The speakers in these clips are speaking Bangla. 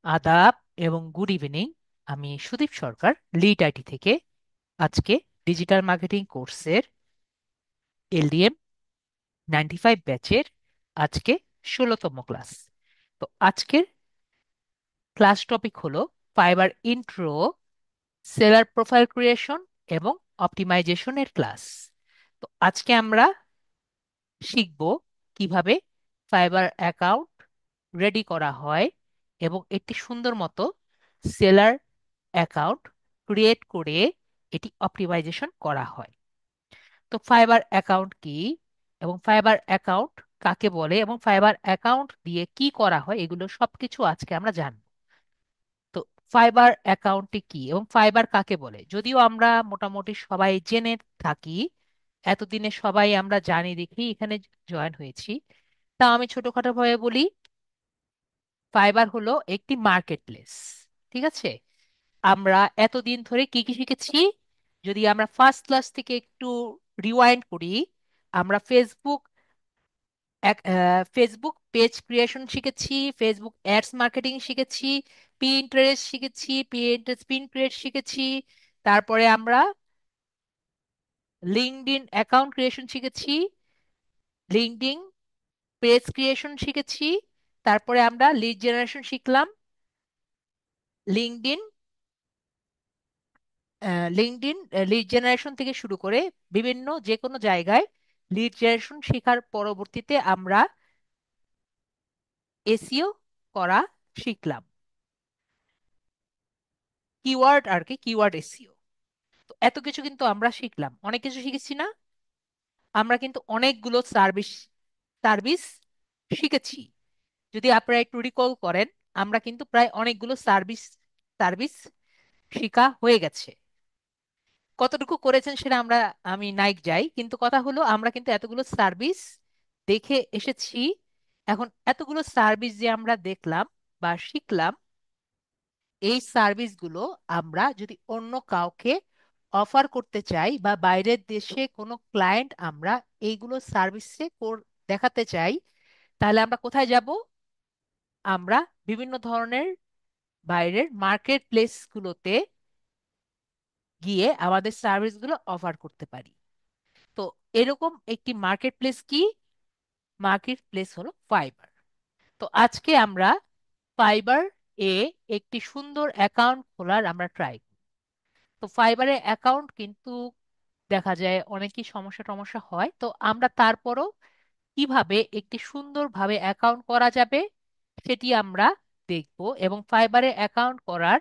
আদাব এবং গুড ইভিনিং। আমি সুদীপ সরকার, লিড আইটি থেকে। আজকে ডিজিটাল মার্কেটিং কোর্সের এলডিএম 95 ব্যাচের আজকে 16তম ক্লাস। তো আজকের ক্লাস টপিক হলো fibre intro, seller profile creation এবং অপটিমাইজেশনের ক্লাস। তো আজকে আমরা শিখব কিভাবে ফাইবার অ্যাকাউন্ট রেডি করা হয় এবং একটি সুন্দর মতো সেলার অ্যাকাউন্ট ক্রিয়েট করে এটি অপটিমাইজেশন করা হয়। তো ফাইবার অ্যাকাউন্ট কি এবং ফাইবার অ্যাকাউন্ট কাকে বলে এবং ফাইবার অ্যাকাউন্ট দিয়ে কি করা হয়, এগুলো সবকিছু আজকে আমরা জানব। তো ফাইবার অ্যাকাউন্টটি কি এবং ফাইবার কাকে বলে যদিও আমরা মোটামুটি সবাই জেনে থাকি, এতদিনে সবাই আমরা জানি দেখি এখানে জয়েন হয়েছি। তা আমি ছোটখাটো ভাবে বলি, ফাইবার হলো একটি মার্কেট প্লেস। ঠিক আছে, আমরা এতদিন ধরে কি কি শিখেছি? যদি আমরা ফার্স্ট ক্লাস থেকে একটু রিওয়াইন্ড করি, আমরা ফেসবুক পেজ ক্রিয়েশন শিখেছি, ফেসবুক অ্যাডস মার্কেটিং শিখেছি, পিন্টারেস্ট শিখেছি, পিন্টারেস্ট পিন ক্রিয়েট শিখেছি। তারপরে আমরা লিঙ্কডইন অ্যাকাউন্ট ক্রিয়েশন শিখেছি, লিঙ্কডইন পেজ ক্রিয়েশন শিখেছি। তারপরে আমরা লিড জেনারেশন শিখলাম, লিঙ্কডইন লিঙ্কডইন লিড জেনারেশন থেকে শুরু করে বিভিন্ন যে কোনো জায়গায় লিড জেনারেশন শেখার পরবর্তীতে আমরা এসইও করা শিখলাম। কিওয়ার্ড আর কি, কিওয়ার্ড এসইও। তো এত কিছু কিন্তু আমরা শিখলাম, অনেক কিছু শিখেছি না? আমরা কিন্তু অনেকগুলো সার্ভিস সার্ভিস শিখেছি। যদি আপনারা একটু রিকল করেন, আমরা কিন্তু প্রায় অনেকগুলো সার্ভিস সার্ভিস শেখা হয়ে গেছে। কতটুকু করেছেন সেটা আমি নাইক যাই, কিন্তু কথা হলো আমরা কিন্তু এতগুলো সার্ভিস দেখে এসেছি। এখন এতগুলো সার্ভিস যে আমরা দেখলাম বা শিখলাম, এই সার্ভিসগুলো আমরা যদি অন্য কাউকে অফার করতে চাই বা বাইরের দেশে কোনো ক্লায়েন্ট আমরা এইগুলো সার্ভিসে দেখাতে চাই, তাহলে আমরা কোথায় যাব? আমরা বিভিন্ন ধরনের বাইরের মার্কেট প্লেসগুলোতে গিয়ে আমাদের সার্ভিসগুলো অফার করতে পারি। তো এরকম একটি মার্কেট প্লেস কি? মার্কেট প্লেস হলো ফাইবার। তো আজকে আমরা ফাইবার এ একটি সুন্দর অ্যাকাউন্ট খোলার আমরা ট্রাই করি। তো ফাইবারে অ্যাকাউন্ট কিন্তু দেখা যায় অনেকই সমস্যা টমস্যা হয়, তো আমরা তারপরও কিভাবে একটি সুন্দরভাবে অ্যাকাউন্ট করা যাবে সেটি আমরা দেখব, এবং ফাইবারে অ্যাকাউন্ট করার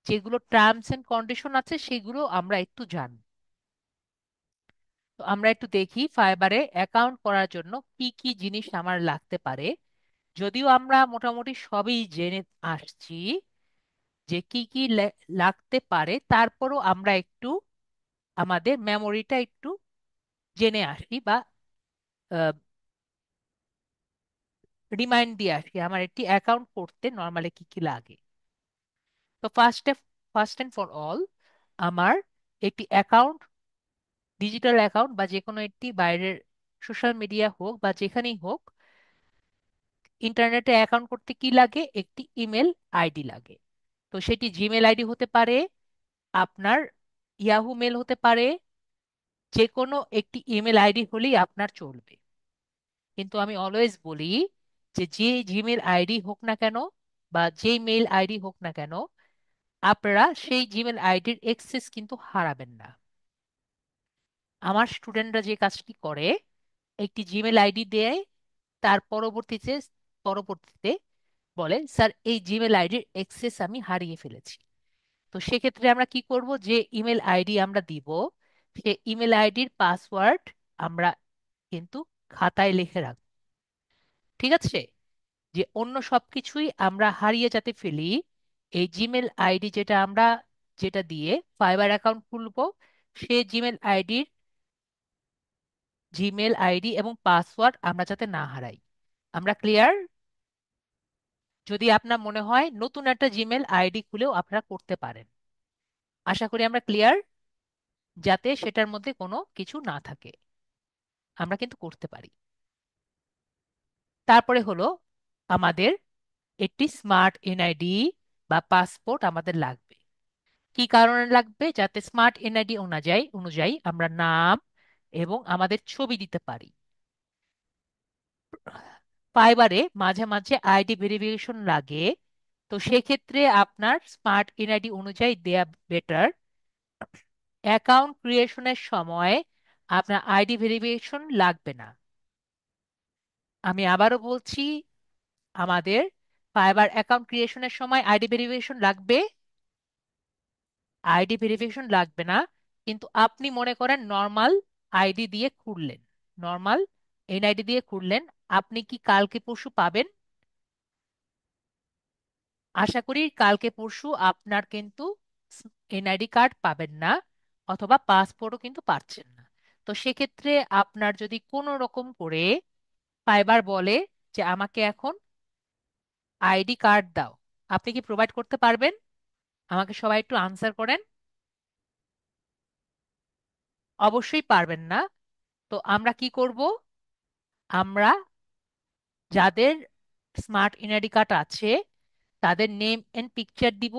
যেগুলো টার্মস এন্ড কন্ডিশন আছে সেগুলো আমরা একটু জানব। তো আমরা একটু দেখি ফাইবারে অ্যাকাউন্ট করার জন্য কি কি জিনিস আমার লাগতে পারে। যদিও আমরা মোটামুটি সবই জেনে আসছি যে কি কি লাগতে পারে, তারপরও আমরা একটু আমাদের মেমোরিটা একটু জেনে আসি বা রিমাইন্ড দিয়ে আসি আমার একটি অ্যাকাউন্ট করতে নর্মালি কি কি লাগে। তো ফার্স্ট এন্ড ফর অল, আমার একটি অ্যাকাউন্ট, ডিজিটাল অ্যাকাউন্ট বা যে কোনো একটি বাইরের সোশ্যাল মিডিয়া হোক বা যেখানেই হোক, ইন্টারনেটে অ্যাকাউন্ট করতে কি লাগে? একটি ইমেল আইডি লাগে। তো সেটি জিমেল আইডি হতে পারে, আপনার ইয়াহু মেল হতে পারে, যে কোনো একটি ইমেল আইডি হলেই আপনার চলবে। কিন্তু আমি অলওয়েজ বলি যে জিমেল আইডি হোক না কেন বা যেই মেইল আইডি হোক না কেন, আপনারা সেই জিমেল আইডির অ্যাক্সেস কিন্তু হারাবেন না। আমার স্টুডেন্টরা যে কাজটি করে, একটি জিমেল আইডি দেয়, তার পরবর্তীতে বলে, স্যার এই জিমেল আইডির অ্যাক্সেস আমি হারিয়ে ফেলেছি। তো সেক্ষেত্রে আমরা কি করব? যে ইমেল আইডি আমরা দিব, সে ইমেল আইডির পাসওয়ার্ড আমরা কিন্তু খাতায় লিখে রাখবো। ঠিক আছে? যে অন্য সবকিছুই আমরা হারিয়ে যাতে ফেলি, এই জিমেল আইডি যেটা দিয়ে ফাইবার অ্যাকাউন্ট খুলবো, সে জিমেল আইডি এবং পাসওয়ার্ড আমরা যাতে না হারাই। আমরা ক্লিয়ার? যদি আপনার মনে হয় নতুন একটা জিমেল আইডি খুলেও আপনারা করতে পারেন। আশা করি আমরা ক্লিয়ার, যাতে সেটার মধ্যে কোনো কিছু না থাকে, আমরা কিন্তু করতে পারি। তারপরে হলো আমাদের একটি স্মার্ট এনআইডি বা পাসপোর্ট আমাদের লাগবে। কি কারণে লাগবে? যাতে স্মার্ট এনআইডি অনুযায়ী অনুযায়ী আমরা নাম এবং আমাদের ছবি দিতে পারি। ফাইবারে মাঝে মাঝে আইডি ভেরিফিকেশন লাগে, তো সেক্ষেত্রে আপনার স্মার্ট এনআইডি অনুযায়ী দেয়া বেটার। অ্যাকাউন্ট ক্রিয়েশনের সময় আপনার আইডি ভেরিফিকেশন লাগবে না। আমি আবারও বলছি, আমাদের ফাইবার অ্যাকাউন্ট ক্রিয়েশনের সময় আইডি ভেরিফিকেশন লাগবে না। কিন্তু আপনি মনে করেন নর্মাল আইডি দিয়ে খুললেন, নর্মাল এনআইডি দিয়ে খুললেন, আপনি কি কালকে পরশু পাবেন? আশা করি কালকে পরশু আপনার কিন্তু এনআইডি কার্ড পাবেন না, অথবা পাসপোর্টও কিন্তু পাচ্ছেন না। তো সেক্ষেত্রে আপনার যদি কোনো রকম করে ফাইবার বলে যে আমাকে এখন আইডি কার্ড দাও, আপনি কি প্রোভাইড করতে পারবেন? আমাকে সবাই একটু আনসার করেন। অবশ্যই পারবেন না। তো আমরা কি করব? আমরা যাদের স্মার্ট এনআইডি কার্ড আছে তাদের নেম এন্ড পিকচার দিব।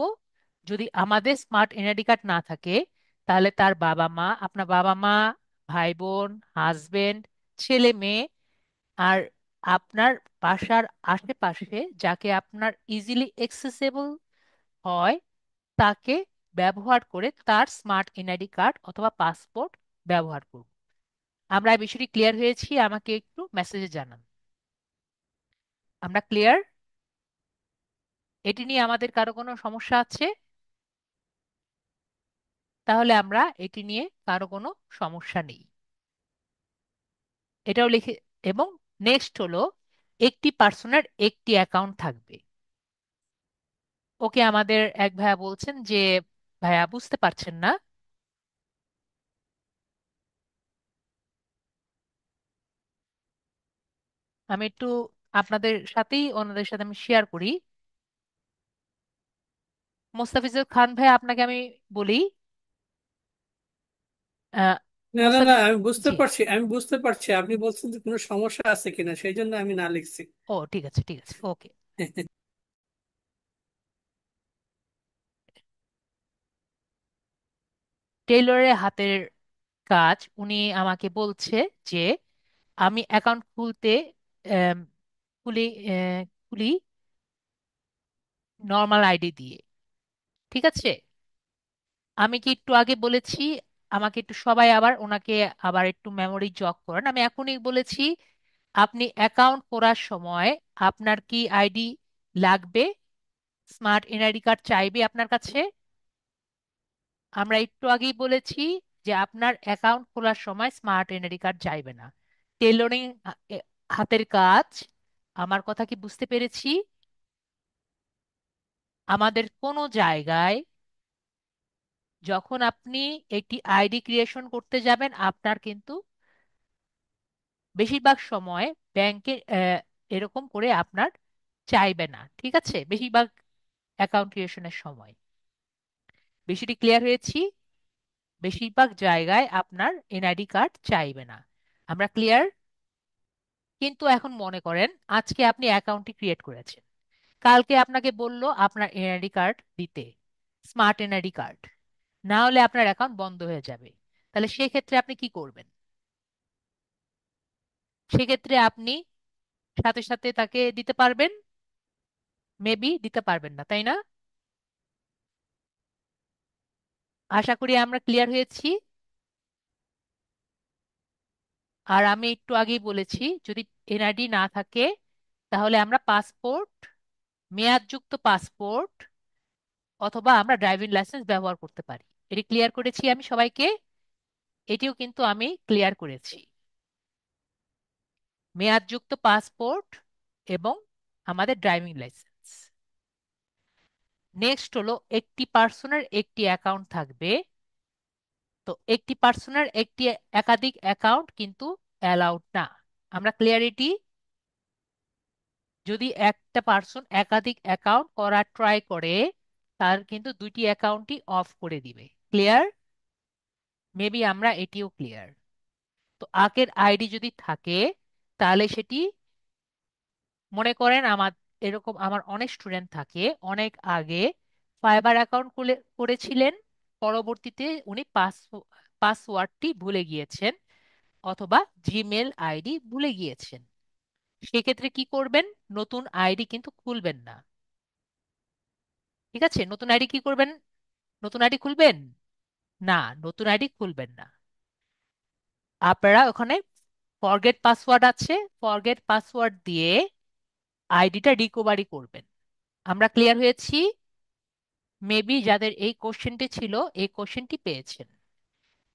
যদি আমাদের স্মার্ট এনআইডি কার্ড না থাকে, তাহলে তার বাবা মা, আপনার বাবা মা, ভাই বোন, হাজবেন্ড, ছেলে মেয়ে, আর আপনার বাসার আশেপাশে যাকে আপনার ইজিলি অ্যাক্সেসেবল হয় তাকে ব্যবহার করে তার স্মার্ট এনআইডি কার্ড অথবা পাসপোর্ট ব্যবহার করব। আমরা এই বিষয়টি ক্লিয়ার হয়েছি? আমাকে একটু মেসেজে জানান। আমরা ক্লিয়ার? এটি নিয়ে আমাদের কারো কোনো সমস্যা আছে? তাহলে আমরা এটি নিয়ে কারো কোনো সমস্যা নেই, এটাও লিখে। এবং নেক্সট হলো, একটি পার্সনের একটি অ্যাকাউন্ট থাকবে। ওকে, আমাদের এক ভাইয়া বলছেন যে ভাইয়া বুঝতে পারছেন না। আমি একটু আপনাদের সাথেই ওনাদের সাথে আমি শেয়ার করি। মোস্তাফিজুর খান ভাই, আপনাকে আমি বলি, আহ, না না না, মোস্তাফিজ, আমি বুঝতে জি, পারছি, আমি বুঝতে পারছি আপনি বলছেন যে কোনো সমস্যা আছে কিনা, সেই জন্য আমি না লিখছি। ও ঠিক আছে, ঠিক আছে, ওকে। টেইলরের হাতের কাজ, উনি আমাকে বলছে যে আমি অ্যাকাউন্ট খুলতে আম, খুলি খুলি নর্মাল আইডি দিয়ে। ঠিক আছে, আমি কি একটু আগে বলেছি, আমাকে একটু সবাই আবার ওনাকে আবার একটু মেমোরি জগ করেন। আমি এখনই বলেছি আপনি অ্যাকাউন্ট করার সময় আপনার কি আইডি লাগবে? স্মার্ট এনআইডি কার্ড চাইবে আপনার কাছে? আমরা একটু আগেই বলেছি যে আপনার অ্যাকাউন্ট খোলার সময় স্মার্ট এনআইডি কার্ড চাইবে না। টেলরিং, হাতের কাজ, আমার কথা কি বুঝতে পেরেছি? আমাদের কোনো জায়গায় যখন আপনি একটি আইডি ক্রিয়েশন করতে যাবেন, আপনার কিন্তু বেশিরভাগ সময় ব্যাংকে এরকম করে আপনার চাইবে না। ঠিক আছে, বেশিরভাগ অ্যাকাউন্ট ক্রিয়েশনের সময়। বেশিটি ক্লিয়ার হয়েছি? বেশিরভাগ জায়গায় আপনার এনআইডি কার্ড চাইবে না। আমরা ক্লিয়ার? কিন্তু এখন মনে করেন আজকে আপনি অ্যাকাউন্টটি ক্রিয়েট করেছেন, কালকে আপনাকে বললো আপনার এনআইডি কার্ড দিতে, স্মার্ট এনআইডি কার্ড, না হলে আপনার অ্যাকাউন্ট বন্ধ হয়ে যাবে। তাহলে সেক্ষেত্রে আপনি কি করবেন? সেক্ষেত্রে আপনি সাথে সাথে তাকে দিতে পারবেন? মেবি দিতে পারবেন না, তাই না? আশা করি আমরা ক্লিয়ার হয়েছি। আর আমি একটু আগেই বলেছি, যদি এনআইডি না থাকে তাহলে আমরা পাসপোর্ট, মেয়াদযুক্ত পাসপোর্ট, অথবা আমরা ড্রাইভিং লাইসেন্স ব্যবহার করতে পারি। এটি ক্লিয়ার করেছি আমি সবাইকে? এটিও কিন্তু আমি ক্লিয়ার করেছি। মেয়াদযুক্ত পাসপোর্ট এবং আমাদের ড্রাইভিং লাইসেন্স। নেক্সট হলো, একটি পার্সনের একটি অ্যাকাউন্ট থাকবে। তো একটি পার্সনের একটি একাধিক অ্যাকাউন্ট কিন্তু অ্যালাউড না। আমরা ক্লিয়ারিটি? যদি একটা পার্সন একাধিক অ্যাকাউন্ট করার ট্রাই করে, তার কিন্তু দুইটি অ্যাকাউন্টই অফ করে দিবে। ক্লিয়ার? মেবি আমরা এটিও ক্লিয়ার। তো আগের আইডি যদি থাকে তাহলে সেটি, মনে করেন আমার এরকম আমার অনেক স্টুডেন্ট থাকে, অনেক আগে ফাইবার অ্যাকাউন্ট খুলে করেছিলেন, পরবর্তীতে উনি পাসওয়ার্ডটি ভুলে গিয়েছেন অথবা জিমেল আইডি ভুলে গিয়েছেন। সেক্ষেত্রে কি করবেন? নতুন আইডি কিন্তু খুলবেন না। ঠিক আছে, নতুন আইডি কি করবেন? নতুন আইডি খুলবেন না, নতুন আইডি খুলবেন না। আপনারা ওখানে ফরগেট পাসওয়ার্ড আছে, ফরগেট পাসওয়ার্ড দিয়ে আইডিটা রিকভারি করবেন। আমরা ক্লিয়ার হয়েছি? মেবি যাদের এই কোশ্চেনটি ছিল, এই কোশ্চেনটি পেয়েছেন।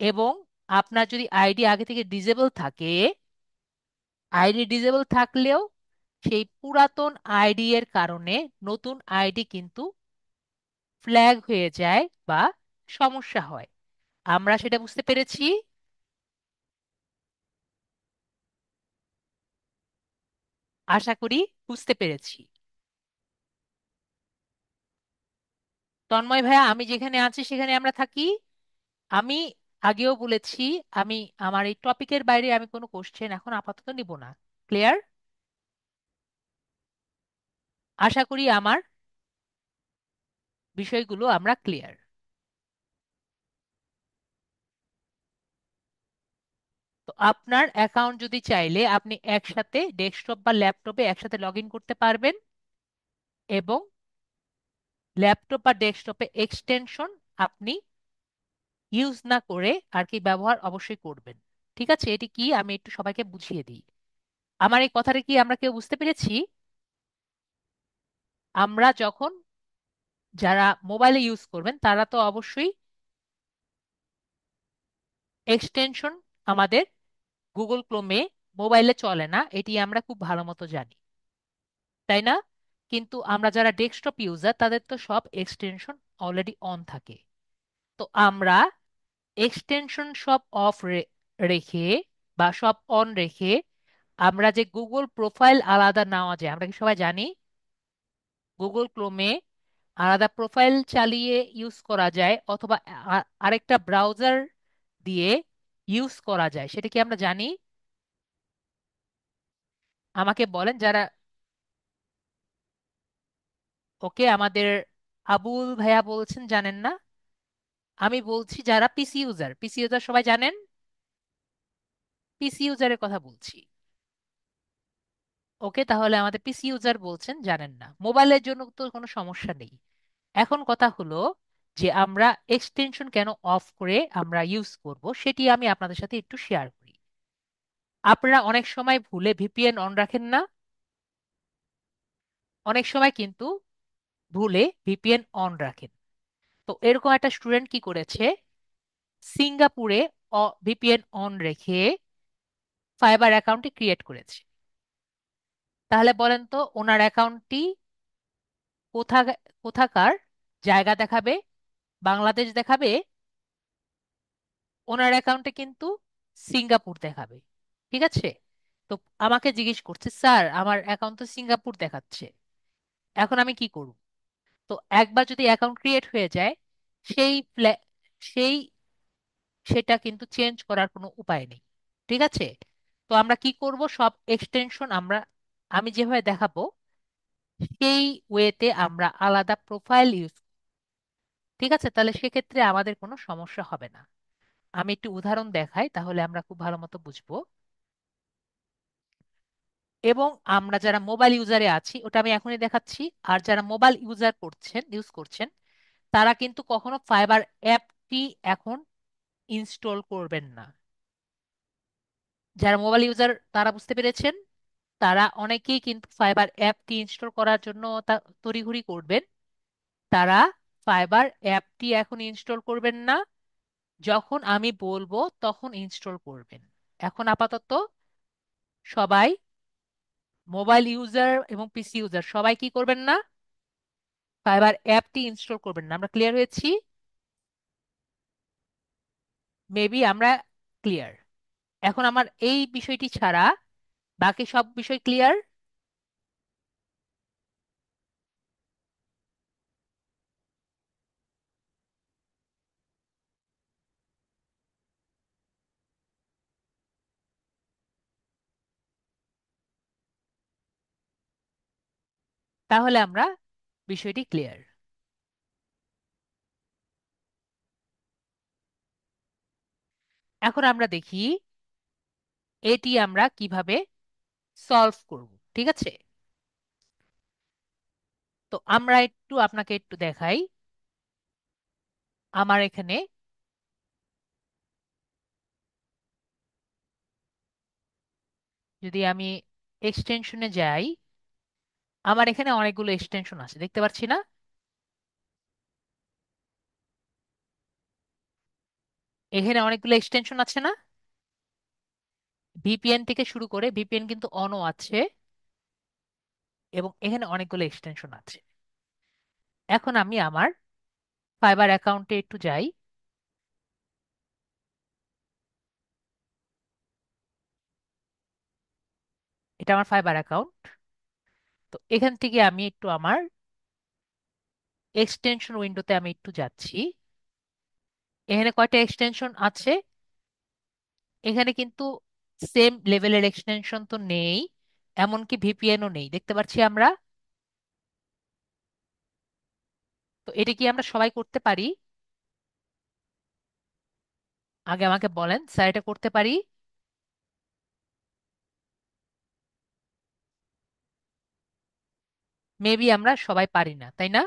এবং আপনার যদি আইডি আগে থেকে ডিজেবল থাকে, আইডি ডিজেবল থাকলেও সেই পুরাতন আইডি এর কারণে নতুন আইডি কিন্তু ফ্ল্যাগ হয়ে যায় বা সমস্যা হয়। আমরা সেটা বুঝতে পেরেছি। আশা করি বুঝতে পেরেছি। তন্ময় ভাইয়া, আমি যেখানে আছি সেখানে আমরা থাকি। আমি আগেও বলেছি, আমি আমার এই টপিকের বাইরে আমি কোনো কোশ্চেন এখন আপাতত নিব না। ক্লিয়ার? আশা করি আমার বিষয়গুলো আমরা ক্লিয়ার। তো আপনার অ্যাকাউন্ট যদি চাইলে আপনি একসাথে ডেস্কটপ বা ল্যাপটপে একসাথে লগ ইন করতে পারবেন, এবং ল্যাপটপ বা ডেস্কটপে এক্সটেনশন আপনি ইউজ না করে আর কি ব্যবহার অবশ্যই করবেন। ঠিক আছে, এটি কি আমি একটু সবাইকে বুঝিয়ে দিই। আমার এই কথাটা কি আমরা কেউ বুঝতে পেরেছি? আমরা যখন, যারা মোবাইলে ইউজ করবেন তারা তো অবশ্যই এক্সটেনশন আমাদের গুগল ক্রোমে মোবাইলে চলে না, এটি আমরা খুব ভালো মতো জানি, তাই না? কিন্তু আমরা যারা ডেস্কটপ ইউজার তাদের তো সব এক্সটেনশন অলরেডি অন থাকে। তো আমরা এক্সটেনশন সব অফ রেখে বা সব অন রেখে আমরা যে গুগল প্রোফাইল আলাদা নেওয়া যায়, আমরা কি সবাই জানি গুগল ক্রোমে আলাদা প্রোফাইল চালিয়ে ইউজ করা যায়, অথবা আরেকটা ব্রাউজার দিয়ে ইউজ করা যায়, সেটা কি আমরা জানি? আমাকে বলেন যারা। ওকে, আমাদের আবুল ভাইয়া বলছেন জানেন না। আমি বলছি যারা পিসি ইউজার, পিসি ইউজার সবাই জানেন? পিসি ইউজারের কথা বলছি। ওকে, তাহলে আমাদের পিসি ইউজার বলছেন জানেন না, মোবাইলের জন্য তো কোনো সমস্যা নেই। এখন কথা হলো যে আমরা এক্সটেনশন কেন অফ করে আমরা ইউজ করব, সেটি আমি আপনাদের সাথে একটু শেয়ার করি। আপনারা অনেক সময় ভুলে ভিপিএন অন রাখেন না? অনেক সময় কিন্তু ভুলে ভিপিএন অন রাখেন। তো এরকম একটা স্টুডেন্ট কি করেছে, সিঙ্গাপুরে ভিপিএন অন রেখে ফাইবার অ্যাকাউন্টটি ক্রিয়েট করেছে। তাহলে বলেন তো ওনার অ্যাকাউন্টটি কোথা কোথাকার জায়গা দেখাবে? বাংলাদেশ দেখাবে? ওনার অ্যাকাউন্টে কিন্তু সিঙ্গাপুর দেখাবে। ঠিক আছে। তো আমাকে জিজ্ঞেস করছে, স্যার আমার অ্যাকাউন্ট তো সিঙ্গাপুর দেখাচ্ছে, এখন আমি কি করব? তো একবার যদি অ্যাকাউন্ট ক্রিয়েট হয়ে যায়, সেই সেই সেটা কিন্তু চেঞ্জ করার কোনো উপায় নেই। ঠিক আছে। তো আমরা কি করব, সব এক্সটেনশন আমরা, আমি যেভাবে দেখাবো সেই ওয়েতে আমরা আলাদা প্রোফাইল ইউজ। ঠিক আছে, তাহলে সেক্ষেত্রে আমাদের কোনো সমস্যা হবে না। আমি একটু উদাহরণ দেখাই, তাহলে আমরা খুব ভালো মতো বুঝবো। এবং আমরা যারা মোবাইল ইউজারে আছি ওটা আমি এখনই দেখাচ্ছি। আর যারা মোবাইল ইউজ করছেন তারা কিন্তু কখনো ফাইবার অ্যাপটি এখন ইনস্টল করবেন না। যারা মোবাইল ইউজার তারা বুঝতে পেরেছেন। তারা অনেকেই কিন্তু ফাইবার অ্যাপটি ইনস্টল করার জন্য তড়িঘড়ি করবেন। তারা ফাইবার অ্যাপটি এখন ইনস্টল করবেন না, যখন আমি বলবো তখন ইনস্টল করবেন। এখন আপাতত সবাই, মোবাইল ইউজার এবং পিসি ইউজার সবাই কি করবেন না, ফাইবার অ্যাপটি ইনস্টল করবেন না। আমরা ক্লিয়ার হয়েছি? মেবি আমরা ক্লিয়ার। এখন আমার এই বিষয়টি ছাড়া বাকি সব বিষয় ক্লিয়ার। তাহলে আমরা বিষয়টি ক্লিয়ার। এখন আমরা দেখি এটি আমরা কিভাবে সলভ করব। ঠিক আছে, তো আমরা একটু আপনাকে একটু দেখাই। আমার এখানে যদি আমি এক্সটেনশনে যাই, আমার এখানে অনেকগুলো এক্সটেনশন আছে, দেখতে পাচ্ছি না? এখানে অনেকগুলো এক্সটেনশন আছে না? ভিপিএন থেকে শুরু করে, ভিপিএন কিন্তু অনও আছে, এবং এখানে অনেকগুলো এক্সটেনশন আছে। এখন আমি আমার ফাইবার অ্যাকাউন্টে একটু যাই। এটা আমার ফাইবার অ্যাকাউন্ট। তো এখান থেকে আমি একটু আমার এক্সটেনশন উইন্ডোতে আমি একটু যাচ্ছি। এখানে কয়টা এক্সটেনশন আছে? এখানে কিন্তু সেম লেভেলের এক্সটেনশন তো নেই, এমনকি ভিপিএনও নেই, দেখতে পাচ্ছি আমরা। তো এটা কি আমরা সবাই করতে পারি? আগে আমাকে বলেন, স্যার এটা করতে পারি? মেবি আমরা সবাই পারি না, তাই না?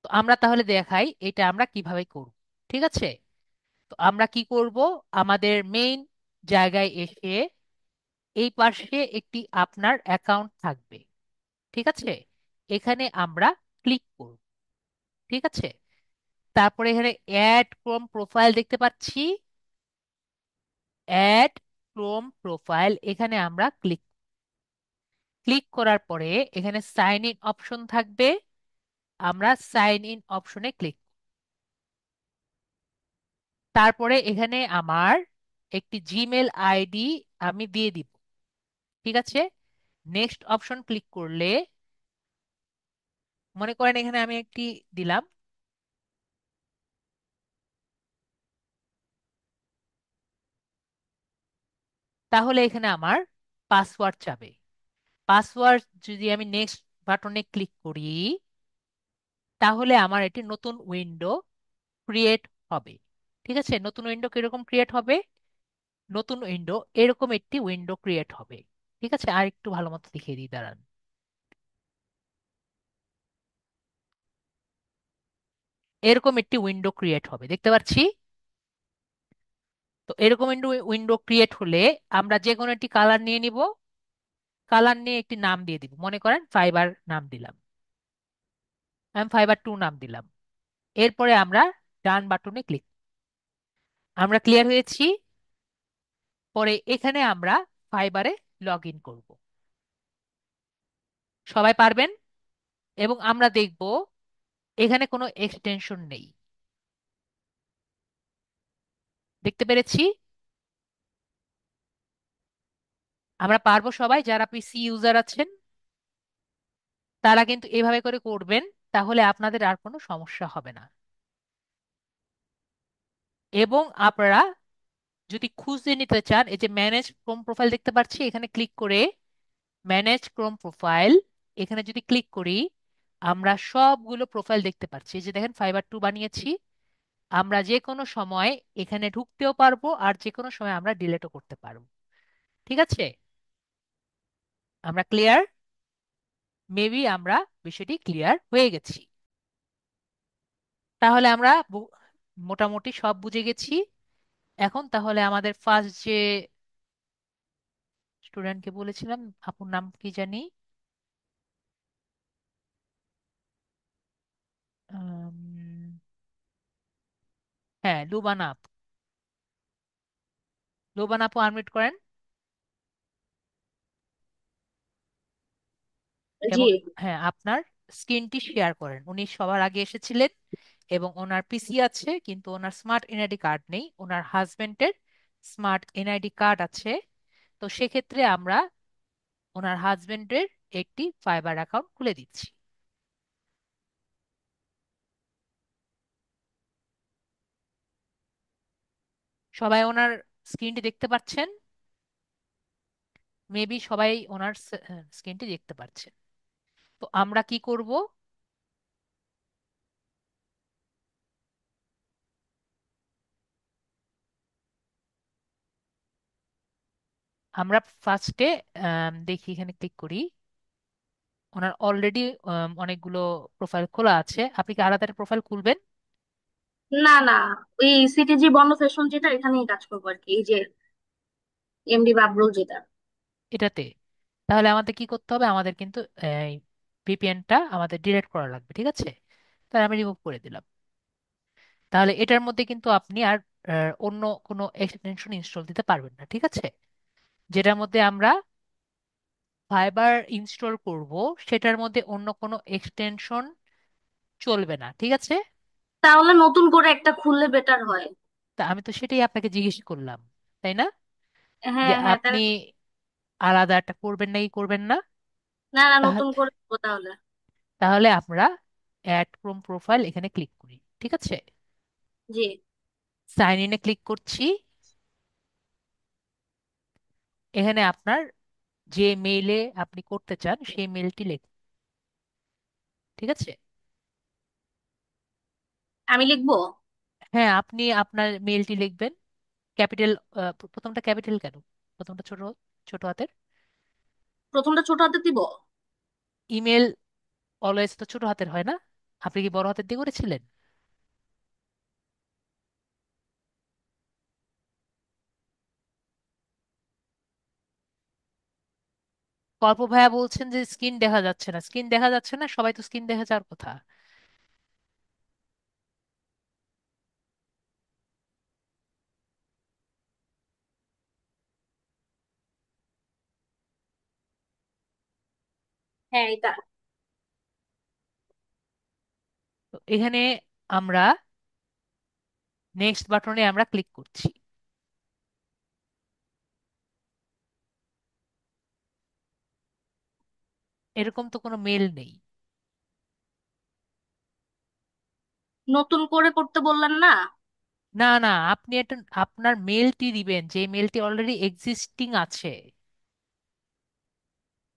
তো আমরা তাহলে দেখাই এটা আমরা কিভাবে করব। ঠিক আছে, তো আমরা কি করব, আমাদের মেইন জায়গায় এসে এই পাশে একটি আপনার অ্যাকাউন্ট থাকবে। ঠিক আছে, এখানে আমরা ক্লিক করব। ঠিক আছে, তারপরে এখানে অ্যাড ক্রোম প্রোফাইল দেখতে পাচ্ছি। অ্যাড ক্রোম প্রোফাইল, এখানে আমরা ক্লিক ক্লিক করার পরে এখানে সাইন ইন অপশন থাকবে। আমরা সাইন ইন অপশনে ক্লিক, তারপরে এখানে আমার একটি জিমেল আইডি আমি দিয়ে দিব। ঠিক আছে, নেক্সট অপশন ক্লিক করলে মনে করেন এখানে আমি একটি দিলাম, তাহলে এখানে আমার পাসওয়ার্ড চাবে। পাসওয়ার্ড যদি আমি নেক্সট বাটনে ক্লিক করি, তাহলে আমার একটি নতুন উইন্ডো ক্রিয়েট হবে। ঠিক আছে, নতুন উইন্ডো কিরকম ক্রিয়েট হবে? নতুন উইন্ডো এরকম একটি উইন্ডো ক্রিয়েট হবে। ঠিক আছে, আর একটু ভালো মতো দেখিয়ে দিই, দাঁড়ান। এরকম একটি উইন্ডো ক্রিয়েট হবে, দেখতে পাচ্ছি। তো এরকম উইন্ডো উইন্ডো ক্রিয়েট হলে আমরা যে কোনো একটি কালার নিয়ে নিব। কালার নিয়ে একটি নাম দিয়ে দিব, মনে করেন ফাইবার নাম দিলাম, আমি ফাইবার 2 নাম দিলাম। এরপরে আমরা ডান বাটনে ক্লিক, আমরা ক্লিয়ার হয়েছি। পরে এখানে আমরা ফাইবারে লগ ইন করব। সবাই পারবেন? এবং আমরা দেখব এখানে কোনো এক্সটেনশন নেই, দেখতে পেরেছি। আমরা পারবো সবাই, যারা পিসি ইউজার আছেন তারা কিন্তু এভাবে করে করবেন, তাহলে আপনাদের আর কোনো সমস্যা হবে না। এবং আপনারা যদি খুঁজে নিতে চান, এই যে ম্যানেজ ক্রোম প্রোফাইল দেখতে পাচ্ছি, এখানে ক্লিক করে ম্যানেজ ক্রোম প্রোফাইল, এখানে যদি ক্লিক করি আমরা সবগুলো প্রোফাইল দেখতে পাচ্ছি। এই যে দেখেন ফাইবার 2 বানিয়েছি, আমরা যে কোনো সময় এখানে ঢুকতেও পারবো, আর যে কোনো সময় আমরা ডিলেটও করতে পারবো। ঠিক আছে, আমরা ক্লিয়ার? মেবি আমরা বিষয়টি ক্লিয়ার হয়ে গেছি। তাহলে আমরা মোটামুটি সব বুঝে গেছি। এখন তাহলে আমাদের ফার্স্ট যে স্টুডেন্টকে বলেছিলাম, আপুর নাম কি জানি, উম, হ্যাঁ, লুবানা আপু। লুবানা আপু আনমিউট করেন। জি। এবং হ্যাঁ, আপনার স্ক্রিনটি শেয়ার করেন। উনি সবার আগে এসেছিলেন এবং ওনার পিসি আছে, কিন্তু ওনার স্মার্ট এনআইডি কার্ড নেই, ওনার হাজবেন্ডের স্মার্ট এনআইডি কার্ড আছে। তো সেক্ষেত্রে আমরা ওনার হাজবেন্ডের একটি ফাইবার অ্যাকাউন্ট খুলে দিচ্ছি। সবাই ওনার স্ক্রিনটি দেখতে পাচ্ছেন? মেবি সবাই ওনার স্ক্রিনটি দেখতে পাচ্ছেন। তো তো আমরা কি করব? আমরা ফার্স্টে দেখি, এখানে ক্লিক করি। ওনার অলরেডি অনেকগুলো প্রোফাইল খোলা আছে, আপনি কি আলাদা প্রোফাইল খুলবেন? না না, ওই সিটিজি বন্ধ সেশন যেটা, এখানেই কাজ করবো আর কি, এই যে এমডি বাবরুল যেটা। এটাতে? তাহলে আমাদের কি করতে হবে, আমাদের কিন্তু ভিপিএনটা আমাদের ডিলিট করা লাগবে, ঠিক আছে? তাহলে আমি রিমুভ করে দিলাম। তাহলে এটার মধ্যে কিন্তু আপনি আর অন্য কোনো এক্সটেনশন ইনস্টল দিতে পারবেন না, ঠিক আছে? যেটার মধ্যে আমরা ফাইবার ইনস্টল করব, সেটার মধ্যে অন্য কোনো এক্সটেনশন চলবে না, ঠিক আছে? তাহলে নতুন করে একটা খুললে বেটার হয়। তা আমি তো সেটাই আপনাকে জিজ্ঞেস করলাম, তাই না? যে হ্যাঁ হ্যাঁ, আপনি তাহলে আলাদা একটা করবেন নাকি করবেন না? না না, তাহলে নতুন করে করবো তাহলে। তাহলে আমরা অ্যাড ক্রোম প্রোফাইল এখানে ক্লিক করি, ঠিক আছে? জি। সাইন ইনে ক্লিক করছি। এখানে আপনার যে মেইলে আপনি করতে চান সেই মেইলটি লিখুন, ঠিক আছে? আমি লিখবো? হ্যাঁ, আপনি আপনার মেইলটি লিখবেন। ক্যাপিটাল, প্রথমটা ক্যাপিটাল কেন? প্রথমটা ছোট, ছোট হাতের। প্রথমটা ছোট হাতে দিব? ইমেল অলওয়েজ তো ছোট হাতের হয় না? আপনি কি বড় হাতের দিয়ে করেছিলেন? কল্প ভাইয়া বলছেন যে স্ক্রিন দেখা যাচ্ছে না, স্ক্রিন দেখা যাচ্ছে না, সবাই তো স্ক্রিন দেখা যাওয়ার কথা। হ্যাঁ, এটা। তো এখানে আমরা নেক্সট বাটনে আমরা ক্লিক করছি। এরকম তো কোনো মেল নেই। নতুন করে করতে বললেন না? না না, আপনি একটা আপনার মেলটি দিবেন যে মেলটি অলরেডি এক্সিস্টিং আছে।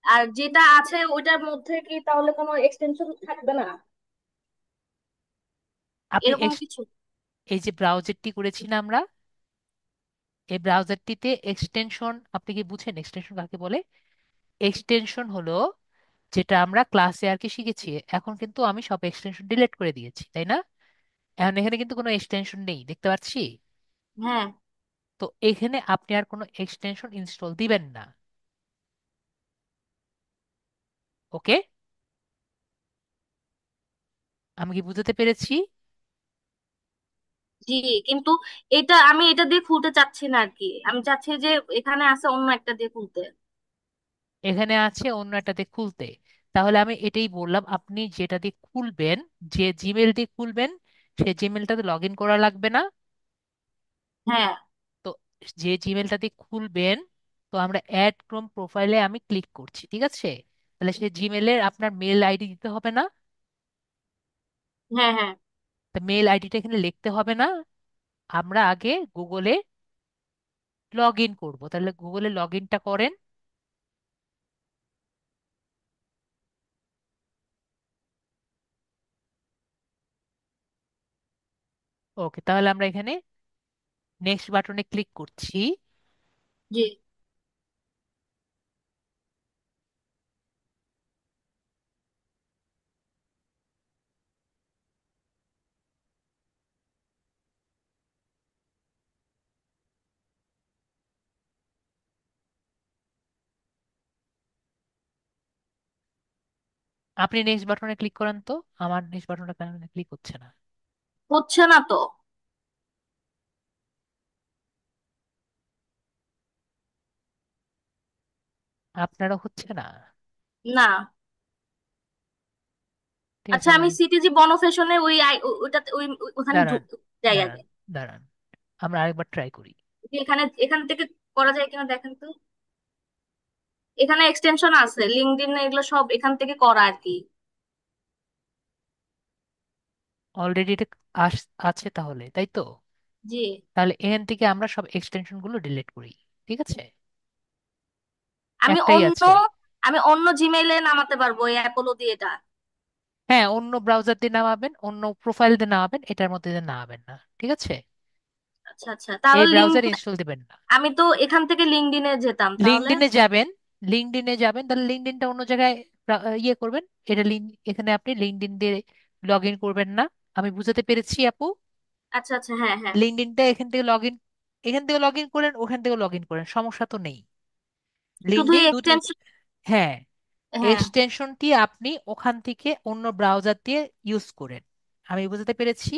আর যেটা আছে ওইটার মধ্যে কি তাহলে কোনো এক্সটেনশন থাকবে না? আপনি এরকম কিছু? এই যে ব্রাউজারটি করেছি না আমরা, এই ব্রাউজারটিতে এক্সটেনশন, আপনি কি বুঝেন এক্সটেনশন কাকে বলে? এক্সটেনশন হলো যেটা আমরা ক্লাসে আর কি শিখেছি। এখন কিন্তু আমি সব এক্সটেনশন ডিলিট করে দিয়েছি, তাই না? এখন এখানে কিন্তু কোনো এক্সটেনশন নেই, দেখতে পাচ্ছি। হ্যাঁ তো এখানে আপনি আর কোনো এক্সটেনশন ইনস্টল দিবেন না। ওকে? আমি কি বুঝতে পেরেছি? জি, কিন্তু আমি এটা দিয়ে খুলতে চাচ্ছি না আর কি, আমি চাচ্ছি যে এখানে আছে অন্য একটা দিয়ে খুলতে। এখানে আছে অন্য একটাতে খুলতে। তাহলে আমি এটাই বললাম, আপনি যেটা দিয়ে খুলবেন, যে জিমেল দিয়ে খুলবেন, সেই জিমেলটাতে লগ ইন করা লাগবে না। হ্যাঁ তো যে জিমেলটা দিয়ে খুলবেন, তো আমরা অ্যাড ক্রোম প্রোফাইলে আমি ক্লিক করছি, ঠিক আছে? তাহলে সেই জিমেলের আপনার মেল আইডি দিতে হবে না? হ্যাঁ হ্যাঁ। তা মেল আইডিটা এখানে লিখতে হবে না। আমরা আগে গুগলে লগ ইন করবো, তাহলে গুগলে লগ ইনটা করেন। ওকে, তাহলে আমরা এখানে নেক্সট বাটনে ক্লিক করছি। জি। আপনি নেক্সট বাটনে ক্লিক করেন তো। আমার নেক্সট বাটনটা কেন ক্লিক হচ্ছে না? হচ্ছে না তো? আপনারও হচ্ছে না? না। ঠিক আছে, আচ্ছা, আমি সিটিজি বনফেশনে ওই ওইটাতে ওখানে দাঁড়ান যাই আগে। দাঁড়ান দাঁড়ান, আমরা আরেকবার ট্রাই করি। এখানে এখান থেকে করা যায় কিনা দেখেন তো। এখানে এক্সটেনশন আছে, লিঙ্কডইন এগুলো সব এখান থেকে করা আর কি। অলরেডি এটা আছে তাহলে, তাই তো? জি। তাহলে এখান থেকে আমরা সব এক্সটেনশন গুলো ডিলিট করি, ঠিক আছে? আমি একটাই অন্য আছে। আমি অন্য জিমেইলে নামাতে পারবো এই অ্যাপোলো দিয়ে এটা? হ্যাঁ, অন্য ব্রাউজার দিয়ে নামাবেন, অন্য প্রোফাইল দিয়ে নামাবেন, এটার মধ্যে দিয়ে নামাবেন না, ঠিক আছে? আচ্ছা আচ্ছা, এই তাহলে ব্রাউজার লিঙ্কডইন, ইনস্টল দিবেন না। আমি তো এখান থেকে লিঙ্কডইনে যেতাম তাহলে। লিঙ্কডইনে যাবেন, লিঙ্কডইনে যাবেন, তাহলে লিঙ্কডইনটা অন্য জায়গায় ইয়ে করবেন। এটা লিঙ্ক, এখানে আপনি লিঙ্কডইন দিয়ে লগ ইন করবেন না। আমি বুঝাতে পেরেছি আপু? আচ্ছা আচ্ছা, হ্যাঁ হ্যাঁ। লিঙ্কডইনটা এখান থেকে লগ ইন, এখান থেকে লগ ইন করেন, ওখান থেকে লগ ইন করেন, সমস্যা তো নেই। শুধু লিঙ্কডইন দুটো, এক্সটেনশন। হ্যাঁ, হ্যাঁ। এক্সটেনশনটি আপনি ওখান থেকে অন্য ব্রাউজার দিয়ে ইউজ করেন। আমি বুঝাতে পেরেছি?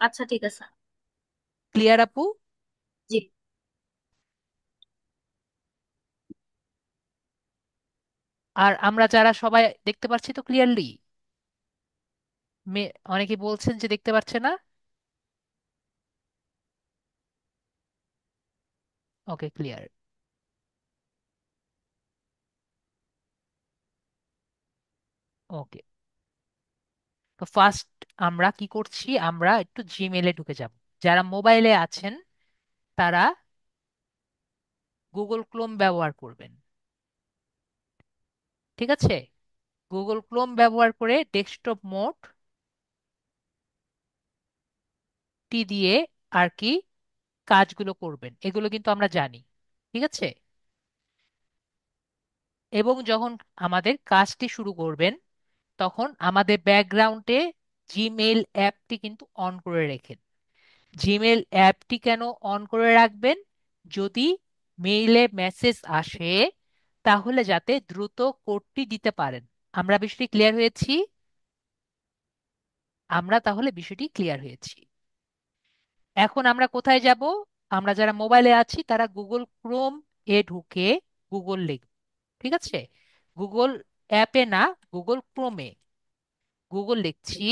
আচ্ছা ঠিক আছে। ক্লিয়ার আপু? জি। আর আমরা যারা সবাই দেখতে পাচ্ছি তো ক্লিয়ারলি? অনেকে বলছেন যে দেখতে পাচ্ছে না। ওকে, ক্লিয়ার। ওকে, তো ফার্স্ট আমরা কি করছি, আমরা একটু জিমেলে ঢুকে যাব। যারা মোবাইলে আছেন তারা গুগল ক্রোম ব্যবহার করবেন, ঠিক আছে? গুগল ক্রোম ব্যবহার করে ডেস্কটপ মোড টি দিয়ে আর কি কাজগুলো করবেন, এগুলো কিন্তু আমরা জানি, ঠিক আছে? এবং যখন আমাদের কাজটি শুরু করবেন, তখন আমাদের ব্যাকগ্রাউন্ডে জিমেইল অ্যাপটি কিন্তু অন করে রেখেন। জিমেল অ্যাপটি কেন অন করে রাখবেন? যদি মেইলে মেসেজ আসে তাহলে যাতে দ্রুত কোডটি দিতে পারেন। আমরা বিষয়টি ক্লিয়ার হয়েছি? আমরা তাহলে বিষয়টি ক্লিয়ার হয়েছি। এখন আমরা কোথায় যাব? আমরা যারা মোবাইলে আছি তারা গুগল ক্রোম এ ঢুকে গুগল লিখব, ঠিক আছে? গুগল অ্যাপে না, গুগল ক্রোমে গুগল লিখছি।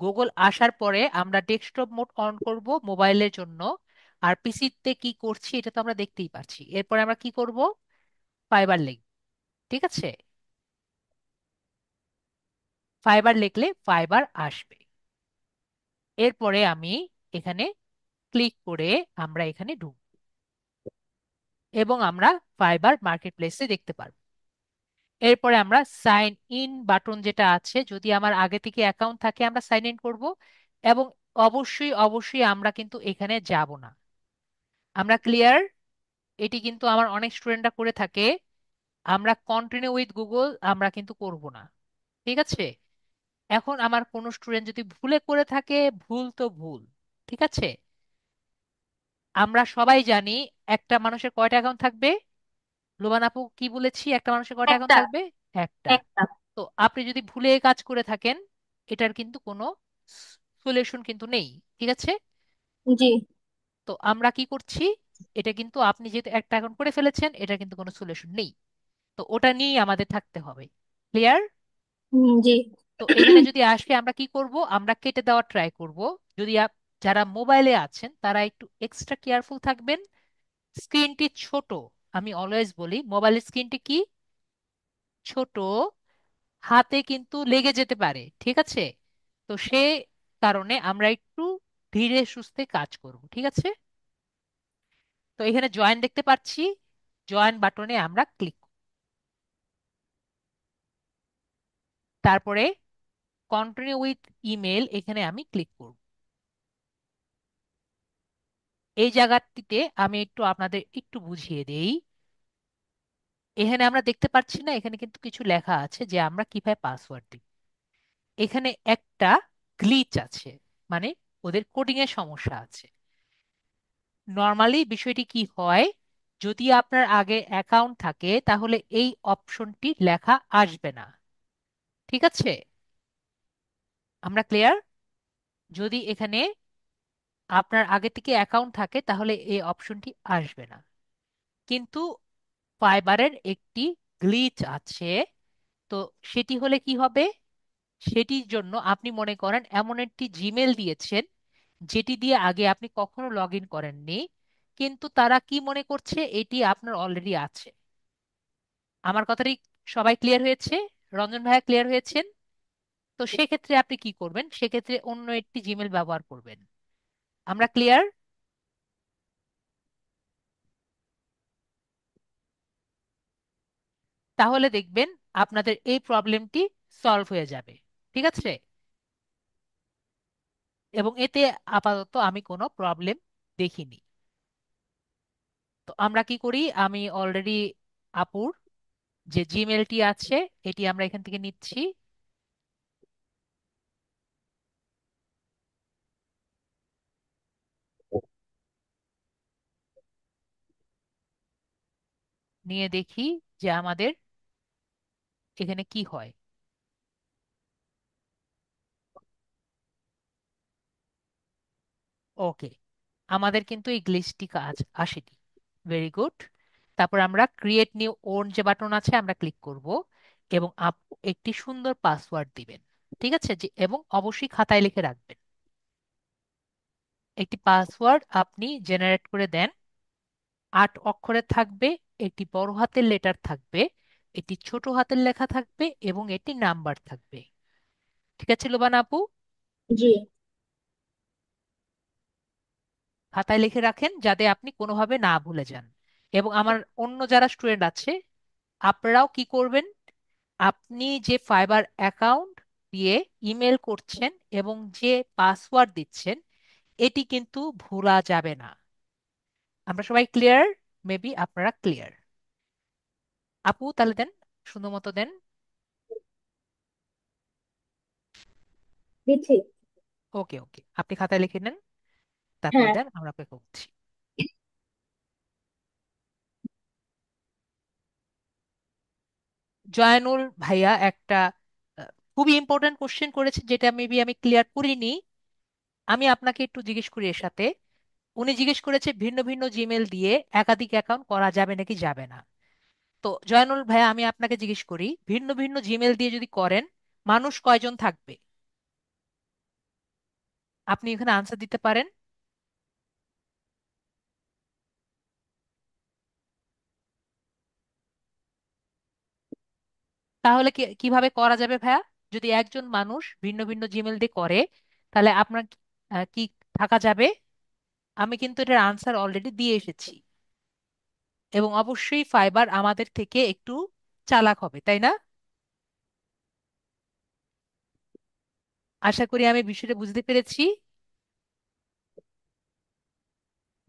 গুগল আসার পরে আমরা ডেস্কটপ মোড অন করব মোবাইলের জন্য। আর পিসিতে কি করছি এটা তো আমরা দেখতেই পাচ্ছি। এরপরে আমরা কি করব? ফাইবার লিখব, ঠিক আছে? ফাইবার লিখলে ফাইবার আসবে। এরপরে আমি এখানে ক্লিক করে আমরা এখানে ঢুকব এবং আমরা ফাইবার মার্কেট প্লেসে দেখতে পারবো। এরপরে আমরা সাইন ইন বাটন যেটা আছে, যদি আমার আগে থেকে অ্যাকাউন্ট থাকে আমরা সাইন ইন করব। এবং অবশ্যই অবশ্যই আমরা কিন্তু এখানে যাব না। আমরা ক্লিয়ার? এটি কিন্তু আমার অনেক স্টুডেন্টরা করে থাকে। আমরা কন্টিনিউ উইথ গুগল আমরা কিন্তু করব না, ঠিক আছে? এখন আমার কোনো স্টুডেন্ট যদি ভুলে করে থাকে, ভুল তো ভুল, ঠিক আছে? আমরা সবাই জানি একটা মানুষের কয়টা অ্যাকাউন্ট থাকবে। লোবান আপু কি বলেছি, একটা মানুষের কয়টা অ্যাকাউন্ট একটা। থাকবে? একটা। একটা। তো আপনি যদি ভুলে এই কাজ করে থাকেন, এটার কিন্তু কোনো সলিউশন কিন্তু নেই, ঠিক আছে? জি। তো আমরা কি করছি, এটা কিন্তু আপনি যেহেতু একটা অ্যাকাউন্ট করে ফেলেছেন, এটা কিন্তু কোনো সলিউশন নেই। তো ওটা নিয়েই আমাদের থাকতে হবে। ক্লিয়ার? জি। তো এখানে যদি আসে আমরা কি করব, আমরা কেটে দেওয়ার ট্রাই করব। যদি যারা মোবাইলে আছেন তারা একটু এক্সট্রা কেয়ারফুল থাকবেন। স্ক্রিনটি ছোট, আমি অলওয়েজ বলি মোবাইলের স্ক্রিনটি কি ছোট, হাতে কিন্তু লেগে যেতে পারে, ঠিক আছে? তো সে কারণে আমরা একটু ধীরে সুস্থে কাজ করব, ঠিক আছে? তো এখানে জয়েন দেখতে পাচ্ছি, জয়েন বাটনে আমরা ক্লিক, তারপরে কন্টিনিউ উইথ ইমেল এখানে আমি ক্লিক করব। এই জায়গাটিতে আমি একটু আপনাদের একটু বুঝিয়ে দেই। এখানে আমরা দেখতে পাচ্ছি না, এখানে কিন্তু কিছু লেখা আছে যে আমরা কিভাবে পাসওয়ার্ড দিই। এখানে একটা গ্লিচ আছে, মানে ওদের কোডিং এর সমস্যা আছে। নর্মালি বিষয়টি কি হয়, যদি আপনার আগে অ্যাকাউন্ট থাকে তাহলে এই অপশনটি লেখা আসবে না, ঠিক আছে? আমরা ক্লিয়ার? যদি এখানে আপনার আগে থেকে অ্যাকাউন্ট থাকে তাহলে এই অপশনটি আসবে না। কিন্তু ফাইবারের একটি গ্লিচ আছে। তো সেটি হলে কি হবে, সেটির জন্য আপনি মনে করেন এমন একটি জিমেল দিয়েছেন যেটি দিয়ে আগে আপনি কখনো লগ ইন করেননি, কিন্তু তারা কি মনে করছে এটি আপনার অলরেডি আছে। আমার কথাটি সবাই ক্লিয়ার হয়েছে? রঞ্জন ভাইয়া ক্লিয়ার হয়েছেন? তো সেক্ষেত্রে আপনি কি করবেন, সেক্ষেত্রে অন্য একটি জিমেল ব্যবহার করবেন। আমরা ক্লিয়ার? তাহলে দেখবেন আপনাদের এই প্রবলেমটি সলভ হয়ে যাবে। ঠিক আছে? এবং এতে আপাতত আমি কোনো প্রবলেম দেখিনি। তো আমরা কি করি, আমি অলরেডি আপুর যে জিমেলটি আছে এটি আমরা এখান থেকে নিচ্ছি। নিয়ে দেখি যে আমাদের এখানে কি হয়। ওকে, আমাদের কিন্তু এই গ্লিচটি কাজ আসেনি। Very good. তারপর আমরা ক্রিয়েট নিউ ওন যে বাটন আছে আমরা ক্লিক করব, এবং আপু একটি সুন্দর পাসওয়ার্ড দিবেন। ঠিক আছে, যে এবং অবশ্যই খাতায় লিখে রাখবেন। একটি পাসওয়ার্ড আপনি জেনারেট করে দেন। 8 অক্ষরের থাকবে, একটি বড় হাতের লেটার থাকবে, একটি ছোট হাতের লেখা থাকবে, এবং এটি নাম্বার থাকবে। ঠিক আছে লোবানা আপু? জি। খাতায় লিখে রাখেন যাতে আপনি কোনোভাবে না ভুলে যান। এবং আমার অন্য যারা স্টুডেন্ট আছে, আপনারাও কি করবেন, আপনি যে ফাইবার অ্যাকাউন্ট দিয়ে ইমেল করছেন এবং যে পাসওয়ার্ড দিচ্ছেন এটি কিন্তু ভোলা যাবে না। আমরা সবাই ক্লিয়ার? মেবি আপনারা ক্লিয়ার। আপু তাহলে দেন, সুন্দর মতো দেন। দিচ্ছি। ওকে ওকে, আপনি খাতায় লিখে নেন, তারপর হ্যাঁ। দেন, আমরা অপেক্ষা করছি। জয়নুল ভাইয়া একটা খুবই ইম্পর্ট্যান্ট কোশ্চেন করেছে, যেটা মেবি আমি ক্লিয়ার করিনি। আমি আপনাকে একটু জিজ্ঞেস করি এর সাথে। উনি জিজ্ঞেস করেছে ভিন্ন ভিন্ন জিমেল দিয়ে একাধিক অ্যাকাউন্ট করা যাবে নাকি যাবে না। তো জয়নুল ভাইয়া, আমি আপনাকে জিজ্ঞেস করি, ভিন্ন ভিন্ন জিমেল দিয়ে যদি করেন মানুষ কয়জন থাকবে? আপনি এখানে আনসার দিতে পারেন। তাহলে কিভাবে করা যাবে ভাইয়া? যদি একজন মানুষ ভিন্ন ভিন্ন জিমেল দিয়ে করে, তাহলে আপনার কি থাকা যাবে? আমি কিন্তু এটার আনসার অলরেডি দিয়ে এসেছি। এবং অবশ্যই ফাইবার আমাদের থেকে একটু চালাক হবে, তাই না? আশা করি আমি বিষয়টা বুঝতে পেরেছি।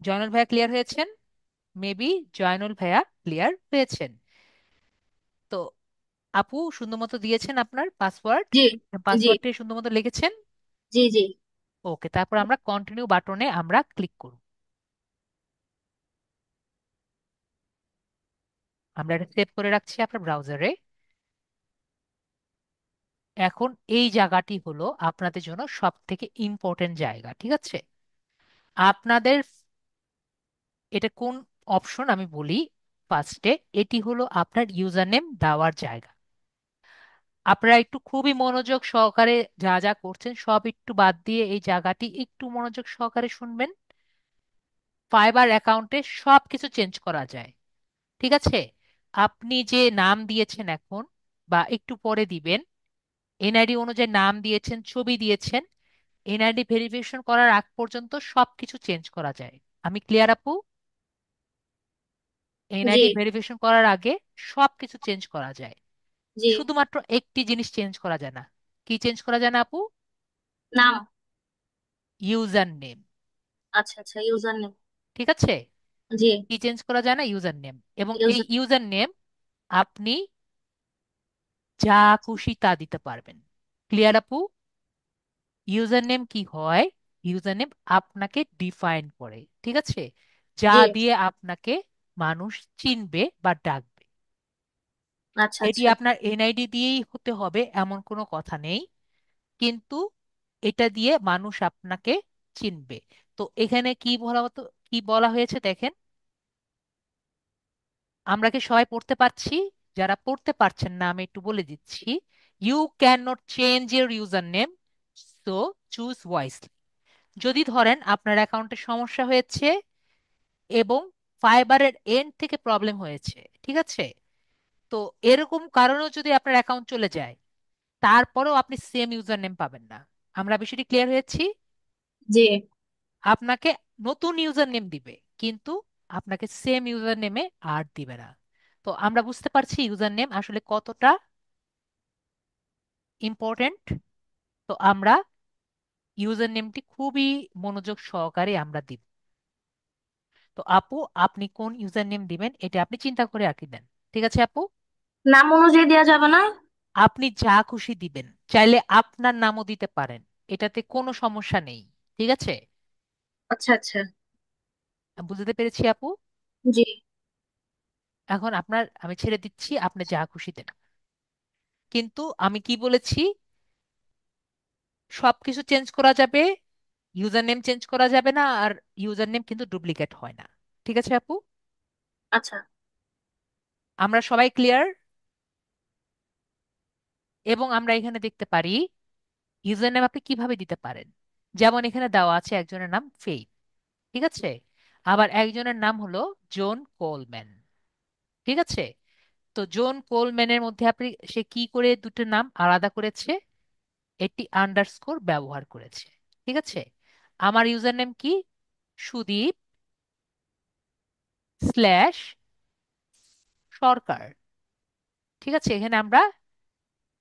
জয়নুল ভাইয়া ক্লিয়ার হয়েছেন? মেবি জয়নুল ভাইয়া ক্লিয়ার হয়েছেন। তো আপু সুন্দর মতো দিয়েছেন আপনার পাসওয়ার্ড, জি। জি। পাসওয়ার্ডটি সুন্দর মতো লিখেছেন। জি। জি। ওকে, তারপর আমরা কন্টিনিউ বাটনে আমরা ক্লিক করব। আমরা এটা সেভ করে রাখছি আপনার ব্রাউজারে। এখন এই জায়গাটি হলো আপনাদের জন্য সব থেকে ইম্পর্টেন্ট জায়গা। ঠিক আছে? আপনাদের এটা কোন অপশন আমি বলি ফার্স্টে। এটি হলো আপনার ইউজার নেম দেওয়ার জায়গা। আপনারা একটু খুবই মনোযোগ সহকারে যা যা করছেন সব একটু বাদ দিয়ে এই জায়গাটি একটু মনোযোগ সহকারে শুনবেন। ফাইবার অ্যাকাউন্টে সব কিছু চেঞ্জ করা যায়। ঠিক আছে? আপনি যে নাম দিয়েছেন এখন বা একটু পরে দিবেন, এনআইডি অনুযায়ী নাম দিয়েছেন, ছবি দিয়েছেন, এনআইডি ভেরিফিকেশন করার আগ পর্যন্ত সবকিছু চেঞ্জ করা যায়। আমি ক্লিয়ার আপু? জি। এনআইডি ভেরিফিকেশন করার আগে সবকিছু চেঞ্জ করা যায়। জি। শুধুমাত্র একটি জিনিস চেঞ্জ করা যায় না। কি চেঞ্জ করা যায় না আপু? নাম। User name. আচ্ছা আচ্ছা, ইউজার নেম। ঠিক আছে? জি। কি চেঞ্জ করা যায় না? User name. এবং এই ইউজার। ইউজার নেম আপনি যা খুশি তা দিতে পারবেন। ক্লিয়ার আপু? ইউজার নেম কি হয়? ইউজার নেম আপনাকে ডিফাইন করে। ঠিক আছে? যা জি। দিয়ে আপনাকে মানুষ চিনবে বা ডাকবে। আচ্ছা এটি আচ্ছা। আপনার এনআইডি দিয়েই হতে হবে এমন কোনো কথা নেই, কিন্তু এটা দিয়ে মানুষ আপনাকে চিনবে। তো এখানে কি বলা হতো, কি বলা হয়েছে দেখেন। আমরা কি সবাই পড়তে পারছি? যারা পড়তে পারছেন না আমি একটু বলে দিচ্ছি। You can not change your user name, so choose wisely. যদি ধরেন আপনার অ্যাকাউন্টে সমস্যা হয়েছে এবং ফাইবারের এন্ড থেকে প্রবলেম হয়েছে, ঠিক আছে, তো এরকম কারণেও যদি আপনার অ্যাকাউন্ট চলে যায়, তারপরেও আপনি সেম ইউজার নেম পাবেন না। আমরা বিষয়টি ক্লিয়ার হয়েছি? জি। আপনাকে নতুন ইউজার নেম দিবে, কিন্তু আপনাকে সেম ইউজার নেমে আর দিবে না। তো আমরা বুঝতে পারছি ইউজার নেম আসলে কতটা ইম্পর্টেন্ট। তো আমরা ইউজার নেমটি খুবই মনোযোগ সহকারে আমরা দিব। তো আপু, আপনি কোন ইউজার নেম দিবেন এটা আপনি চিন্তা করে আর কি দেন। ঠিক আছে আপু? নাম অনুযায়ী দেওয়া যাবে না? আপনি যা খুশি দিবেন, চাইলে আপনার নামও দিতে পারেন, এটাতে কোনো সমস্যা নেই। ঠিক আছে? আচ্ছা আচ্ছা। বুঝতে পেরেছি আপু। জি। এখন আমি ছেড়ে দিচ্ছি, আপনি যা খুশি দেন। কিন্তু আমি কি বলেছি, সবকিছু চেঞ্জ করা যাবে, ইউজার নেম চেঞ্জ করা যাবে না, আর ইউজার নেম কিন্তু ডুপ্লিকেট হয় না। ঠিক আছে আপু? আচ্ছা। আমরা সবাই ক্লিয়ার? এবং আমরা এখানে দেখতে পারি ইউজার নেম আপনি কিভাবে দিতে পারেন। যেমন এখানে দেওয়া আছে একজনের নাম ফেইথ, ঠিক আছে, আবার একজনের নাম হলো জন কোলম্যান। ঠিক আছে? তো জন কোলম্যানের মধ্যে আপনি সে কি করে দুটো নাম আলাদা করেছে, একটি আন্ডারস্কোর ব্যবহার করেছে। ঠিক আছে? আমার ইউজার নেম কি? সুদীপ স্ল্যাশ সরকার। ঠিক আছে? এখানে আমরা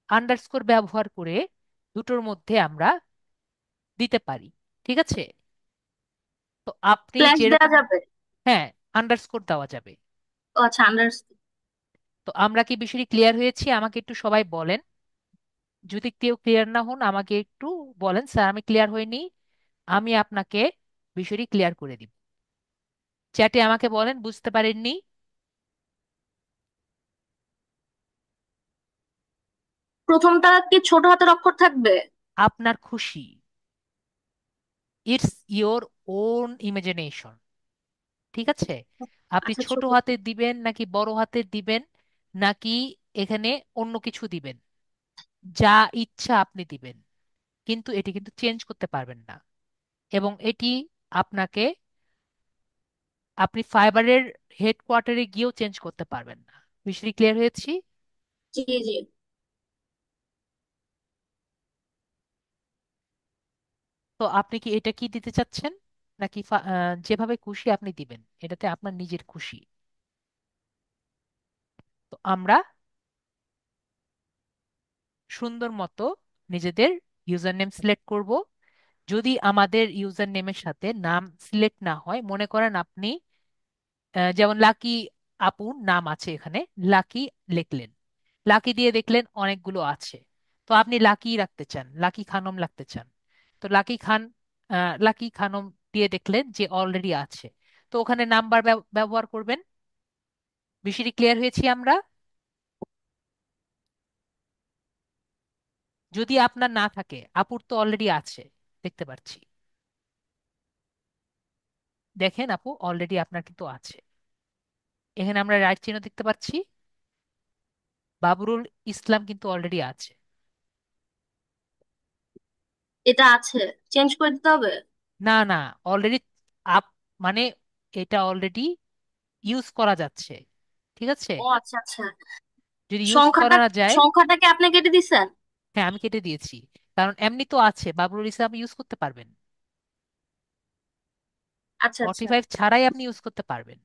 আন্ডারস্কোর ব্যবহার করে দুটোর মধ্যে আমরা দিতে পারি। ঠিক আছে? তো আপনি ফ্ল্যাশ দেওয়া যেরকম, যাবে? হ্যাঁ, আন্ডারস্কোর দেওয়া যাবে। ও আচ্ছা, আন্ডারস্ট্যান্ড। তো আমরা কি বিষয়টি ক্লিয়ার হয়েছি? আমাকে একটু সবাই বলেন, যদি কেউ ক্লিয়ার না হন আমাকে একটু বলেন, স্যার আমি ক্লিয়ার হইনি, আমি আপনাকে বিষয়টি ক্লিয়ার করে দিব। চ্যাটে আমাকে বলেন বুঝতে পারেননি। প্রথমটা কি ছোট হাতের অক্ষর থাকবে? আপনার খুশি, ইটস ইওর ওন ইমাজিনেশন। ঠিক আছে? আপনি আচ্ছা, ছোট ছোট। হাতের দিবেন নাকি বড় হাতের দিবেন, নাকি এখানে অন্য কিছু দিবেন, যা ইচ্ছা আপনি দিবেন, কিন্তু এটি কিন্তু চেঞ্জ করতে পারবেন না। এবং এটি আপনাকে, আপনি ফাইবারের হেডকোয়ার্টারে গিয়েও চেঞ্জ করতে পারবেন না। বিষয়টি ক্লিয়ার হয়েছি? জি জি। তো আপনি কি এটা কি দিতে চাচ্ছেন, নাকি যেভাবে খুশি আপনি দিবেন, এটাতে আপনার নিজের খুশি। তো আমরা সুন্দর মতো নিজেদের ইউজার নেম সিলেক্ট করব। যদি আমাদের ইউজার নেমের সাথে নাম সিলেক্ট না হয়, মনে করেন আপনি যেমন লাকি আপুর নাম আছে এখানে, লাকি লিখলেন, লাকি দিয়ে দেখলেন অনেকগুলো আছে, তো আপনি লাকি রাখতে চান, লাকি খানম রাখতে চান, তো লাকি খান, লাকি খানম দিয়ে দেখলেন যে অলরেডি আছে, তো ওখানে নাম্বার ব্যবহার করবেন। বিষয়টি ক্লিয়ার হয়েছি আমরা? যদি আপনার না থাকে, আপুর তো অলরেডি আছে, দেখতে পাচ্ছি, দেখেন আপু অলরেডি আপনার কিন্তু আছে। এখানে আমরা রাইট চিহ্ন দেখতে পাচ্ছি, বাবরুল ইসলাম কিন্তু অলরেডি আছে। এটা আছে, চেঞ্জ করে দিতে হবে? না না, অলরেডি আপ মানে এটা অলরেডি ইউজ করা যাচ্ছে। ঠিক আছে? ও আচ্ছা আচ্ছা। যদি ইউজ সংখ্যাটা করা না যায়, সংখ্যাটাকে আপনি কেটে দিছেন? হ্যাঁ আমি কেটে দিয়েছি, কারণ এমনি তো আছে, বাবরুল ইসলাম ইউজ করতে পারবেন, আচ্ছা ফর্টি আচ্ছা। ফাইভ ছাড়াই আপনি ইউজ করতে পারবেন।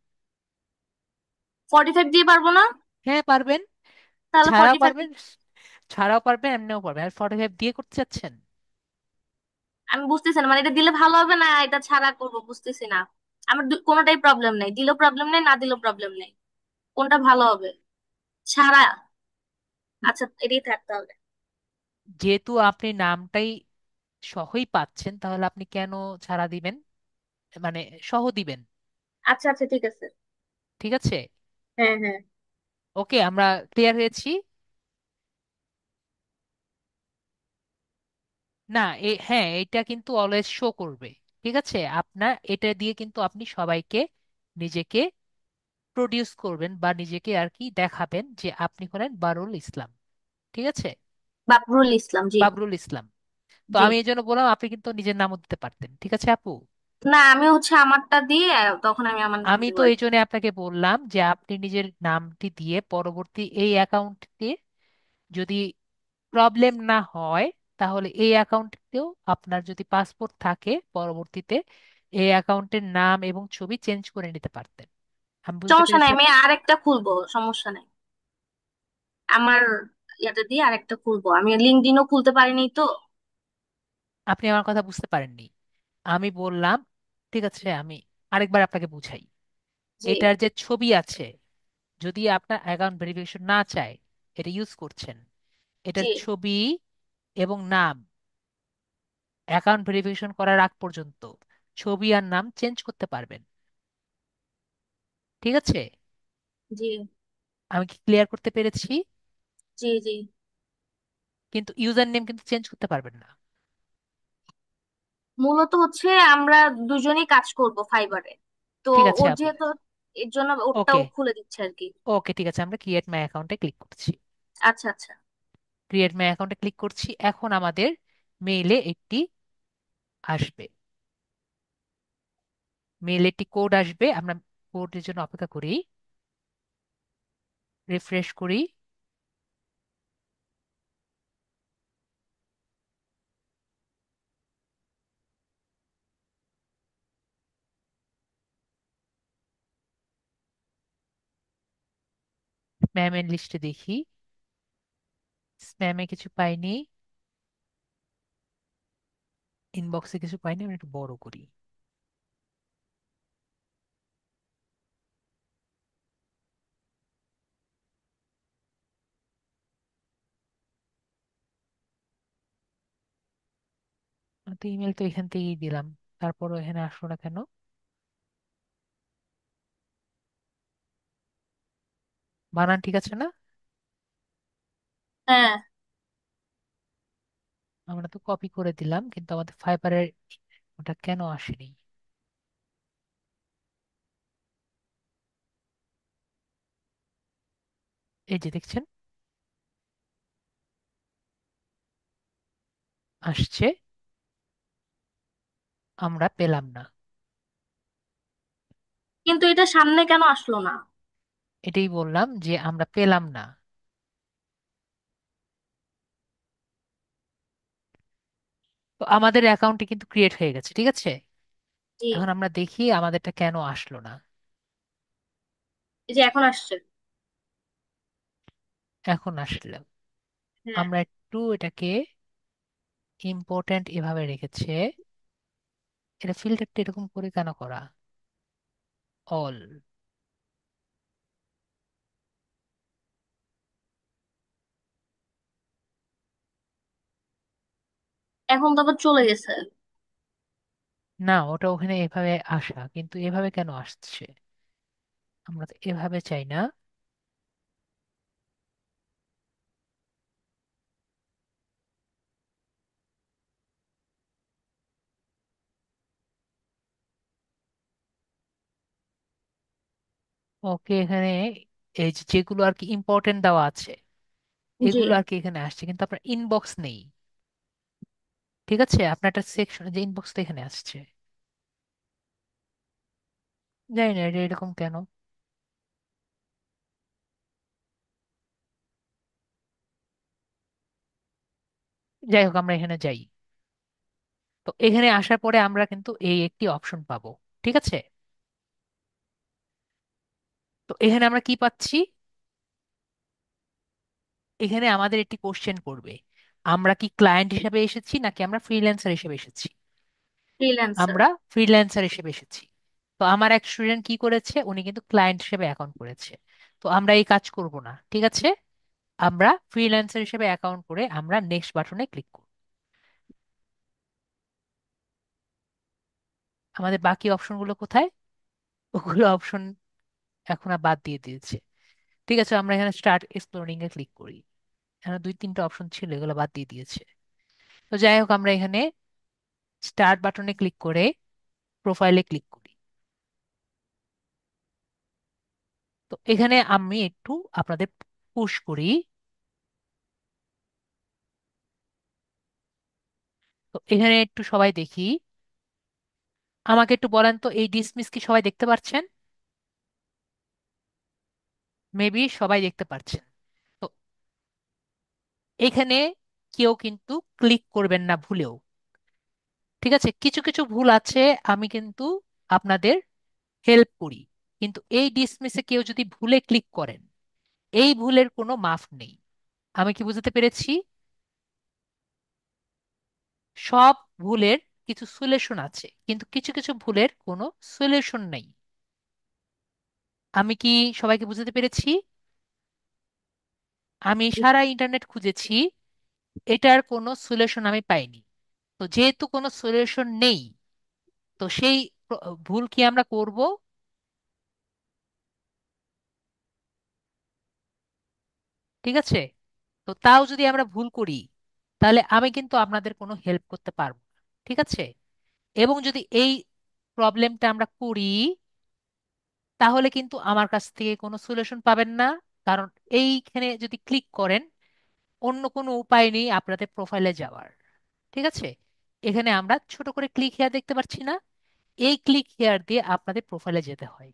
45 দিয়ে পারবো না? হ্যাঁ পারবেন, তাহলে ছাড়াও 45। পারবেন, ছাড়াও পারবেন, এমনিও পারবেন। আর 45 দিয়ে করতে চাচ্ছেন? আমি বুঝতেছি না, মানে এটা দিলে ভালো হবে না এটা ছাড়া করব, বুঝতেছি না। আমার কোনোটাই প্রবলেম নেই, দিলেও প্রবলেম নেই, না দিলেও প্রবলেম নেই। কোনটা ভালো হবে? ছাড়া? আচ্ছা, এটাই থাকতে হবে। যেহেতু আপনি নামটাই সহই পাচ্ছেন, তাহলে আপনি কেন ছাড়া দিবেন, মানে সহ দিবেন। আচ্ছা আচ্ছা, ঠিক আছে। ঠিক আছে? হ্যাঁ হ্যাঁ। ওকে, আমরা ক্লিয়ার হয়েছি। না হ্যাঁ, এটা কিন্তু অলওয়েজ শো করবে। ঠিক আছে? আপনার এটা দিয়ে কিন্তু আপনি সবাইকে নিজেকে প্রডিউস করবেন, বা নিজেকে আর কি দেখাবেন যে আপনি হলেন বারুল ইসলাম। ঠিক আছে? বাবরুল ইসলাম, জি। বাবরুল ইসলাম। তো জি। আমি এই জন্য বললাম আপনি কিন্তু নিজের নামও দিতে পারতেন। ঠিক আছে আপু? না, আমি হচ্ছে আমারটা দিয়ে তখন আমি আমার নাম আমি দিব তো আর এই কি। জন্য আপনাকে বললাম যে আপনি নিজের নামটি দিয়ে পরবর্তী এই অ্যাকাউন্টে যদি প্রবলেম না হয়, তাহলে এই অ্যাকাউন্টেও আপনার যদি পাসপোর্ট থাকে, পরবর্তীতে এই অ্যাকাউন্টের নাম এবং ছবি চেঞ্জ করে নিতে পারতেন। আমি বুঝতে সমস্যা নাই, পেরেছি আমি আরেকটা খুলবো, সমস্যা নাই। আমার ইয়াটা দিয়ে আরেকটা খুলবো, আমি লিঙ্কডইনও খুলতে পারিনি তো। আপনি আমার কথা বুঝতে পারেননি। আমি বললাম, ঠিক আছে, আমি আরেকবার আপনাকে বুঝাই। জি। এটার যে ছবি আছে, যদি আপনার অ্যাকাউন্ট ভেরিফিকেশন না চায়, এটা ইউজ করছেন, জি। এটার ছবি এবং নাম অ্যাকাউন্ট ভেরিফিকেশন করার আগ পর্যন্ত ছবি আর নাম চেঞ্জ করতে পারবেন। ঠিক আছে? জি। আমি কি ক্লিয়ার করতে পেরেছি? জি। জি। কিন্তু ইউজার নেম কিন্তু চেঞ্জ করতে পারবেন না। মূলত হচ্ছে আমরা দুজনেই কাজ করব ফাইবারে, তো ঠিক আছে ওর আপু। যেহেতু এর জন্য ওরটাও ওকে। খুলে দিচ্ছে আর কি। ওকে, ঠিক আছে, আমরা ক্রিয়েট মাই অ্যাকাউন্টে ক্লিক করছি। আচ্ছা আচ্ছা। ক্রিয়েট মাই অ্যাকাউন্টে ক্লিক করছি, এখন আমাদের মেইলে একটি আসবে। মেইলে একটি কোড আসবে, আমরা কোডের জন্য অপেক্ষা করি, রিফ্রেশ করি। স্প্যামের লিস্টে দেখি, স্প্যামে কিছু পাইনি, ইনবক্সে কিছু পাইনি, আমি একটু বড় করি। তো ইমেল তো এখান থেকেই দিলাম, তারপরও এখানে আসলো না কেন? বানান ঠিক আছে না? হ্যাঁ। আমরা তো কপি করে দিলাম, কিন্তু আমাদের ফাইবারের ওটা কেন আসেনি? এই যে দেখছেন, আসছে, আমরা পেলাম না। কিন্তু এটা সামনে কেন আসলো না? এটাই বললাম যে আমরা পেলাম না। তো আমাদের অ্যাকাউন্টটি কিন্তু ক্রিয়েট হয়ে গেছে, ঠিক আছে। জি। এখন আমরা দেখি আমাদেরটা কেন আসলো না। এই যে এখন আসছে। এখন আসলো। হ্যাঁ। আমরা একটু এটাকে ইম্পর্ট্যান্ট এভাবে রেখেছে, এটা ফিল্টারটা এরকম করে কেন করা, অল। এখন তো আবার চলে গেছে। না, ওটা ওখানে এভাবে আসা, কিন্তু এভাবে কেন আসছে? আমরা তো এভাবে চাই না। ওকে, এখানে এই যে যেগুলো আর কি ইম্পর্টেন্ট দেওয়া আছে, জি। এগুলো আর কি এখানে আসছে, কিন্তু আপনার ইনবক্স নেই। ঠিক আছে, আপনার একটা সেকশন যে ইনবক্সটা এখানে আসছে, জানি না এটা এরকম কেন। যাই হোক, আমরা এখানে যাই। তো এখানে আসার পরে আমরা কিন্তু এই একটি অপশন পাবো। ঠিক আছে, তো এখানে আমরা কি পাচ্ছি? এখানে আমাদের একটি কোশ্চেন করবে, আমরা কি ক্লায়েন্ট হিসেবে এসেছি নাকি আমরা ফ্রিল্যান্সার হিসেবে এসেছি। ফ্রিল্যান্সার। আমরা ফ্রিল্যান্সার হিসেবে এসেছি। তো আমার এক স্টুডেন্ট কি করেছে, উনি কিন্তু ক্লায়েন্ট হিসেবে অ্যাকাউন্ট করেছে। তো আমরা এই কাজ করব না, ঠিক আছে। আমরা ফ্রিল্যান্সার হিসেবে অ্যাকাউন্ট করে আমরা নেক্সট বাটনে ক্লিক করব। আমাদের বাকি অপশনগুলো কোথায়? ওগুলো অপশন এখন আর বাদ দিয়ে দিয়েছে। ঠিক আছে, আমরা এখানে স্টার্ট এক্সপ্লোরিং এ ক্লিক করি। এখানে দুই তিনটা অপশন ছিল, এগুলো বাদ দিয়ে দিয়েছে। তো যাই হোক, আমরা এখানে স্টার্ট বাটনে ক্লিক করে প্রোফাইলে ক্লিক করি। তো এখানে আমি একটু আপনাদের পুশ করি। তো এখানে একটু সবাই দেখি, আমাকে একটু বলেন তো, এই ডিসমিস কি সবাই দেখতে পাচ্ছেন? মেবি সবাই দেখতে পাচ্ছেন। তো এখানে কেউ কিন্তু ক্লিক করবেন না ভুলেও। ঠিক আছে, কিছু কিছু ভুল আছে, আমি কিন্তু আপনাদের হেল্প করি। কিন্তু এই ডিসমিসে কেউ যদি ভুলে ক্লিক করেন, এই ভুলের কোনো মাফ নেই। আমি কি বুঝতে পেরেছি? সব ভুলের কিছু সলিউশন আছে, কিন্তু কিছু কিছু ভুলের কোনো সলিউশন নেই। আমি কি সবাইকে বুঝতে পেরেছি? আমি সারা ইন্টারনেট খুঁজেছি, এটার কোনো সলিউশন আমি পাইনি। তো যেহেতু কোনো সলিউশন নেই, তো সেই ভুল কি আমরা করব? ঠিক আছে। তো তাও যদি আমরা ভুল করি, তাহলে আমি কিন্তু আপনাদের কোনো হেল্প করতে পারবো না। ঠিক আছে। এবং যদি এই প্রবলেমটা আমরা করি, তাহলে কিন্তু আমার কাছ থেকে কোনো সলিউশন পাবেন না। কারণ এইখানে যদি ক্লিক করেন, অন্য কোনো উপায় নেই আপনাদের প্রোফাইলে যাওয়ার। ঠিক আছে। এখানে আমরা ছোট করে ক্লিক হেয়ার দেখতে পাচ্ছি না? এই ক্লিক হেয়ার দিয়ে আপনাদের প্রোফাইলে যেতে হয়।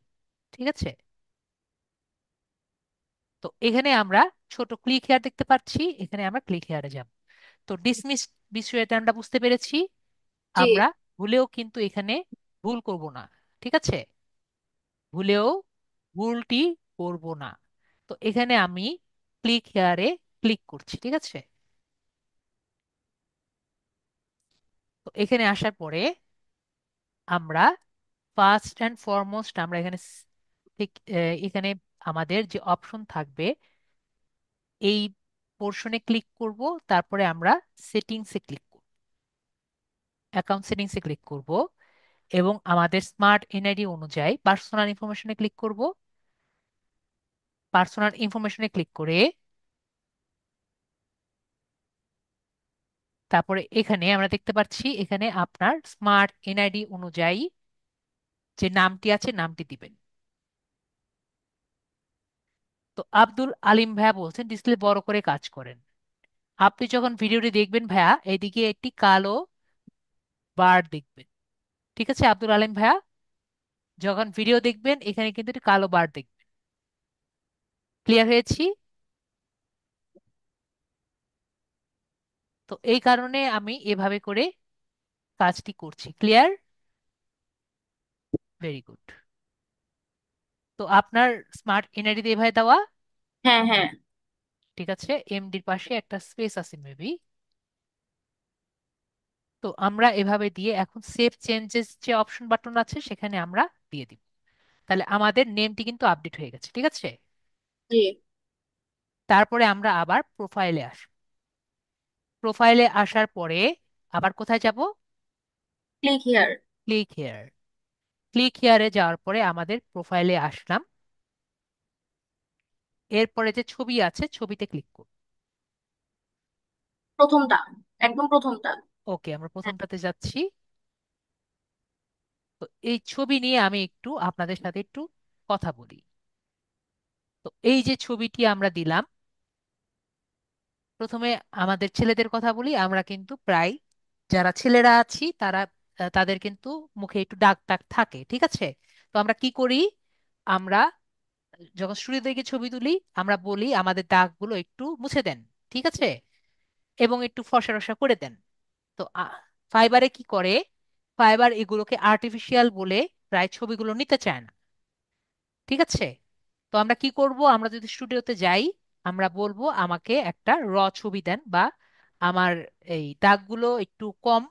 ঠিক আছে। তো এখানে আমরা ছোট ক্লিক হেয়ার দেখতে পাচ্ছি, এখানে আমরা ক্লিক হেয়ারে যাব। তো ডিসমিস বিষয়টা আমরা বুঝতে পেরেছি। জি আমরা ভুলেও কিন্তু এখানে ভুল করব না। ঠিক আছে। ভুলেও ভুলটি করব না। তো এখানে আমি ক্লিক হেয়ারে ক্লিক করছি। ঠিক আছে। তো এখানে আসার পরে আমরা ফার্স্ট অ্যান্ড ফরমোস্ট আমরা এখানে ঠিক এখানে আমাদের যে অপশন থাকবে, এই পোর্শনে ক্লিক করব। তারপরে আমরা সেটিংসে ক্লিক করব, অ্যাকাউন্ট সেটিংসে ক্লিক করব, এবং আমাদের স্মার্ট এনআইডি অনুযায়ী পার্সোনাল ইনফরমেশনে ক্লিক করব। পার্সোনাল ইনফরমেশনে ক্লিক করে তারপরে এখানে আমরা দেখতে পাচ্ছি, এখানে আপনার স্মার্ট এনআইডি অনুযায়ী যে নামটি আছে নামটি দিবেন। তো আব্দুল আলিম ভাইয়া বলছেন ডিসপ্লে বড় করে কাজ করেন। আপনি যখন ভিডিওটি দেখবেন ভাইয়া, এইদিকে একটি কালো বার দেখবেন। ঠিক আছে আব্দুল আলিম ভাইয়া, যখন ভিডিও দেখবেন এখানে কিন্তু একটি কালো বার দেখবেন। ক্লিয়ার হয়েছি? তো এই কারণে আমি এভাবে করে কাজটি করছি। ক্লিয়ার? Very good. তো আপনার স্মার্ট এনআইডি দিয়ে ভাই দেওয়া? হ্যাঁ হ্যাঁ। ঠিক আছে। এমডির পাশে একটা স্পেস আছে মেবি। তো আমরা এভাবে দিয়ে এখন সেভ চেঞ্জেস যে অপশন বাটন আছে সেখানে আমরা দিয়ে দিব। তাহলে আমাদের নেমটি কিন্তু আপডেট হয়ে গেছে। ঠিক আছে। জি। তারপরে আমরা আবার প্রোফাইলে আসব। প্রোফাইলে আসার পরে আবার কোথায় যাব? Click here. Click here. Click হেয়ারে যাওয়ার পরে আমাদের প্রোফাইলে আসলাম। এরপরে যে ছবি আছে ছবিতে ক্লিক করব। প্রথমটা, একদম প্রথমটা। ওকে, আমরা হ্যাঁ, প্রথমটাতে যাচ্ছি। তো এই ছবি নিয়ে আমি একটু আপনাদের সাথে একটু কথা বলি। তো এই যে ছবিটি আমরা দিলাম, প্রথমে আমাদের ছেলেদের কথা বলি। আমরা কিন্তু প্রায় যারা ছেলেরা আছি তারা তাদের কিন্তু মুখে একটু দাগ টাগ থাকে। ঠিক আছে। তো আমরা কি করি? আমরা যখন শুরু থেকে ছবি তুলি, আমরা বলি আমাদের দাগগুলো একটু মুছে দেন। ঠিক আছে। এবং একটু ফর্সা টসা করে দেন। তো ফাইবারে কি করে, ফাইবার এগুলোকে আর্টিফিশিয়াল বলে প্রায় ছবিগুলো নিতে চায় না। ঠিক আছে। তো আমরা কি করব, আমরা যদি স্টুডিওতে যাই, আমরা বলবো আমাকে একটা ছবি দেন, বা আমার এই দাগগুলো একটু কম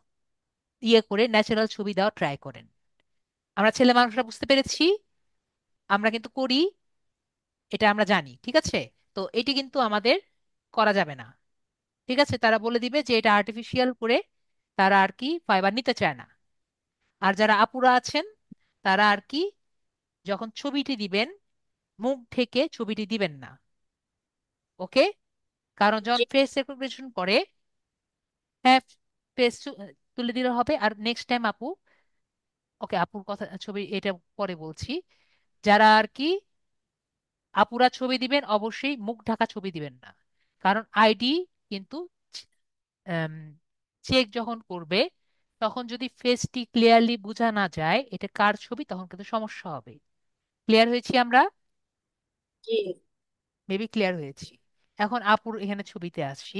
ইয়ে করে ন্যাচারাল ছবি দেওয়া ট্রাই করেন। আমরা ছেলে মানুষরা বুঝতে পেরেছি, আমরা কিন্তু করি, এটা আমরা জানি। ঠিক আছে। তো এটি কিন্তু আমাদের করা যাবে না। ঠিক আছে। তারা বলে দিবে যে এটা আর্টিফিশিয়াল করে তারা আর কি ফাইবার নিতে চায় না। আর যারা আপুরা আছেন, তারা আর কি যখন ছবিটি দিবেন, মুখ ঢেকে ছবিটি দিবেন না। ওকে। কারণ যখন জি ফেস রেকগনিশন করে, হ্যাঁ, ফেস তুলে দিলে হবে। আর নেক্সট টাইম আপু, ওকে আপুর কথা ছবি এটা পরে বলছি। যারা আর কি আপুরা ছবি দিবেন, অবশ্যই মুখ ঢাকা ছবি দিবেন না। কারণ আইডি কিন্তু চেক যখন করবে, তখন যদি ফেসটি ক্লিয়ারলি বোঝা না যায় এটা কার ছবি, তখন কিন্তু সমস্যা হবে। ক্লিয়ার হয়েছি আমরা? জি। মেবি ক্লিয়ার হয়েছি। এখন আপুর এখানে ছবিতে আসছি।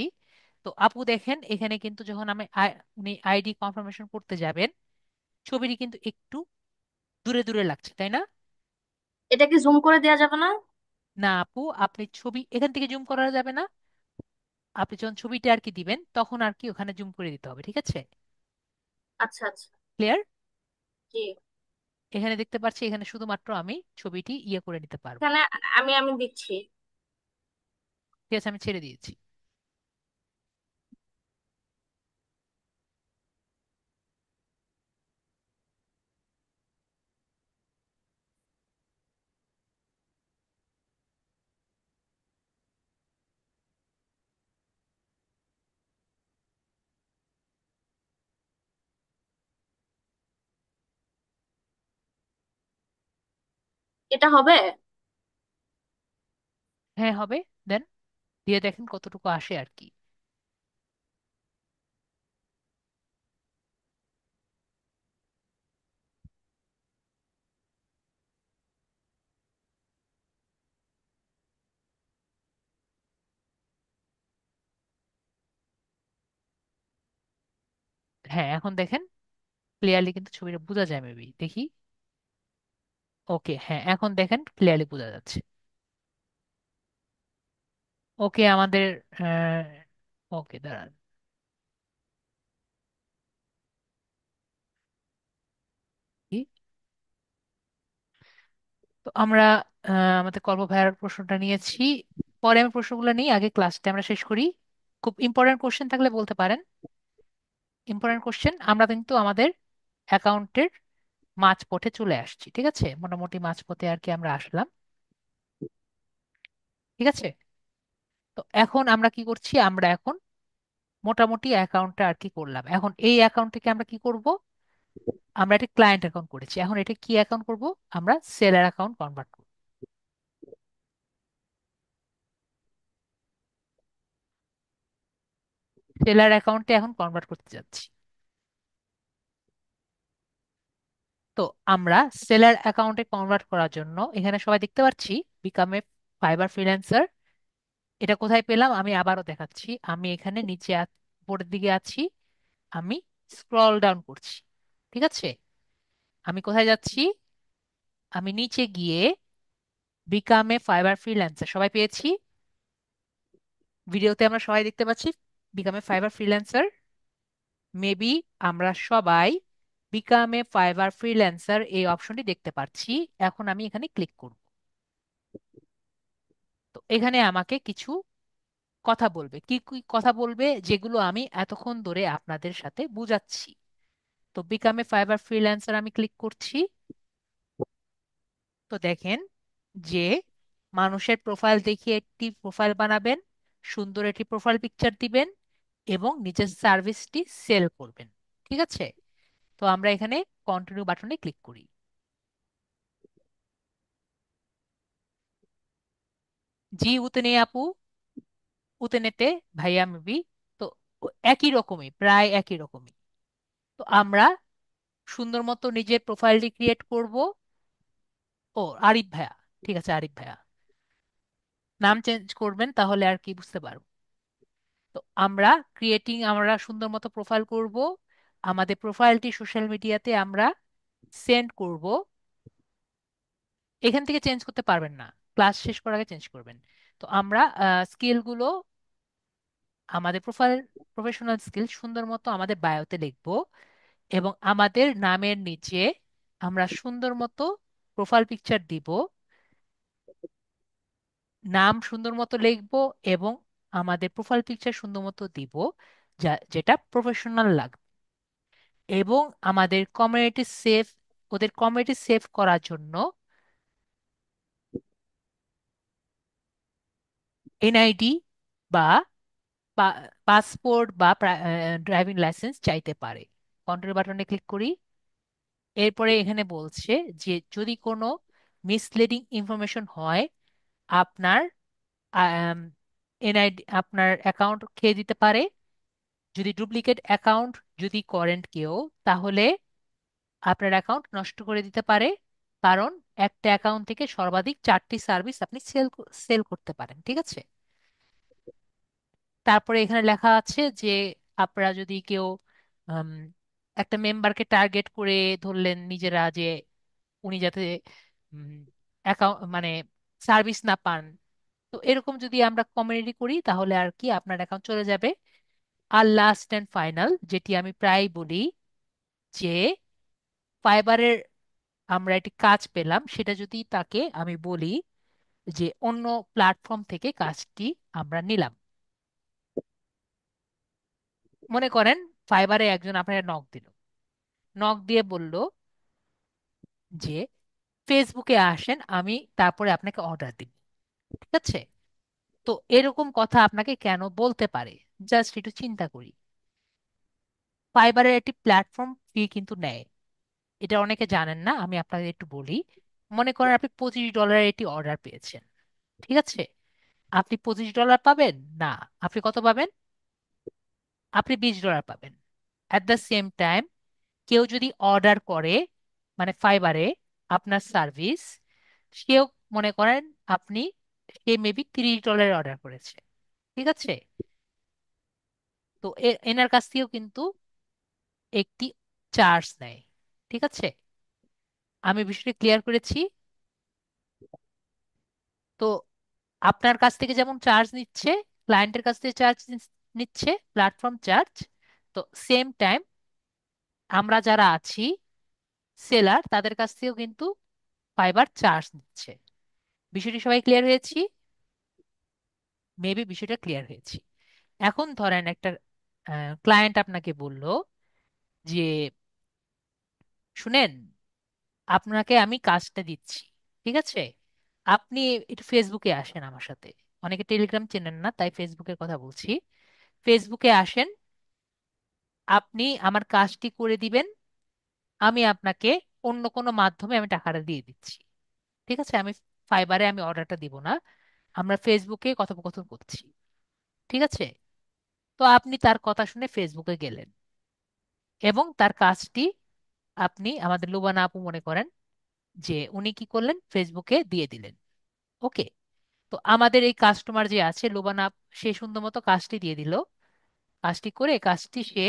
তো আপু দেখেন এখানে কিন্তু যখন আমি উনি আইডি কনফার্মেশন করতে যাবেন, ছবিটি কিন্তু একটু দূরে দূরে লাগছে, তাই না? এটাকে জুম করে দেওয়া যাবে না? না আপু, আপনি ছবি এখান থেকে জুম করা যাবে না। আপনি যখন ছবিটা আর কি দিবেন তখন আর কি ওখানে জুম করে দিতে হবে, ঠিক আছে? আচ্ছা আচ্ছা। ক্লিয়ার? জি। এখানে দেখতে পাচ্ছি, এখানে শুধুমাত্র আমি ছবিটি ইয়ে করে নিতে পারবো। এখানে আমি আমি দিচ্ছি। ঠিক আছে, আমি ছেড়ে দিয়েছি। এটা হবে? হ্যাঁ হবে। দেন দিয়ে দেখেন কতটুকু আসে আর কি। হ্যাঁ এখন দেখেন ক্লিয়ারলি কিন্তু ছবিটা বোঝা যায়, মেবি দেখি। ওকে, হ্যাঁ এখন দেখেন ক্লিয়ারলি বোঝা যাচ্ছে। ওকে আমাদের ওকে দাঁড়ান। কি? তো আমরা আমাদের কল্প ভাইয়ার প্রশ্নটা নিয়েছি, পরে আমি প্রশ্নগুলো নিই, আগে ক্লাসটা আমরা শেষ করি। খুব ইম্পর্টেন্ট কোশ্চেন থাকলে বলতে পারেন। ইম্পর্টেন্ট কোশ্চেন, আমরা কিন্তু আমাদের অ্যাকাউন্টের মাঝপথে চলে আসছি, ঠিক আছে? মোটামুটি মাঝপথে আর কি আমরা আসলাম, ঠিক আছে? তো এখন আমরা কি করছি, আমরা এখন মোটামুটি অ্যাকাউন্টটা আর কি করলাম। এখন এই অ্যাকাউন্ট থেকে আমরা কি করব? আমরা একটা ক্লায়েন্ট অ্যাকাউন্ট করেছি, এখন এটা কি অ্যাকাউন্ট করব? আমরা সেলার অ্যাকাউন্ট কনভার্ট করব। সেলার অ্যাকাউন্টে এখন কনভার্ট করতে যাচ্ছি। তো আমরা সেলার অ্যাকাউন্টে কনভার্ট করার জন্য এখানে সবাই দেখতে পাচ্ছি বিকাম এ ফাইবার ফ্রিল্যান্সার। এটা কোথায় পেলাম আমি আবারও দেখাচ্ছি। আমি এখানে নিচে উপরের দিকে আছি, আমি স্ক্রল ডাউন করছি, ঠিক আছে? আমি কোথায় যাচ্ছি? আমি নিচে গিয়ে বিকাম এ ফাইবার ফ্রিল্যান্সার সবাই পেয়েছি। ভিডিওতে আমরা সবাই দেখতে পাচ্ছি become a fibre freelancer. Maybe আমরা সবাই বিকাম এ ফাইবার ফ্রিল্যান্সার এই অপশনটি দেখতে পাচ্ছি। এখন আমি এখানে ক্লিক করব। তো এখানে আমাকে কিছু কথা বলবে, কি কি কথা বলবে যেগুলো আমি এতক্ষণ ধরে আপনাদের সাথে বুঝাচ্ছি। তো বিকাম এ ফাইবার ফ্রিল্যান্সার আমি ক্লিক করছি। তো দেখেন যে মানুষের প্রোফাইল দেখিয়ে একটি প্রোফাইল বানাবেন, সুন্দর একটি প্রোফাইল পিকচার দিবেন এবং নিজের সার্ভিসটি সেল করবেন, ঠিক আছে? তো আমরা এখানে কন্টিনিউ বাটনে ক্লিক করি। জি উতনে আপু, উতনেতে ভাইয়া মেবি। তো একই রকমই, প্রায় একই রকমই। তো আমরা সুন্দর মতো নিজের প্রোফাইলটি ক্রিয়েট করব। ও আরিফ ভাইয়া, ঠিক আছে আরিফ ভাইয়া, নাম চেঞ্জ করবেন তাহলে আর কি বুঝতে পারবো। তো আমরা সুন্দর মতো প্রোফাইল করব, আমাদের প্রোফাইলটি সোশ্যাল মিডিয়াতে আমরা সেন্ড করব। এখান থেকে চেঞ্জ করতে পারবেন না, ক্লাস শেষ করার আগে চেঞ্জ করবেন। তো আমরা স্কিলগুলো, আমাদের প্রফেশনাল স্কিল সুন্দর মতো আমাদের বায়োতে লিখবো এবং আমাদের নামের নিচে আমরা সুন্দর মতো প্রোফাইল পিকচার দিব, নাম সুন্দর মতো লিখবো এবং আমাদের প্রোফাইল পিকচার সুন্দর মতো দিব, যেটা প্রফেশনাল লাগবে। এবং আমাদের কমিউনিটি সেভ, ওদের কমিউনিটি সেভ করার জন্য এনআইডি বা পাসপোর্ট বা ড্রাইভিং লাইসেন্স চাইতে পারে। কন্ট্রোল বাটনে ক্লিক করি। এরপরে এখানে বলছে যে যদি কোনো মিসলিডিং ইনফরমেশন হয়, আপনার এনআইডি আপনার অ্যাকাউন্ট খেয়ে দিতে পারে। যদি ডুপ্লিকেট অ্যাকাউন্ট যদি করেন কেউ, তাহলে আপনার অ্যাকাউন্ট নষ্ট করে দিতে পারে। কারণ একটা অ্যাকাউন্ট থেকে সর্বাধিক 4টি সার্ভিস আপনি সেল করতে পারেন, ঠিক আছে? তারপরে এখানে লেখা আছে যে আপনারা যদি কেউ উম, একটা মেম্বারকে টার্গেট করে ধরলেন নিজেরা যে উনি যাতে মানে সার্ভিস না পান, তো এরকম যদি আমরা কমিউনিটি করি তাহলে আর কি আপনার অ্যাকাউন্ট চলে যাবে। আর লাস্ট অ্যান্ড ফাইনাল যেটি আমি প্রায় বলি, যে ফাইবারের আমরা একটি কাজ পেলাম, সেটা যদি তাকে আমি বলি যে অন্য প্ল্যাটফর্ম থেকে কাজটি আমরা নিলাম। মনে করেন ফাইবারে একজন আপনার নক দিল, নক দিয়ে বলল যে ফেসবুকে আসেন, আমি তারপরে আপনাকে অর্ডার দিব। ঠিক আছে? তো এরকম কথা আপনাকে কেন বলতে পারে? জাস্ট একটু চিন্তা করি। ফাইবারের একটি প্ল্যাটফর্ম ফি কিন্তু নেয়, এটা অনেকে জানেন না, আমি আপনাদের একটু বলি। মনে করেন আপনি $25 একটি অর্ডার পেয়েছেন। ঠিক আছে? আপনি $25 পাবেন না, আপনি কত পাবেন? আপনি $20 পাবেন। অ্যাট দ্য সেম টাইম কেউ যদি অর্ডার করে, মানে ফাইবারে আপনার সার্ভিস, সেও মনে করেন আপনি, সে মেবি $30 অর্ডার করেছে। ঠিক আছে? তো এনার কাছ থেকেও কিন্তু একটি চার্জ নেয়। ঠিক আছে? আমি বিষয়টা ক্লিয়ার করেছি। তো আপনার কাছ থেকে যেমন চার্জ নিচ্ছে, ক্লায়েন্টের কাছ থেকে চার্জ নিচ্ছে, প্ল্যাটফর্ম চার্জ, তো সেম টাইম আমরা যারা আছি সেলার, তাদের কাছ থেকেও কিন্তু ফাইবার চার্জ নিচ্ছে। বিষয়টি সবাই ক্লিয়ার হয়েছি? মেবি বিষয়টা ক্লিয়ার হয়েছি। এখন ধরেন একটা ক্লায়েন্ট আপনাকে বলল যে শুনেন, আপনাকে আমি কাজটা দিচ্ছি। ঠিক আছে? আপনি একটু ফেসবুকে আসেন আমার সাথে। অনেকে টেলিগ্রাম চেনেন না, তাই ফেসবুকের কথা বলছি। ফেসবুকে আসেন, আপনি আমার কাজটি করে দিবেন, আমি আপনাকে অন্য কোনো মাধ্যমে আমি টাকাটা দিয়ে দিচ্ছি। ঠিক আছে? আমি ফাইবারে আমি অর্ডারটা দিব না, আমরা ফেসবুকে কথোপকথন করছি। ঠিক আছে? তো আপনি তার কথা শুনে ফেসবুকে গেলেন এবং তার কাজটি আপনি, আমাদের লুবানা আপু মনে করেন যে উনি কি করলেন, ফেসবুকে দিয়ে দিলেন। ওকে। তো আমাদের এই কাস্টমার যে আছে লুবানা সে সুন্দর মতো কাজটি দিয়ে দিল, কাজটি করে কাজটি সে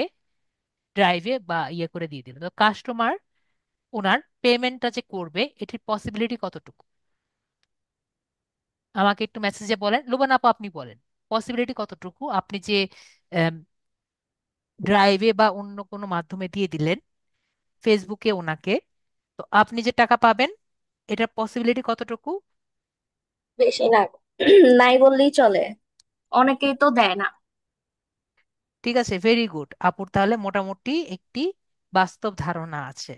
ড্রাইভে বা ইয়ে করে দিয়ে দিল। তো কাস্টমার ওনার পেমেন্টটা যে করবে এটির পসিবিলিটি কতটুকু? আমাকে একটু মেসেজে বলেন, লুবানা আপু আপনি বলেন পসিবিলিটি কতটুকু, আপনি যে ড্রাইভে বা অন্য কোনো মাধ্যমে দিয়ে দিলেন ফেসবুকে ওনাকে, তো আপনি যে টাকা পাবেন এটার পসিবিলিটি কতটুকু? বেশি না। নাই বললেই চলে, অনেকেই তো দেয় না। ঠিক আছে, ভেরি গুড আপুর, তাহলে মোটামুটি একটি বাস্তব ধারণা আছে।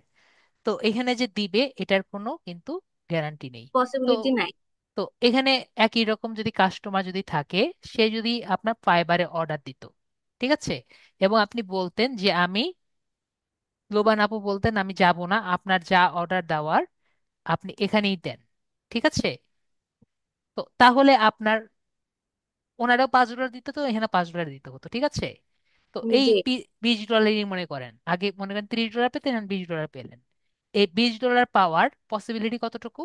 তো এখানে যে দিবে এটার কোনো কিন্তু গ্যারান্টি নেই। তো পসিবিলিটি নাই। তো এখানে একই রকম যদি কাস্টমার যদি থাকে, সে যদি আপনার ফাইবারে অর্ডার দিত, ঠিক আছে, এবং আপনি বলতেন যে আমি, লোবান আপু বলতেন আমি যাব না, আপনার যা অর্ডার দেওয়ার আপনি এখানেই দেন। ঠিক আছে? তো তাহলে আপনার, ওনারাও $5 দিত, তো এখানে $5 দিতে হতো। ঠিক আছে? তো এই জি। $20 মনে করেন, আগে মনে করেন $30 পেতেন, এখন $20 পেলেন। এই $20 পাওয়ার পসিবিলিটি কতটুকু?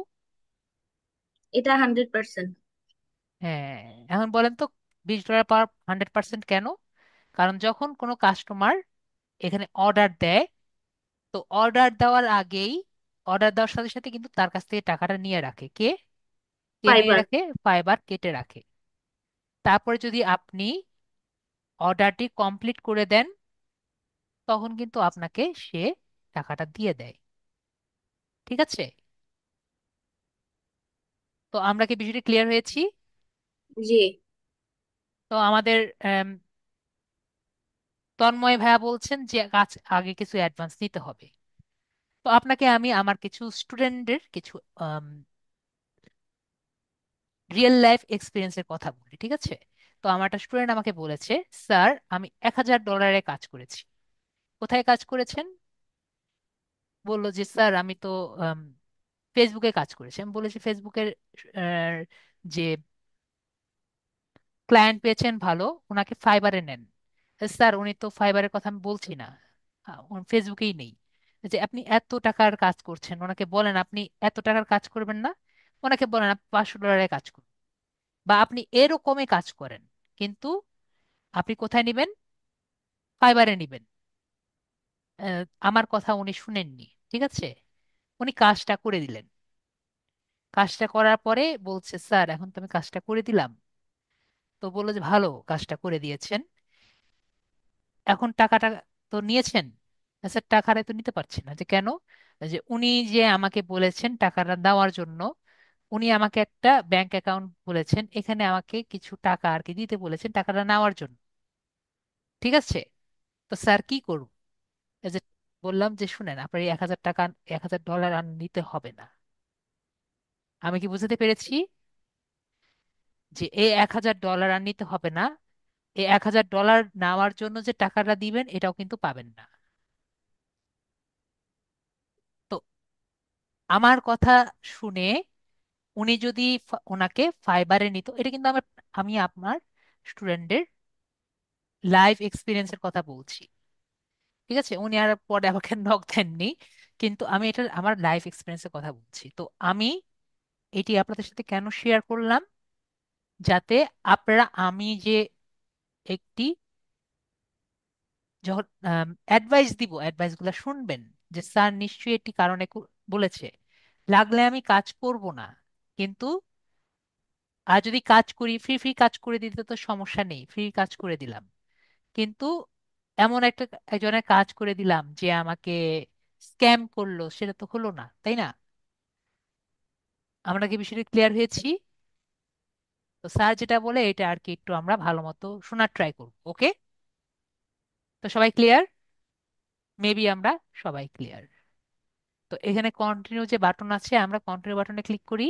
এটা 100%। হ্যাঁ। এখন বলেন তো $20 পাওয়ার 100% কেন? কারণ যখন কোনো কাস্টমার এখানে অর্ডার দেয়, তো অর্ডার দেওয়ার আগেই, অর্ডার দেওয়ার সাথে সাথে কিন্তু তার কাছ থেকে টাকাটা নিয়ে রাখে কে? কে নিয়ে ফাইবার। রাখে? ফাইবার কেটে রাখে। তারপরে যদি আপনি অর্ডারটি কমপ্লিট করে দেন, তখন কিন্তু আপনাকে সে টাকাটা দিয়ে দেয়। ঠিক আছে? তো আমরা কি বিষয়টি ক্লিয়ার হয়েছি? জি। তো আমাদের তন্ময় ভাইয়া বলছেন যে কাজ আগে কিছু অ্যাডভান্স নিতে হবে। তো আপনাকে আমি আমার কিছু স্টুডেন্টদের কিছু রিয়েল লাইফ এক্সপিরিয়েন্সের কথা বলি। ঠিক আছে? তো আমার একটা স্টুডেন্ট আমাকে বলেছে, স্যার আমি $1000 কাজ করেছি। কোথায় কাজ করেছেন? বললো যে স্যার আমি তো ফেসবুকে কাজ করেছি। আমি বলেছি ফেসবুকের আহ, যে ক্লায়েন্ট পেয়েছেন ভালো, ওনাকে ফাইবারে নেন। স্যার উনি তো ফাইবারের কথা আমি বলছি না, ফেসবুকেই নেই। যে আপনি এত টাকার কাজ করছেন, ওনাকে বলেন আপনি এত টাকার কাজ করবেন না, ওনাকে বলেন আপনি $500 কাজ করুন, বা আপনি এরকমই কাজ করেন, কিন্তু আপনি কোথায় নিবেন? ফাইবারে নিবেন। আমার কথা উনি শুনেননি। ঠিক আছে? উনি কাজটা করে দিলেন। কাজটা করার পরে বলছে, স্যার এখন তো আমি কাজটা করে দিলাম। তো বললো যে ভালো, কাজটা করে দিয়েছেন, এখন টাকাটা তো নিয়েছেন। স্যার টাকাটা তো নিতে পারছি না, যে কেন? যে উনি যে আমাকে বলেছেন টাকাটা দেওয়ার জন্য, উনি আমাকে একটা ব্যাংক অ্যাকাউন্ট বলেছেন, এখানে আমাকে কিছু টাকা আর কি দিতে বলেছেন টাকাটা নেওয়ার জন্য। ঠিক আছে, তো স্যার কি করব? এই যে বললাম যে শুনেন, আপনার এই 1,000 টাকা, $1,000 আর নিতে হবে না। আমি কি বুঝতে পেরেছি যে এই $1,000 আর নিতে হবে না? এই $1,000 নেওয়ার জন্য যে টাকাটা দিবেন এটাও কিন্তু পাবেন না। তো আমার কথা শুনে উনি যদি ওনাকে ফাইবারে নিত, এটা কিন্তু আমি আপনার স্টুডেন্টের লাইফ এক্সপিরিয়েন্সের কথা বলছি। ঠিক আছে, উনি আর পরে আমাকে নক দেননি, কিন্তু আমি এটা আমার লাইফ এক্সপিরিয়েন্সের কথা বলছি। তো আমি এটি আপনাদের সাথে কেন শেয়ার করলাম? যাতে আপনারা, আমি যে একটি যখন অ্যাডভাইস দিব, অ্যাডভাইস গুলা শুনবেন, যে স্যার নিশ্চয়ই একটি কারণে বলেছে, লাগলে আমি কাজ করব না, কিন্তু আর যদি কাজ করি, ফ্রি ফ্রি কাজ করে দিতে তো সমস্যা নেই, ফ্রি কাজ করে দিলাম। কিন্তু এমন একটা একজনের কাজ করে দিলাম যে আমাকে স্ক্যাম করলো, সেটা তো হলো না, তাই না? আমরা কি বিষয়টা ক্লিয়ার হয়েছি? তো স্যার যেটা বলে এটা আর কি একটু আমরা ভালো মতো শোনার ট্রাই করবো, ওকে? তো সবাই ক্লিয়ার? মেবি আমরা সবাই ক্লিয়ার। তো এখানে কন্টিনিউ যে বাটন আছে, আমরা কন্টিনিউ বাটনে ক্লিক করি।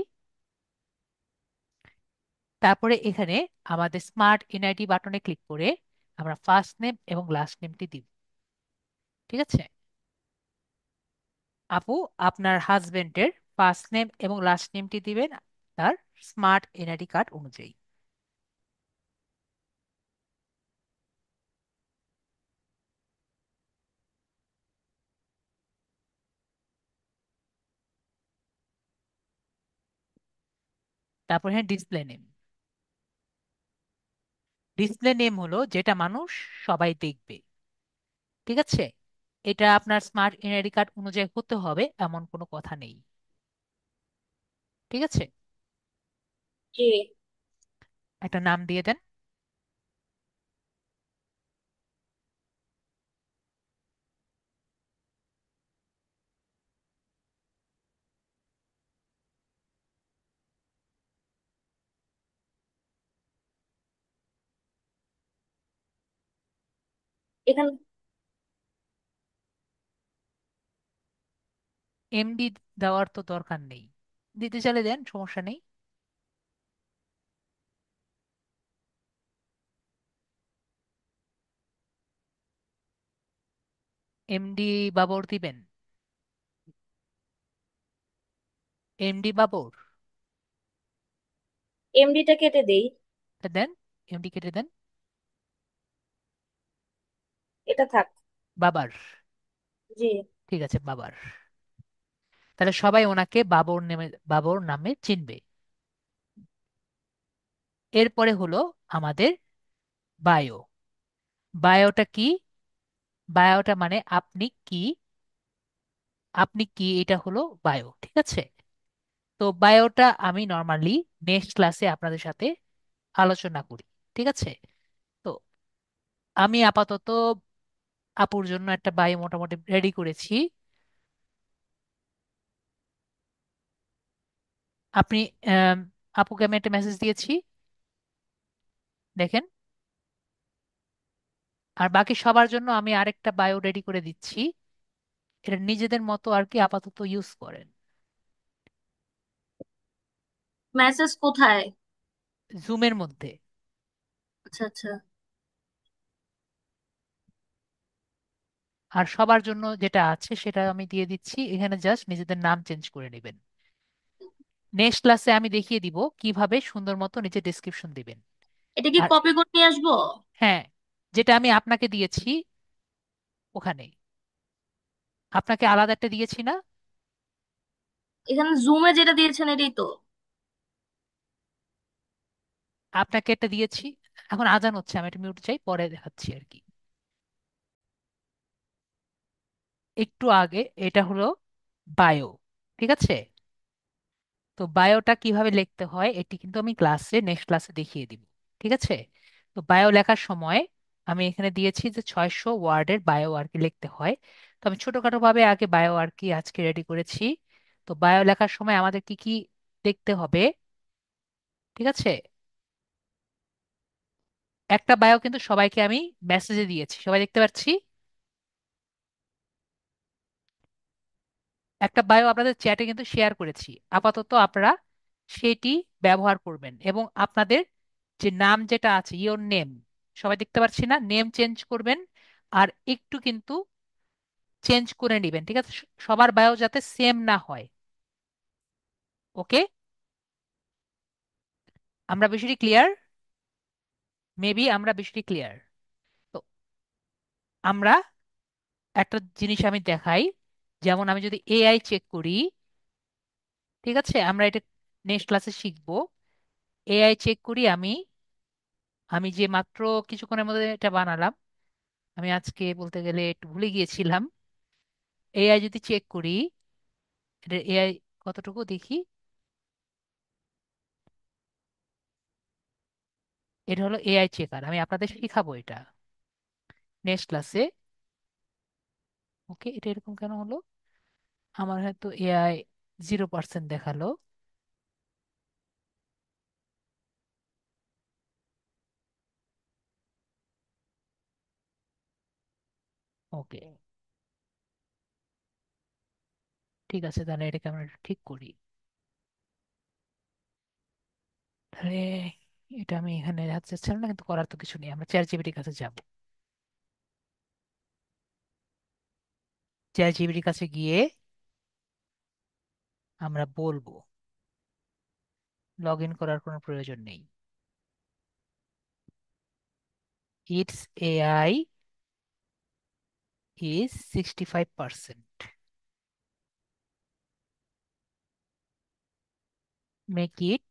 তারপরে এখানে আমাদের স্মার্ট এনআইডি বাটনে ক্লিক করে আমরা ফার্স্ট নেম এবং লাস্ট নেমটি দিব। ঠিক আছে আপু, আপনার হাজবেন্ডের ফার্স্ট নেম এবং লাস্ট নেমটি দিবেন তার স্মার্ট এনআইডি কার্ড অনুযায়ী। তারপর হ্যাঁ, ডিসপ্লে নেম। ডিসপ্লে নেম হলো যেটা মানুষ সবাই দেখবে। ঠিক আছে, এটা আপনার স্মার্ট এনআইডি কার্ড অনুযায়ী হতে হবে এমন কোনো কথা নেই। ঠিক আছে, জি। একটা নাম দিয়ে দেন। এখানে এমডি দেওয়ার তো দরকার নেই, দিতে চাইলে দেন, সমস্যা নেই। এমডি বাবর দিবেন? এমডি বাবর, এমডিটা কেটে দেই। তা দেন, এমডি কেটে দেন। এটা থাক। বাবার, জি। ঠিক আছে বাবার। তাহলে সবাই ওনাকে বাবর নামে চিনবে। এরপরে হলো আমাদের বায়ো। বায়োটা কি? বায়োটা মানে আপনি কি, আপনি কি, এটা হলো বায়ো। ঠিক আছে, তো বায়োটা আমি নর্মালি নেক্সট ক্লাসে আপনাদের সাথে আলোচনা করি। ঠিক আছে, তো আমি আপাতত আপুর জন্য একটা বায়ো মোটামুটি রেডি করেছি। আপনি আম, আপুকে আমি একটা মেসেজ দিয়েছি, দেখেন। আর বাকি সবার জন্য আমি আরেকটা বায়ো রেডি করে দিচ্ছি, এটা নিজেদের মতো আর কি আপাতত ইউজ করেন। মেসেজ কোথায়? জুমের মধ্যে। আচ্ছা আচ্ছা। আর সবার জন্য যেটা আছে সেটা আমি দিয়ে দিচ্ছি, এখানে জাস্ট নিজেদের নাম চেঞ্জ করে নেবেন। নেক্সট ক্লাসে আমি দেখিয়ে দিব কিভাবে সুন্দর মতো নিচে ডেসক্রিপশন দিবেন। এটা কি আর কপি করে নিয়ে আসবো? হ্যাঁ, যেটা আমি আপনাকে দিয়েছি ওখানে, আপনাকে আলাদা একটা দিয়েছি না? এখানে জুমে যেটা দিয়েছেন এটাই তো। আপনাকে একটা দিয়েছি। এখন আজান হচ্ছে, আমি একটা মিউট চাই, পরে দেখাচ্ছি আর কি। একটু আগে এটা হলো বায়ো। ঠিক আছে, তো বায়োটা কিভাবে লিখতে হয় এটি কিন্তু আমি ক্লাসে নেক্সট ক্লাসে দেখিয়ে দিব। ঠিক আছে? তো বায়ো লেখার সময় আমি এখানে দিয়েছি যে 600 ওয়ার্ডের বায়ো আর কি লিখতে হয়। তো আমি ছোটখাটো ভাবে আগে বায়ো আর কি আজকে রেডি করেছি। তো বায়ো লেখার সময় আমাদের কি কি দেখতে হবে? ঠিক আছে? একটা বায়ো কিন্তু সবাইকে আমি মেসেজে দিয়েছি, সবাই দেখতে পাচ্ছি। একটা বায়ো আপনাদের চ্যাটে কিন্তু শেয়ার করেছি। আপাতত আপনারা সেটি ব্যবহার করবেন এবং আপনাদের যে নাম যেটা আছে ইওর নেম, সবাই দেখতে পাচ্ছি না, নেম চেঞ্জ করবেন আর একটু কিন্তু চেঞ্জ করে নেবেন। ঠিক আছে? সবার বায়ো যাতে সেম না হয়। ওকে? আমরা বিষয়টি ক্লিয়ার? মেবি আমরা বিষয়টি ক্লিয়ার। তো আমরা একটা জিনিস আমি দেখাই, যেমন আমি যদি এআই চেক করি, ঠিক আছে, আমরা এটা নেক্সট ক্লাসে শিখবো। এআই চেক করি আমি, আমি যে মাত্র কিছুক্ষণের মধ্যে এটা বানালাম, আমি আজকে বলতে গেলে একটু ভুলে গিয়েছিলাম। এআই যদি চেক করি, এটা এআই কতটুকু দেখি। এটা হলো এআই চেকার, আমি আপনাদের শিখাবো এটা নেক্সট ক্লাসে। ওকে, এটা এরকম কেন হলো? আমার হয়তো এআই 0% দেখালো। ওকে, ঠিক আছে, তাহলে এটাকে আমরা ঠিক করি। তাহলে এটা আমি এখানে দেখাতে চাচ্ছিলাম না, কিন্তু করার তো কিছু নেই, আমরা চ্যাট জিপিটির কাছে যাব। চ্যাট জিপিটির কাছে গিয়ে আমরা বলবো, লগ ইন করার কোনো প্রয়োজন নেই। It's AI is 65%, make it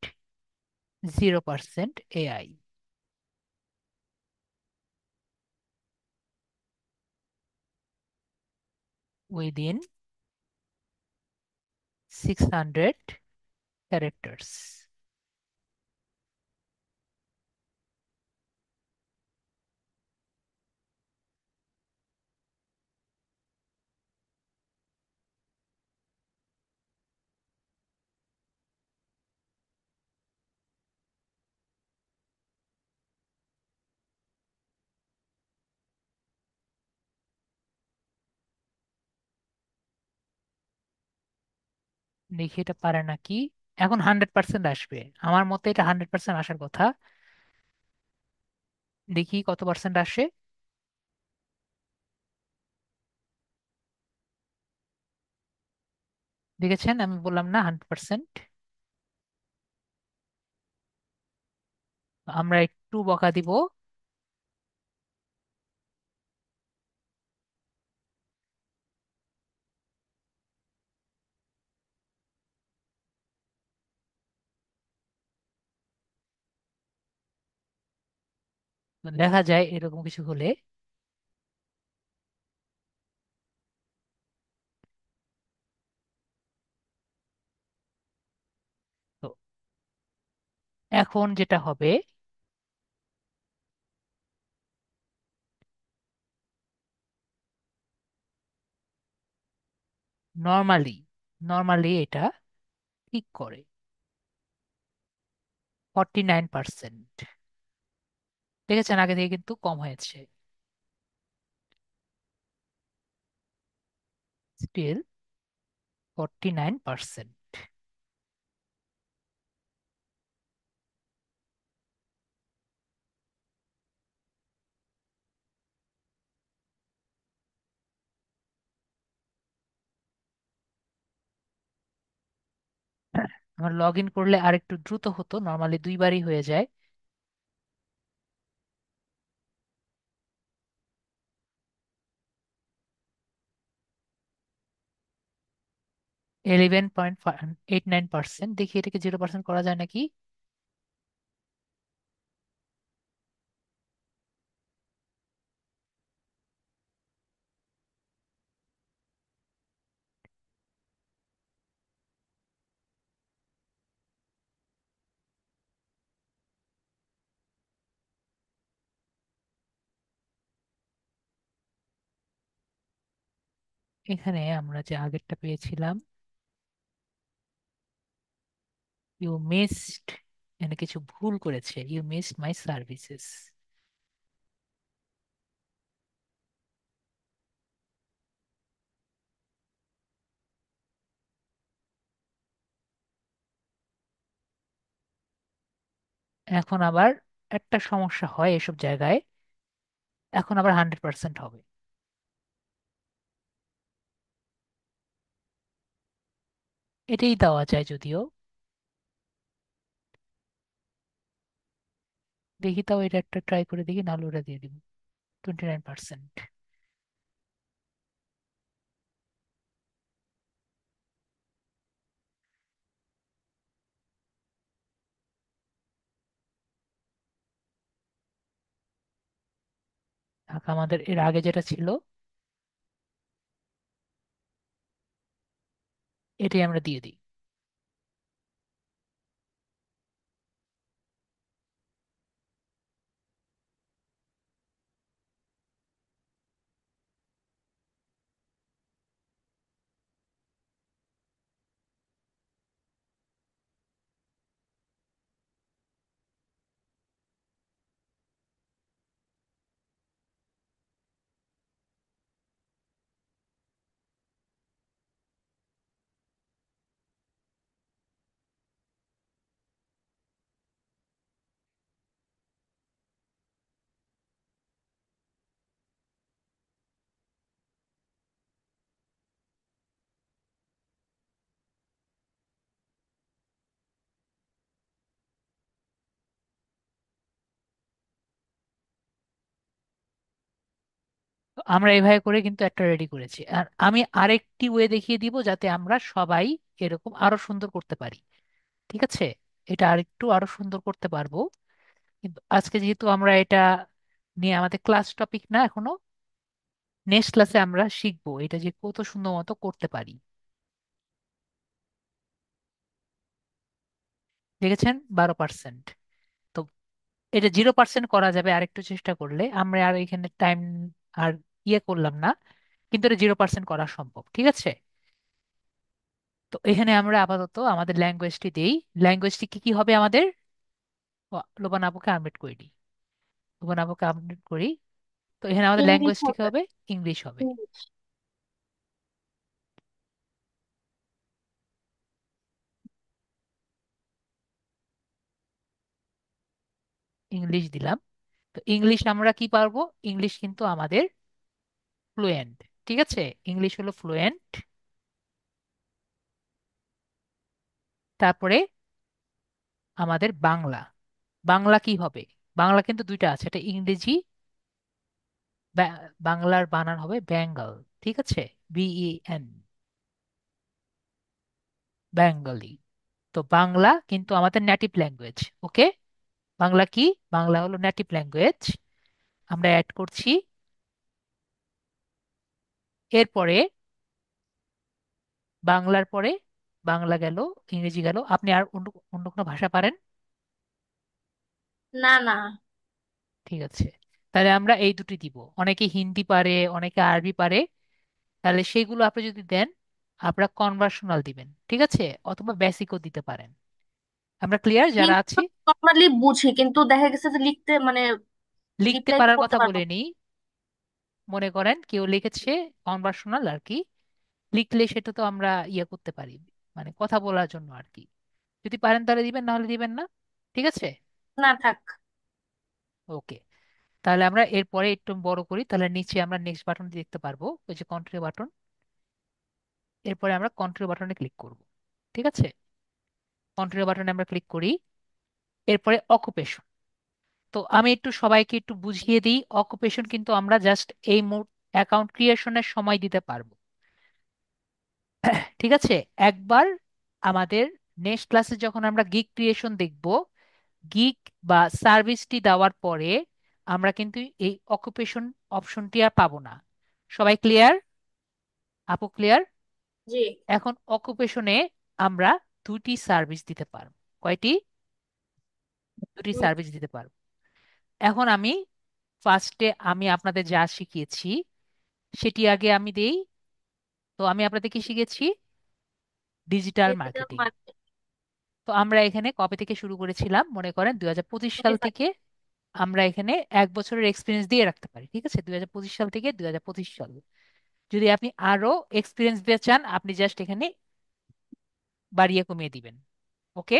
0% AI, within 600 characters. দেখি এটা পারে নাকি। এখন 100% আসবে, আমার মতে এটা 100% আসার কথা। দেখি কত পার্সেন্ট আসে। দেখেছেন, আমি বললাম না 100%। আমরা একটু বকা দিব। দেখা যায় এরকম কিছু হলে। তো এখন যেটা হবে, নর্মালি নর্মালি এটা ঠিক করে 49%। দেখেছেন, আগে থেকে কিন্তু কম হয়েছে। স্টিল 49%। আমার লগ ইন করলে আর একটু দ্রুত হতো, নর্মালি দুইবারই হয়ে যায়। 11.89%। দেখি এটাকে 0% করা যায় নাকি। এখানে আমরা যে আগেরটা পেয়েছিলাম, ইউ মিসড, এখানে কিছু ভুল করেছে, ইউ মিসড মাই সার্ভিসেস। এখন আবার একটা সমস্যা হয় এসব জায়গায়, এখন আবার 100% হবে। এটাই দেওয়া যায় যদিও, দেখি তাও এটা একটা ট্রাই করে দেখি, নাহলে ওটা দিয়ে দিব 29%। আমাদের এর আগে যেটা ছিল এটাই আমরা দিয়ে দিই। তো আমরা এভাবে করে কিন্তু একটা রেডি করেছি, আর আমি আরেকটি ওয়ে দেখিয়ে দিব যাতে আমরা সবাই এরকম আরো সুন্দর করতে পারি। ঠিক আছে, এটা আরেকটু আরো সুন্দর করতে পারবো, কিন্তু আজকে যেহেতু আমরা এটা নিয়ে আমাদের ক্লাস টপিক না এখনো, নেক্সট ক্লাসে আমরা শিখবো এটা যে কত সুন্দর মতো করতে পারি। দেখেছেন, 12%। তো এটা 0% করা যাবে আরেকটু চেষ্টা করলে, আমরা আর এখানে টাইম আর ইয়ে করলাম না, কিন্তু এটা 0% করা সম্ভব। ঠিক আছে, তো এখানে আমরা আপাতত আমাদের ল্যাঙ্গুয়েজটি দেই। ল্যাঙ্গুয়েজটি কি কি হবে আমাদের? লোবান আপুকে আপডেট করে দিই, লোবান আপুকে আপডেট করি। তো এখানে আমাদের ইংলিশ ল্যাঙ্গুয়েজটি কি হবে। হবে? ইংলিশ হবে। ইংলিশ। ইংলিশ দিলাম। তো ইংলিশ আমরা কি পারবো? ইংলিশ কিন্তু আমাদের ফ্লুয়েন্ট। ঠিক আছে, ইংলিশ হলো ফ্লুয়েন্ট। তারপরে আমাদের বাংলা, বাংলা কি হবে? বাংলা কিন্তু দুইটা আছে, এটা ইংরেজি, বাংলার বানান হবে বেঙ্গল। ঠিক আছে, BEN, বেঙ্গলি। তো বাংলা কিন্তু আমাদের নেটিভ ল্যাঙ্গুয়েজ। ওকে, বাংলা কি? বাংলা হলো নেটিভ ল্যাঙ্গুয়েজ, আমরা অ্যাড করছি। এরপরে বাংলার পরে, বাংলা গেল, ইংরেজি গেল, আপনি আর অন্য অন্য কোনো ভাষা পারেন? না না। ঠিক আছে, তাহলে আমরা এই দুটি দিব। অনেকে হিন্দি পারে, অনেকে আরবি পারে, তাহলে সেইগুলো আপনি যদি দেন, আপনারা কনভার্সনাল দিবেন। ঠিক আছে, অথবা বেসিকও দিতে পারেন। আমরা ক্লিয়ার যারা হিন্দি আছি? নর্মালি বুঝি, কিন্তু দেখা গেছে যে লিখতে মানে লিখতে রিপ্লাই পারার করতে কথা পারবো না। বলেনি, মনে করেন কেউ লিখেছে কনভার্সনাল আর কি, লিখলে সেটা তো আমরা ইয়ে করতে পারি, মানে কথা বলার জন্য আর কি। যদি পারেন তাহলে দিবেন, নাহলে দিবেন না। ঠিক আছে, না থাক। ওকে। তাহলে আমরা এরপরে একটু বড় করি, তাহলে নিচে আমরা নেক্সট বাটন দেখতে পারবো, ওই যে কন্ট্রি বাটন। এরপরে আমরা কন্ট্রি বাটনে ক্লিক করব। ঠিক আছে, কন্ট্রি বাটনে আমরা ক্লিক করি। এরপরে অকুপেশন। তো আমি একটু সবাইকে একটু বুঝিয়ে দিই, অকুপেশন কিন্তু আমরা জাস্ট এই অ্যাকাউন্ট ক্রিয়েশনের সময় দিতে পারবো। ঠিক আছে, একবার আমাদের নেক্সট ক্লাসে যখন আমরা গিগ ক্রিয়েশন দেখব, গিগ বা সার্ভিসটি দেওয়ার পরে আমরা কিন্তু এই অকুপেশন অপশনটি আর পাবো না। সবাই ক্লিয়ার? আপু ক্লিয়ার? জি। এখন অকুপেশনে আমরা দুটি সার্ভিস দিতে পারবো। কয়টি? দুটি উম, সার্ভিস দিতে পারবো। এখন আমি ফার্স্টে আমি আপনাদের যা শিখিয়েছি সেটি আগে আমি দেই, তো আমি আপনাদের কি শিখেছি? Digital digital marketing. মার্কেট। তো আমরা এখানে কবে থেকে শুরু করেছিলাম মনে করেন 2025 সাল 25। থেকে। আমরা এখানে 1 বছরের এক্সপিরিয়েন্স দিয়ে রাখতে পারি, ঠিক আছে? 2025 সাল থেকে 2025 সাল। যদি আপনি আরো এক্সপিরিয়েন্স দিতে চান আপনি জাস্ট এখানে বাড়িয়ে কমিয়ে দিবেন। ওকে,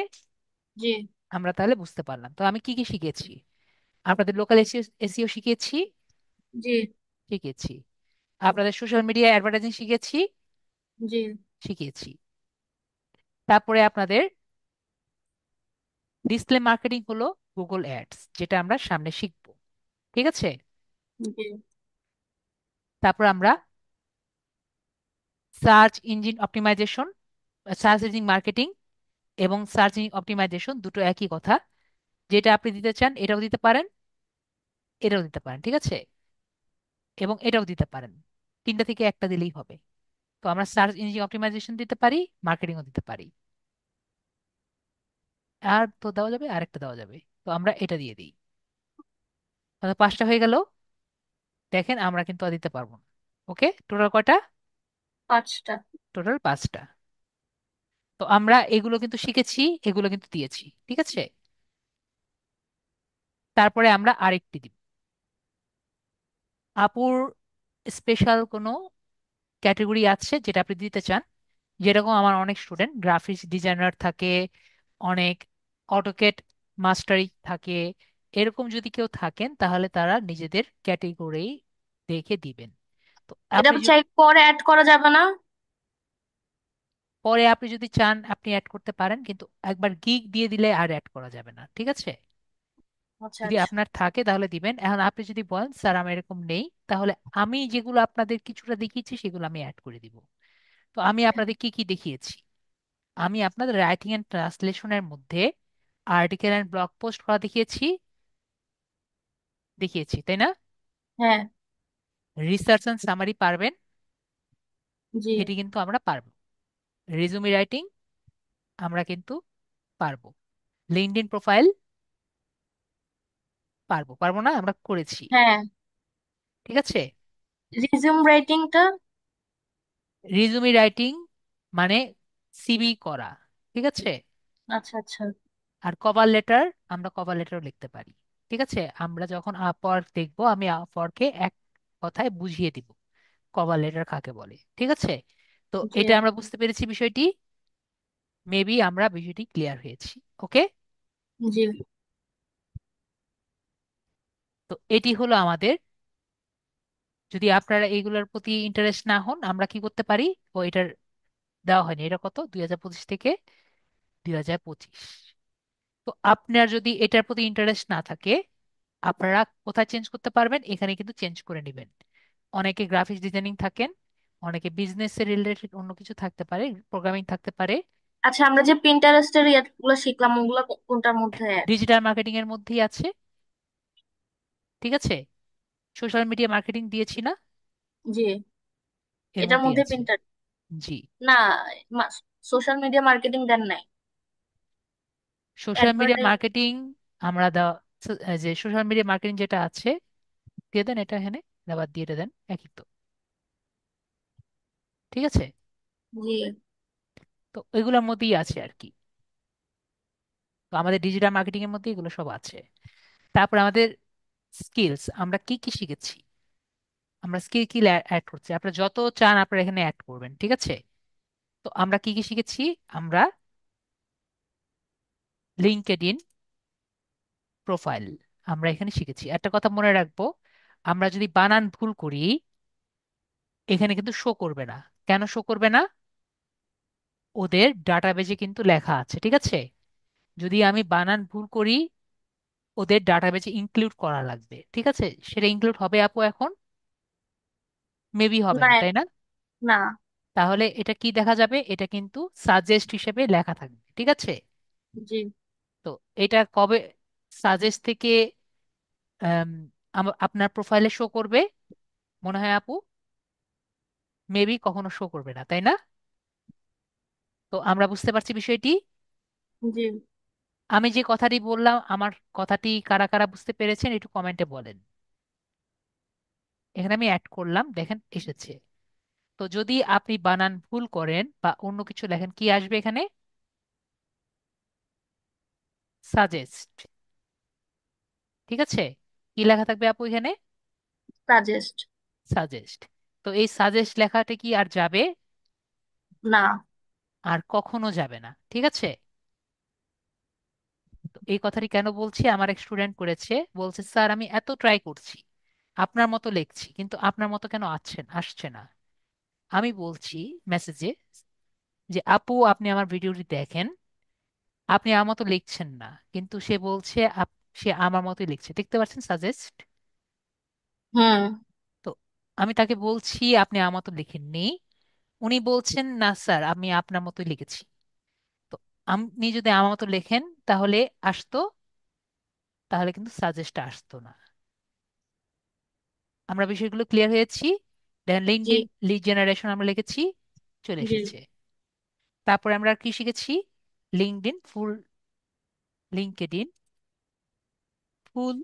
জি। আমরা তাহলে বুঝতে পারলাম। তো আমি কি কি শিখেছি? আপনাদের লোকাল এসিও এসিও শিখেছি। জি। শিখেছি। আপনাদের সোশ্যাল মিডিয়া অ্যাডভার্টাইজিং শিখেছি। জি। শিখিয়েছি। তারপরে আপনাদের ডিসপ্লে মার্কেটিং হলো গুগল অ্যাডস, যেটা আমরা সামনে শিখবো, ঠিক আছে? জি। তারপর আমরা search engine optimisation, search engine marketing এবং সার্চ ইঞ্জিন অপটিমাইজেশন দুটো একই কথা। যেটা আপনি দিতে চান এটাও দিতে পারেন, এটাও দিতে পারেন, ঠিক আছে? এবং এটাও দিতে পারেন। তিনটা থেকে একটা দিলেই হবে। তো আমরা সার্চ ইঞ্জিন অপটিমাইজেশন দিতে পারি, মার্কেটিংও দিতে পারি। আর তো দেওয়া যাবে, আরেকটা দেওয়া যাবে। তো আমরা এটা দিয়ে দিই। তাহলে 5টা হয়ে গেল। দেখেন আমরা কিন্তু আর দিতে পারবো না। ওকে, টোটাল কয়টা? 5টা। টোটাল 5টা। তো আমরা এগুলো কিন্তু শিখেছি, এগুলো কিন্তু দিয়েছি, ঠিক আছে? তারপরে আমরা আরেকটি দিব। আপুর স্পেশাল কোনো ক্যাটাগরি আছে যেটা আপনি দিতে চান? যেরকম আমার অনেক স্টুডেন্ট গ্রাফিক্স ডিজাইনার থাকে, অনেক অটোকেড মাস্টারি থাকে। এরকম যদি কেউ থাকেন তাহলে তারা নিজেদের ক্যাটেগরি দেখে দিবেন। তো এটা আপনি যদি চাই পরে অ্যাড করা যাবে না? পরে আপনি যদি চান আপনি অ্যাড করতে পারেন, কিন্তু একবার গিগ দিয়ে দিলে আর অ্যাড করা যাবে না, ঠিক আছে? আচ্ছা যদি আচ্ছা। আপনার থাকে তাহলে দিবেন। এখন আপনি যদি বলেন স্যার আমার এরকম নেই, তাহলে আমি যেগুলো আপনাদের কিছুটা দেখিয়েছি সেগুলো আমি অ্যাড করে দিব। তো আমি আপনাদের কি কি দেখিয়েছি? আমি আপনাদের রাইটিং এন্ড ট্রান্সলেশনের মধ্যে আর্টিকেল এন্ড ব্লগ পোস্ট করা দেখিয়েছি। দেখিয়েছি, তাই না? হ্যাঁ। রিসার্চ এন্ড সামারি পারবেন, জি। এটি কিন্তু আমরা পারবো। রেজুমি রাইটিং আমরা কিন্তু পারবো। লিঙ্কডইন প্রোফাইল পারবো, পারবো না? আমরা করেছি, হ্যাঁ। ঠিক আছে? রিজিউম রাইটিংটা। রিজুমি রাইটিং মানে সিভি করা, ঠিক আছে? আচ্ছা আচ্ছা। আর কভার লেটার, আমরা কভার লেটারও লিখতে পারি, ঠিক আছে? আমরা যখন আপওয়ার্ক দেখবো আমি আপওয়ার্কে এক কথায় বুঝিয়ে দিব কভার লেটার কাকে বলে, ঠিক আছে? তো জি। এটা আমরা বুঝতে পেরেছি বিষয়টি। মেবি আমরা বিষয়টি ক্লিয়ার হয়েছি। ওকে, জি। তো এটি হলো আমাদের। যদি আপনারা এইগুলোর প্রতি ইন্টারেস্ট না হন আমরা কি করতে পারি? ও এটার দেওয়া হয়নি, এটা কত? 2025 থেকে 2025। তো আপনার যদি এটার প্রতি ইন্টারেস্ট না থাকে আপনারা কোথায় চেঞ্জ করতে পারবেন? এখানে কিন্তু চেঞ্জ করে নেবেন। অনেকে গ্রাফিক্স ডিজাইনিং থাকেন, অনেকে বিজনেস এর রিলেটেড অন্য কিছু থাকতে পারে, প্রোগ্রামিং থাকতে পারে। আচ্ছা, আমরা যে পিন্টারেস্টের ইয়েগুলো শিখলাম ওগুলো কোনটার মধ্যে add? ডিজিটাল মার্কেটিং এর মধ্যেই আছে, ঠিক আছে? সোশ্যাল মিডিয়া মার্কেটিং দিয়েছি না? জি। এর এটার মধ্যেই মধ্যে আছে। পিন্টার জি। না, সোশ্যাল মিডিয়া মার্কেটিং দেন নাই? Social media advertise. মার্কেটিং আমরা যে সোশ্যাল মিডিয়া মার্কেটিং যেটা আছে দিয়ে দেন, এটা এখানে আবার দিয়ে এটা দেন, একই তো, ঠিক আছে? জি। তো ওইগুলোর মধ্যেই আছে আর কি। তো আমাদের ডিজিটাল মার্কেটিং এর মধ্যে এগুলো সব আছে। তারপর আমাদের স্কিলস আমরা কি কি শিখেছি? আমরা স্কিল কি অ্যাড করছি? আপনারা যত চান আপনারা এখানে অ্যাড করবেন, ঠিক আছে? তো আমরা কি কি শিখেছি? আমরা লিঙ্কডইন প্রোফাইল আমরা এখানে শিখেছি। একটা কথা মনে রাখবো, আমরা যদি বানান ভুল করি এখানে কিন্তু শো করবে না। কেন শো করবে না? ওদের ডাটাবেজে কিন্তু লেখা আছে, ঠিক আছে? যদি আমি বানান ভুল করি ওদের ডাটাবেজে ইনক্লুড করা লাগবে, ঠিক আছে? সেটা ইনক্লুড হবে আপু এখন? মেবি হবে না। না, তাই না? না। তাহলে এটা কি দেখা যাবে? এটা কিন্তু সাজেস্ট হিসেবে লেখা থাকবে, ঠিক আছে? জি। তো এটা কবে সাজেস্ট থেকে আম, আপনার প্রোফাইলে শো করবে মনে হয় আপু? মেবি কখনো শো করবে না, তাই না? তো আমরা বুঝতে পারছি বিষয়টি। জি। আমি যে কথাটি বললাম আমার কথাটি কারা কারা বুঝতে পেরেছেন একটু কমেন্টে বলেন। এখানে আমি অ্যাড করলাম, দেখেন এসেছে। তো যদি আপনি বানান ভুল করেন বা অন্য কিছু লেখেন, কি আসবে এখানে? সাজেস্ট। ঠিক আছে? কি লেখা থাকবে আপু এখানে? সাজেস্ট। সাজেস্ট। তো এই সাজেস্ট লেখাটা কি আর যাবে? না। আর কখনো যাবে না। ঠিক আছে? তো এই কথাটি কেন বলছি, আমার এক স্টুডেন্ট করেছে, বলছে স্যার আমি এত ট্রাই করছি, আপনার মতো লিখছি, কিন্তু আপনার মতো কেন আসছে না। আমি বলছি মেসেজে যে আপু আপনি আমার ভিডিওটি দেখেন, আপনি আমার মতো লিখছেন না। কিন্তু সে বলছে সে আমার মতোই লিখছে, দেখতে পাচ্ছেন সাজেস্ট। হুম। তো আমি তাকে বলছি আপনি আমার মতো লিখেননি। উনি বলছেন না স্যার আমি আপনার মতোই লিখেছি। তো আপনি যদি আমার মতো লেখেন তাহলে আসতো, তাহলে কিন্তু সাজেস্ট আসতো না। আমরা বিষয়গুলো ক্লিয়ার হয়েছি। দেন জি। লিঙ্কডইন লিড জেনারেশন আমরা লিখেছি, চলে জি। এসেছে। তারপরে আমরা আর কি শিখেছি? লিঙ্কডইন ফুল, লিঙ্কডইন ফুল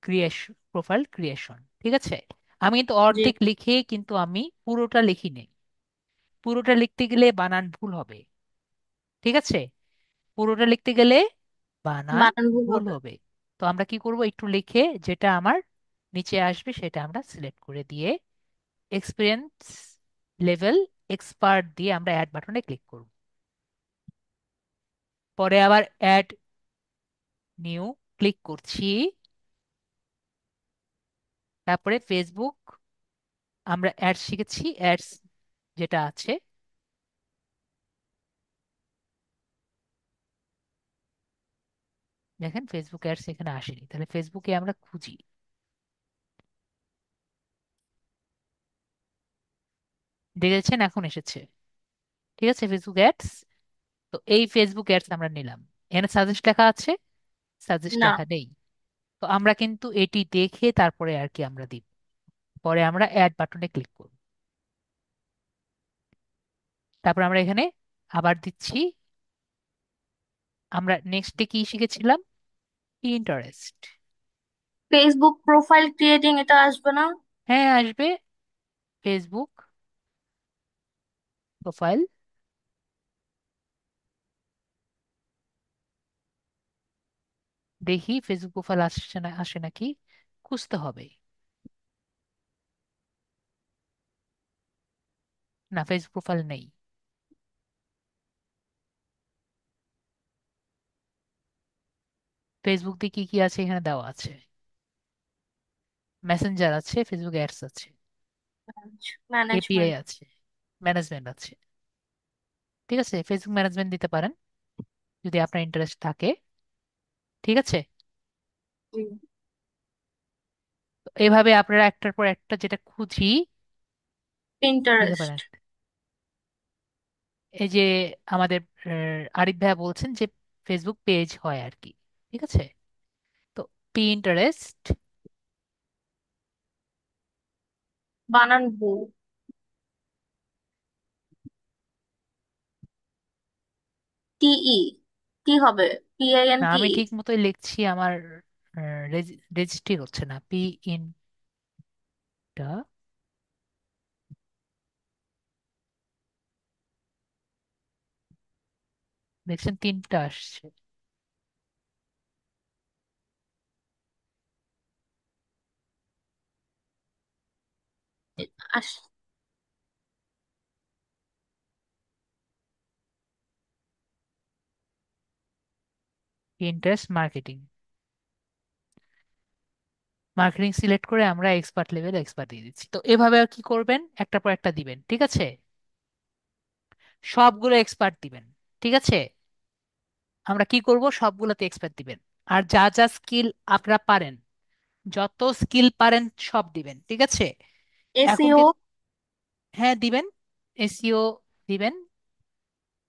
ক্রিয়েশন, প্রোফাইল ক্রিয়েশন। ঠিক আছে? আমি কিন্তু জি। অর্ধেক লিখে কিন্তু আমি পুরোটা লিখিনি। পুরোটা লিখতে গেলে বানান ভুল হবে। ঠিক আছে? পুরোটা লিখতে গেলে বানান বানান ভুল ভুল হবে। হবে। তো আমরা কি করব, একটু লিখে যেটা আমার নিচে আসবে সেটা আমরা সিলেক্ট করে দিয়ে এক্সপিরিয়েন্স লেভেল এক্সপার্ট দিয়ে আমরা অ্যাড বাটনে ক্লিক করব। পরে আবার অ্যাড নিউ ক্লিক করছি। তারপরে ফেসবুক আমরা অ্যাড শিখেছি, অ্যাডস যেটা আছে, দেখেন ফেসবুক অ্যাডস এখানে আসেনি, তাহলে ফেসবুকে আমরা খুঁজি। দেখেছেন এখন এসেছে। ঠিক আছে? Facebook ads. তো এই ফেসবুক অ্যাডস আমরা নিলাম। এখানে সাজেস্ট লেখা আছে? সাজেস্ট না। লেখা নেই। তো আমরা কিন্তু এটি দেখে তারপরে আর কি আমরা দিব। পরে আমরা অ্যাড বাটনে ক্লিক করব। তারপর আমরা এখানে আবার দিচ্ছি। আমরা নেক্সটে কি শিখেছিলাম? ইন্টারেস্ট। ফেসবুক প্রোফাইল ক্রিয়েটিং এটা আসবে না? হ্যাঁ আসবে। ফেসবুক প্রোফাইল, দেখি ফেসবুক প্রোফাইল আসছে না, আসে নাকি, খুঁজতে হবে। না, ফেসবুক প্রোফাইল নেই। ফেসবুক দিয়ে কি কি আছে এখানে দেওয়া আছে? মেসেঞ্জার আছে, ফেসবুক অ্যাডস আছে, এপিআই ম্যানেজমেন্ট। আছে, ম্যানেজমেন্ট আছে। ঠিক আছে? ফেসবুক ম্যানেজমেন্ট দিতে পারেন যদি আপনার ইন্টারেস্ট থাকে। ঠিক আছে? তো এভাবে আপনারা একটার পর একটা যেটা খুঁজি দিতে পিন্টারেস্ট। পারেন। এই যে আমাদের আরিফ ভাইয়া বলছেন যে ফেসবুক পেজ হয় আর কি। ঠিক আছে? তো পিন্টারেস্ট। বানান ভুল। টিই, টি হবে, না PINTE। আমি ঠিক মতোই লিখছি, আমার রেজিস্ট্রি হচ্ছে না। পি ইনটা, দেখছেন তিনটা আসছে। আস। ইন্টারেস্ট মার্কেটিং, মার্কেটিং সিলেক্ট করে আমরা এক্সপার্ট লেভেল এক্সপার্ট দিয়ে দিচ্ছি। তো এভাবে আর কি করবেন, একটা পর একটা দিবেন। ঠিক আছে? সবগুলো এক্সপার্ট দিবেন। ঠিক আছে? আমরা কি করব, সবগুলোতে এক্সপার্ট দিবেন। আর যা যা স্কিল আপনারা পারেন, যত স্কিল পারেন সব দিবেন। ঠিক আছে? এখন এসইও। কি, হ্যাঁ দিবেন। এসইও দিবেন।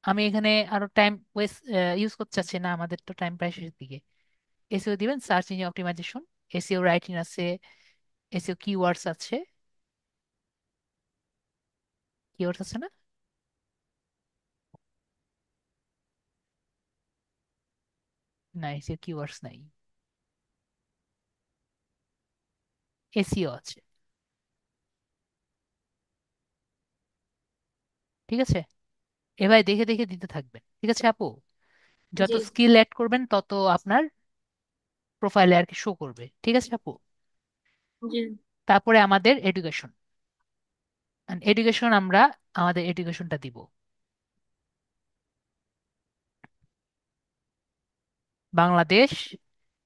আমি এখানে আরো টাইম ওয়েস্ট ইউজ করতে চাচ্ছি না, আমাদের তো টাইম প্রায় শেষের দিকে। এসইও দিবেন, search engine optimisation, SEO writing আছে, এসইও কিওয়ার্ডস আছে। কিওয়ার্ডস আছে না? না, এসইও কিওয়ার্ডস নাই। এসইও আছে। ঠিক আছে? এভাবে দেখে দেখে দিতে থাকবেন, ঠিক আছে আপু? যত জি স্কিল অ্যাড করবেন তত আপনার প্রোফাইলে আর কি শো করবে, ঠিক আছে আপু? জি। তারপরে আমাদের এডুকেশন। এডুকেশন আমরা আমাদের এডুকেশনটা দিব। বাংলাদেশ,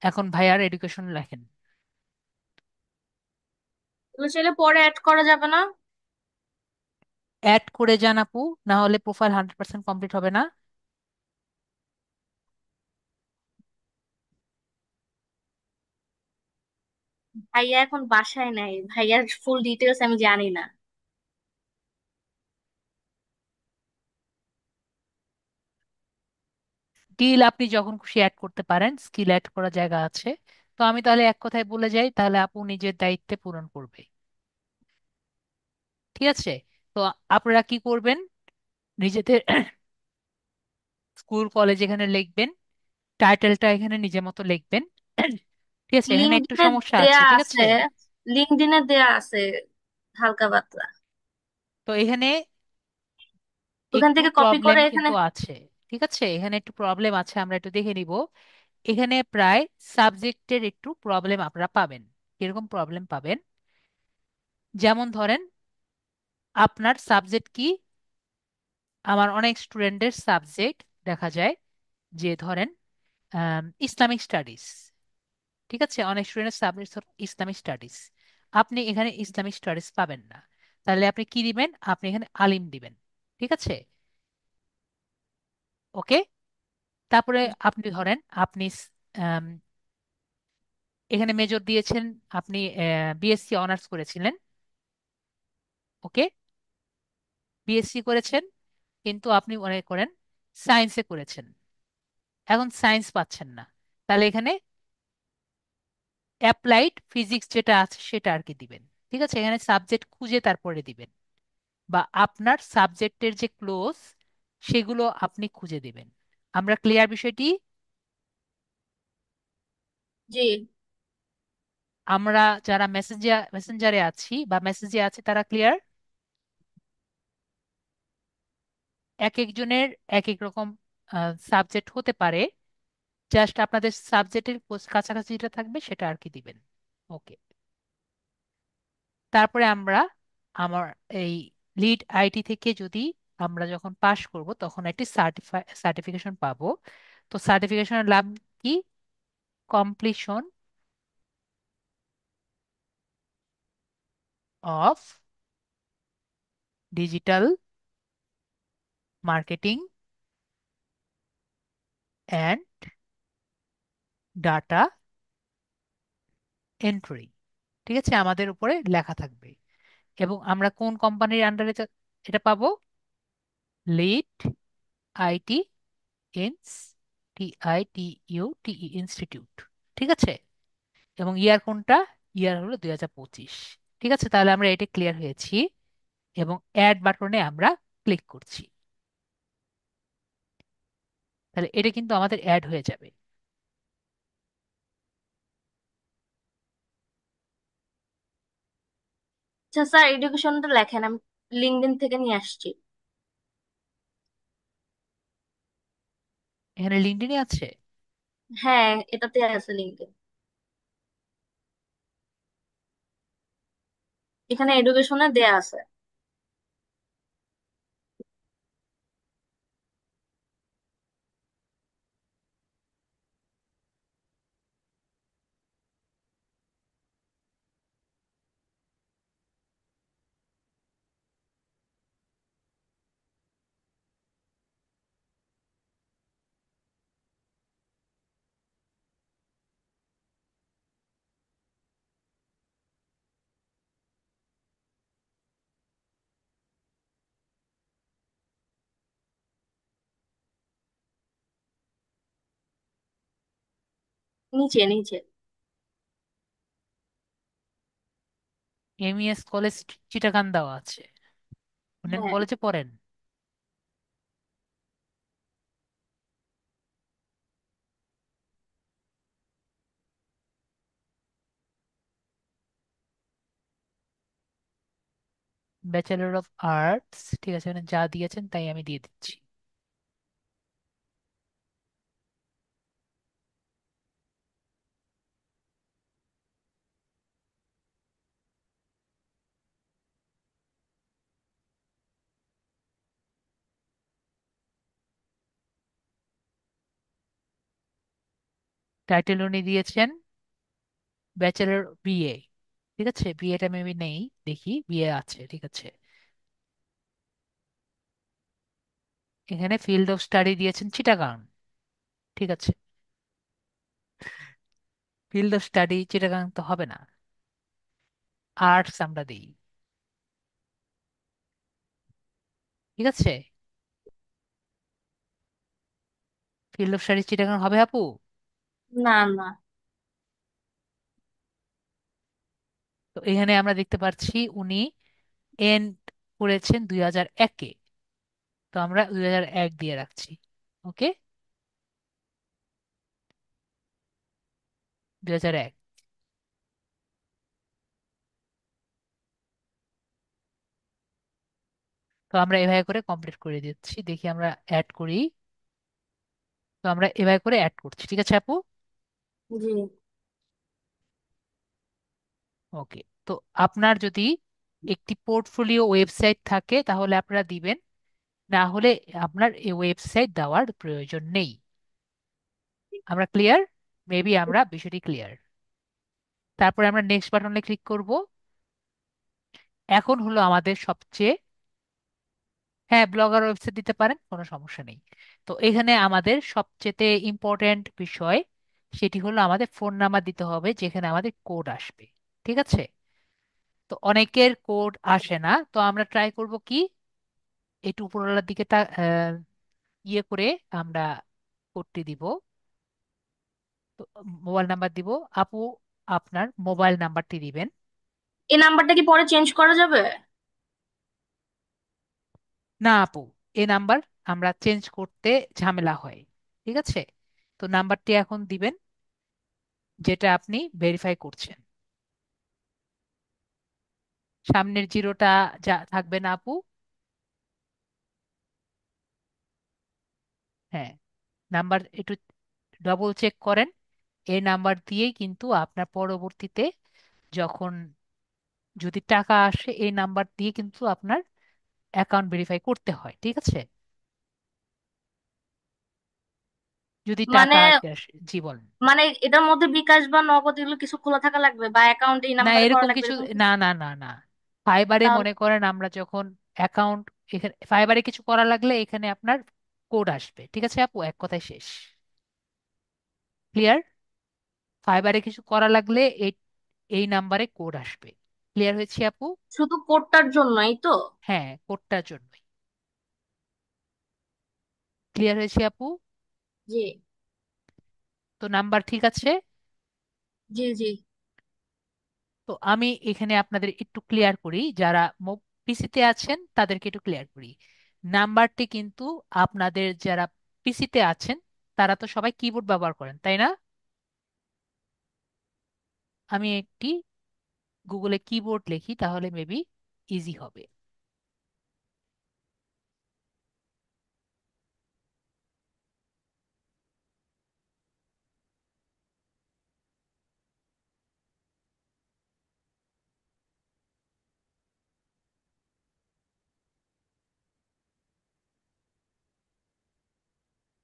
এখন ভাইয়ার এডুকেশন লেখেন। এগুলো চাইলে পরে অ্যাড করা যাবে না? অ্যাড করে যান আপু, না হলে প্রোফাইল 100% কমপ্লিট হবে না। ভাইয়া এখন বাসায় নাই, ভাইয়ার ফুল ডিটেলস আমি জানি না। স্কিল আপনি যখন খুশি অ্যাড করতে পারেন, স্কিল অ্যাড করার জায়গা আছে। তো আমি তাহলে এক কথায় বলে যাই, তাহলে আপু নিজের দায়িত্বে পূরণ করবে, ঠিক আছে? তো আপনারা কি করবেন, নিজেদের স্কুল কলেজ এখানে লিখবেন, টাইটেলটা এখানে নিজের মতো লিখবেন, ঠিক আছে? এখানে একটু লিঙ্কডইনে সমস্যা আছে, দেয়া ঠিক আছে? আছে, লিঙ্কডইনে দেয়া আছে হালকা পাতলা। তো এখানে ওখান একটু থেকে কপি প্রবলেম করে এখানে। কিন্তু আছে, ঠিক আছে? এখানে একটু প্রবলেম আছে, আমরা একটু দেখে নিব। এখানে প্রায় সাবজেক্টের একটু প্রবলেম আপনারা পাবেন। কিরকম প্রবলেম পাবেন? যেমন ধরেন, আপনার সাবজেক্ট কি? আমার অনেক স্টুডেন্টের সাবজেক্ট দেখা যায় যে ধরেন ইসলামিক স্টাডিজ, ঠিক আছে? অনেক স্টুডেন্টের সাবজেক্ট ইসলামিক স্টাডিজ। আপনি এখানে ইসলামিক স্টাডিজ পাবেন না। তাহলে আপনি কি দিবেন? আপনি এখানে আলিম দিবেন, ঠিক আছে? ওকে। তারপরে আপনি ধরেন আপনি আম, এখানে মেজর দিয়েছেন, আপনি বিএসসি অনার্স করেছিলেন, ওকে? বিএসসি করেছেন, কিন্তু আপনি মনে করেন সায়েন্সে করেছেন, এখন সায়েন্স পাচ্ছেন না। তাহলে এখানে অ্যাপ্লাইড ফিজিক্স যেটা আছে সেটা আর কি দিবেন, ঠিক আছে? এখানে সাবজেক্ট খুঁজে তারপরে দিবেন, বা আপনার সাবজেক্টের যে ক্লোজ সেগুলো আপনি খুঁজে দিবেন। আমরা ক্লিয়ার বিষয়টি? জি। আমরা যারা মেসেঞ্জারে আছি বা মেসেজে আছি তারা ক্লিয়ার? এক একজনের এক এক রকম সাবজেক্ট হতে পারে, জাস্ট আপনাদের সাবজেক্টের কাছাকাছি যেটা থাকবে সেটা আর কি দিবেন। ওকে। তারপরে আমরা আমার এই লিড আইটি থেকে যদি আমরা যখন পাশ করব তখন একটি সার্টিফিকেশন পাবো। তো সার্টিফিকেশনের লাভ কি? Completion of digital marketing and data entry, ঠিক আছে? আমাদের উপরে লেখা থাকবে। এবং আমরা কোন কোম্পানির আন্ডারে এটা পাবো? Lead IT ins, TITUTE institute, ঠিক আছে? এবং ইয়ার কোনটা? ইয়ার হলো 2025, ঠিক আছে? তাহলে আমরা এটা ক্লিয়ার হয়েছি, এবং অ্যাড বাটনে আমরা ক্লিক করছি। তাহলে এটা কিন্তু আমাদের অ্যাড হয়ে যাবে। আচ্ছা স্যার, এডুকেশনটা লেখেন, আমি লিঙ্কডইন থেকে নিয়ে আসছি। এখানে লিঙ্কডইনে আছে। হ্যাঁ, এটাতে আছে লিঙ্কডইন। এখানে এডুকেশনে দেয়া আছে। নিচে নিচে। MES কলেজ চিটাগাং দেওয়া আছে। উনি হ্যাঁ। কলেজে পড়েন? ব্যাচেলর অফ আর্টস, ঠিক আছে, মানে যা দিয়েছেন তাই আমি দিয়ে দিচ্ছি। টাইটেল উনি দিয়েছেন ব্যাচেলর বিএ, ঠিক আছে, বিএটা মেবি নেই, দেখি বিএ আছে, ঠিক আছে। এখানে ফিল্ড অফ স্টাডি দিয়েছেন চিটাগাং, ঠিক আছে। ফিল্ড অফ স্টাডি চিটাগাং তো হবে না, আর্টস আমরা দিই, ঠিক আছে। ফিল্ড অফ স্টাডি চিটাগাং হবে আপু? না না। তো এখানে আমরা দেখতে পাচ্ছি উনি এন্ড করেছেন 2001-এ, তো আমরা 2001 দিয়ে রাখছি। ওকে, 2001। তো আমরা এভাবে করে কমপ্লিট করে দিচ্ছি, দেখি আমরা অ্যাড করি। তো আমরা এভাবে করে অ্যাড করছি, ঠিক আছে আপু। জি। ওকে। তো আপনার যদি একটি পোর্টফোলিও ওয়েবসাইট থাকে তাহলে আপনারা দিবেন, না হলে আপনার এই ওয়েবসাইট দেওয়ার প্রয়োজন নেই। আমরা ক্লিয়ার? মেবি আমরা বিষয়টি ক্লিয়ার। তারপরে আমরা নেক্সট বাটনে ক্লিক করব। এখন হলো আমাদের সবচেয়ে, হ্যাঁ ব্লগার ওয়েবসাইট দিতে পারেন, কোনো সমস্যা নেই। তো এখানে আমাদের সবচেয়ে ইম্পর্ট্যান্ট বিষয়, সেটি হলো আমাদের ফোন নাম্বার দিতে হবে যেখানে আমাদের কোড আসবে, ঠিক আছে। তো অনেকের কোড আসে না, তো আমরা ট্রাই করব কি, একটু উপরওয়ালার দিকে ইয়ে করে আমরা কোডটি দিব। তো মোবাইল নাম্বার দিব। আপু, আপনার মোবাইল নাম্বারটি দিবেন। এই নাম্বারটা কি পরে চেঞ্জ করা যাবে? না আপু, এই নাম্বার আমরা চেঞ্জ করতে ঝামেলা হয়, ঠিক আছে। তো নাম্বারটি এখন দিবেন যেটা আপনি ভেরিফাই করছেন। সামনের জিরোটা যা থাকবে না আপু? হ্যাঁ, নাম্বার একটু ডবল চেক করেন। এই নাম্বার দিয়েই কিন্তু আপনার পরবর্তীতে যখন যদি টাকা আসে এই নাম্বার দিয়ে কিন্তু আপনার অ্যাকাউন্ট ভেরিফাই করতে হয়, ঠিক আছে। যদি মানে টাকা আর কি আসে, জি বলেন। মানে এটার মধ্যে বিকাশ বা নগদ এগুলো কিছু খোলা থাকা লাগবে বা অ্যাকাউন্ট এই না নাম্বারে করা এরকম লাগবে কিছু, এরকম না কিছু? না না না, ফাইবারে তাহলে মনে করেন আমরা যখন অ্যাকাউন্ট, এখানে ফাইবারে কিছু করা লাগলে এখানে আপনার কোড আসবে, ঠিক আছে আপু, এক কথায় শেষ। ক্লিয়ার? ফাইবারে কিছু করা লাগলে এই এই নাম্বারে কোড আসবে। ক্লিয়ার হয়েছে আপু? শুধু কোডটার জন্যই তো? হ্যাঁ, কোডটার জন্যই। ক্লিয়ার হয়েছে আপু? জি তো নাম্বার ঠিক আছে। জি জি। তো আমি এখানে আপনাদের একটু ক্লিয়ার করি, যারা পিসিতে আছেন তাদেরকে একটু ক্লিয়ার করি। নাম্বারটি কিন্তু আপনাদের যারা পিসিতে আছেন তারা তো সবাই কিবোর্ড ব্যবহার করেন, তাই না? আমি একটি গুগলে কিবোর্ড লিখি তাহলে মেবি ইজি হবে।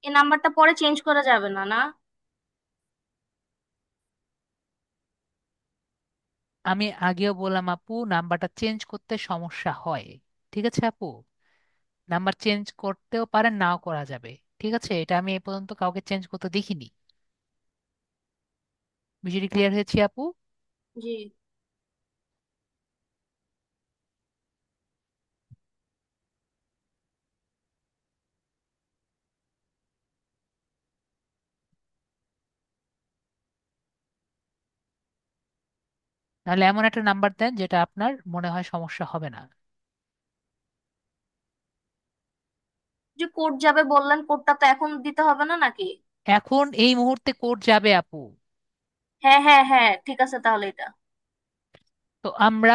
এই নাম্বারটা পরে চেঞ্জ করা যাবে না না? আমি আগেও বললাম আপু, নাম্বারটা চেঞ্জ করতে সমস্যা হয়, ঠিক আছে আপু। নাম্বার চেঞ্জ করতেও পারেন, নাও করা যাবে, ঠিক আছে। এটা আমি এ পর্যন্ত কাউকে চেঞ্জ করতে দেখিনি। বিষয়টি ক্লিয়ার হয়েছে আপু? জি। তাহলে এমন একটা নাম্বার দেন যেটা আপনার মনে হয় সমস্যা হবে না। যে কোড যাবে বললেন, কোডটা তো এখন দিতে হবে না নাকি? এখন এই মুহূর্তে কোড যাবে আপু। হ্যাঁ হ্যাঁ হ্যাঁ, ঠিক আছে তাহলে এটা। তো আমরা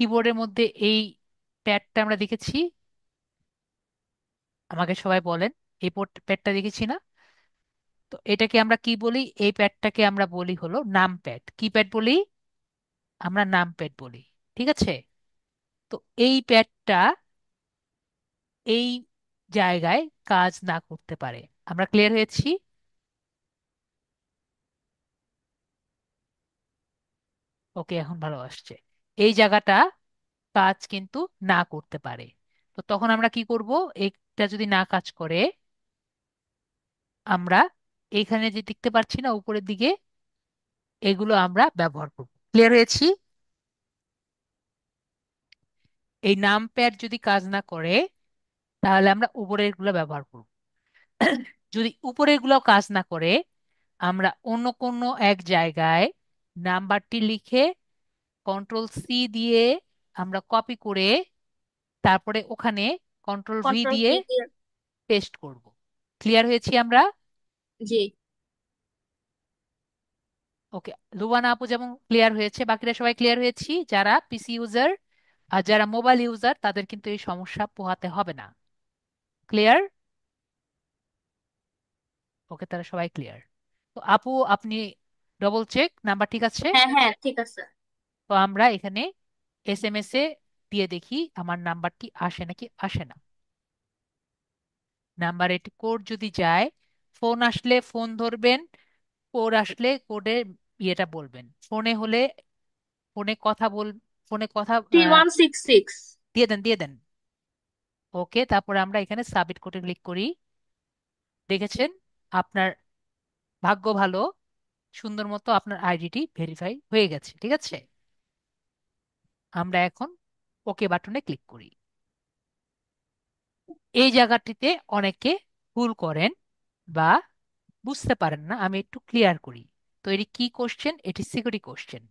কিবোর্ডের মধ্যে এই প্যাডটা আমরা দেখেছি, আমাকে সবাই বলেন, এই প্যাডটা দেখেছি না? তো এটাকে আমরা কি বলি? এই প্যাডটাকে আমরা বলি হলো নাম প্যাড। কি প্যাড বলি? আমরা নাম প্যাড বলি। ঠিক আছে? তো এই প্যাডটা এই জায়গায় কাজ না করতে পারে। আমরা ক্লিয়ার হয়েছি? ওকে, এখন ভালো আসছে। এই জায়গাটা কাজ কিন্তু না করতে পারে। তো তখন আমরা কি করব? এটা যদি না কাজ করে, আমরা এখানে যে দেখতে পাচ্ছি না উপরের দিকে, এগুলো আমরা ব্যবহার করব। ক্লিয়ার হয়েছি? এই নাম প্যাড যদি কাজ না করে, তাহলে আমরা উপরের গুলো ব্যবহার করব। যদি উপরের গুলো কাজ না করে, আমরা অন্য কোনো এক জায়গায় নাম্বারটি লিখে কন্ট্রোল C দিয়ে আমরা কপি করে তারপরে ওখানে কন্ট্রোল V কন্ট্রোল দিয়ে ভি দিয়ে। পেস্ট করব। ক্লিয়ার হয়েছি আমরা? জি। ওকে, লুবানা আপু যেমন ক্লিয়ার হয়েছে, বাকিরা সবাই ক্লিয়ার হয়েছি। যারা পিসি ইউজার আর যারা মোবাইল ইউজার তাদের কিন্তু এই সমস্যা পোহাতে হবে না। ক্লিয়ার? ওকে, তারা সবাই ক্লিয়ার। তো আপু, আপনি ডবল চেক নাম্বার ঠিক আছে? হ্যাঁ হ্যাঁ ঠিক আছে। তো আমরা এখানে SMS এ দিয়ে দেখি আমার নাম্বারটি আসে নাকি আসে না। নাম্বারে একটি কোড যদি যায়, ফোন আসলে ফোন ধরবেন, কোড আসলে কোডের ইয়েটা বলবেন। ফোনে হলে ফোনে কথা বল, ফোনে কথা 3166। দিয়ে দেন, দিয়ে দেন। ওকে, তারপরে আমরা এখানে সাবমিট কোডে ক্লিক করি। দেখেছেন? আপনার ভাগ্য ভালো, সুন্দর মতো আপনার আইডিটি ভেরিফাই হয়ে গেছে। ঠিক আছে? আমরা এখন ওকে বাটনে ক্লিক করি। এই জায়গাটিতে অনেকে ভুল করেন বা বুঝতে পারেন না, আমি একটু ক্লিয়ার করি। তো এটি কি কোশ্চেন? এটি সিকিউরিটি কোশ্চেন।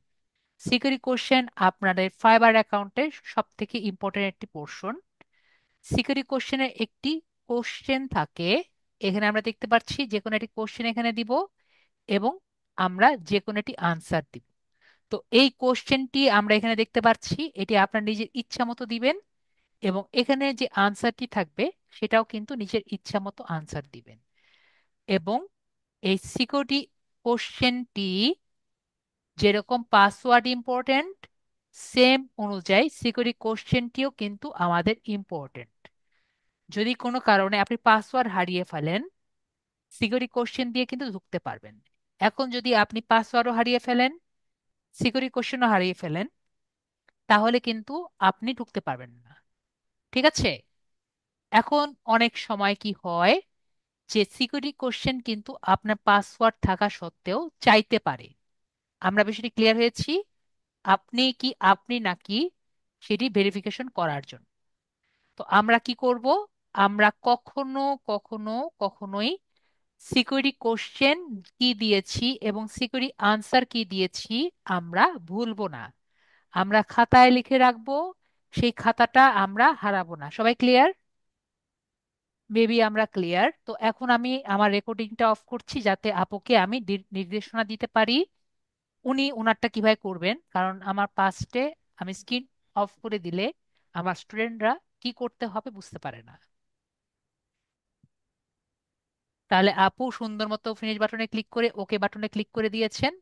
সিকিউরিটি কোশ্চেন আপনাদের ফাইবার অ্যাকাউন্টের সব থেকে ইম্পর্টেন্ট একটি পোর্শন। সিকিউরিটি কোশ্চেনের একটি কোশ্চেন থাকে, এখানে আমরা দেখতে পাচ্ছি যে কোনো একটি কোশ্চেন এখানে দিব এবং আমরা যে কোনো একটি আনসার দিব। তো এই কোশ্চেনটি আমরা এখানে দেখতে পাচ্ছি, এটি আপনার নিজের ইচ্ছা মতো দিবেন এবং এখানে যে আনসারটি থাকবে সেটাও কিন্তু নিজের ইচ্ছা মতো আনসার দিবেন। এবং এই সিকিউরিটি কোশ্চেনটি যেরকম পাসওয়ার্ড ইম্পর্ট্যান্ট, সেম অনুযায়ী সিকিউরিটি কোশ্চেনটিও কিন্তু আমাদের ইম্পর্ট্যান্ট। যদি কোনো কারণে আপনি পাসওয়ার্ড হারিয়ে ফেলেন, সিকিউরিটি কোশ্চেন দিয়ে কিন্তু ঢুকতে পারবেন। এখন যদি আপনি পাসওয়ার্ডও হারিয়ে ফেলেন, সিকিউরিটি কোশ্চেনও হারিয়ে ফেলেন, তাহলে কিন্তু আপনি ঢুকতে পারবেন না। ঠিক আছে? এখন অনেক সময় কি হয় যে সিকিউরিটি কোশ্চেন কিন্তু আপনার পাসওয়ার্ড থাকা সত্ত্বেও চাইতে পারে। আমরা বিষয়টি ক্লিয়ার হয়েছি? আপনি নাকি সেটি ভেরিফিকেশন করার জন্য। তো আমরা কি করব? আমরা কখনো কখনো কখনোই সিকিউরিটি কোশ্চেন কি দিয়েছি এবং সিকিউরিটি আনসার কি দিয়েছি আমরা ভুলবো না। আমরা খাতায় লিখে রাখবো, সেই খাতাটা আমরা হারাবো না। সবাই ক্লিয়ার? মেবি আমরা ক্লিয়ার। তো এখন আমি আমার রেকর্ডিংটা অফ করছি যাতে আপুকে আমি নির্দেশনা দিতে পারি উনি ওনারটা কিভাবে করবেন, কারণ আমার পাস্টে আমি স্ক্রিন অফ করে দিলে আমার স্টুডেন্টরা কি করতে হবে বুঝতে পারে না। তাহলে আপু সুন্দর মতো ফিনিশ বাটনে ক্লিক করে ওকে বাটনে ক্লিক করে দিয়েছেন।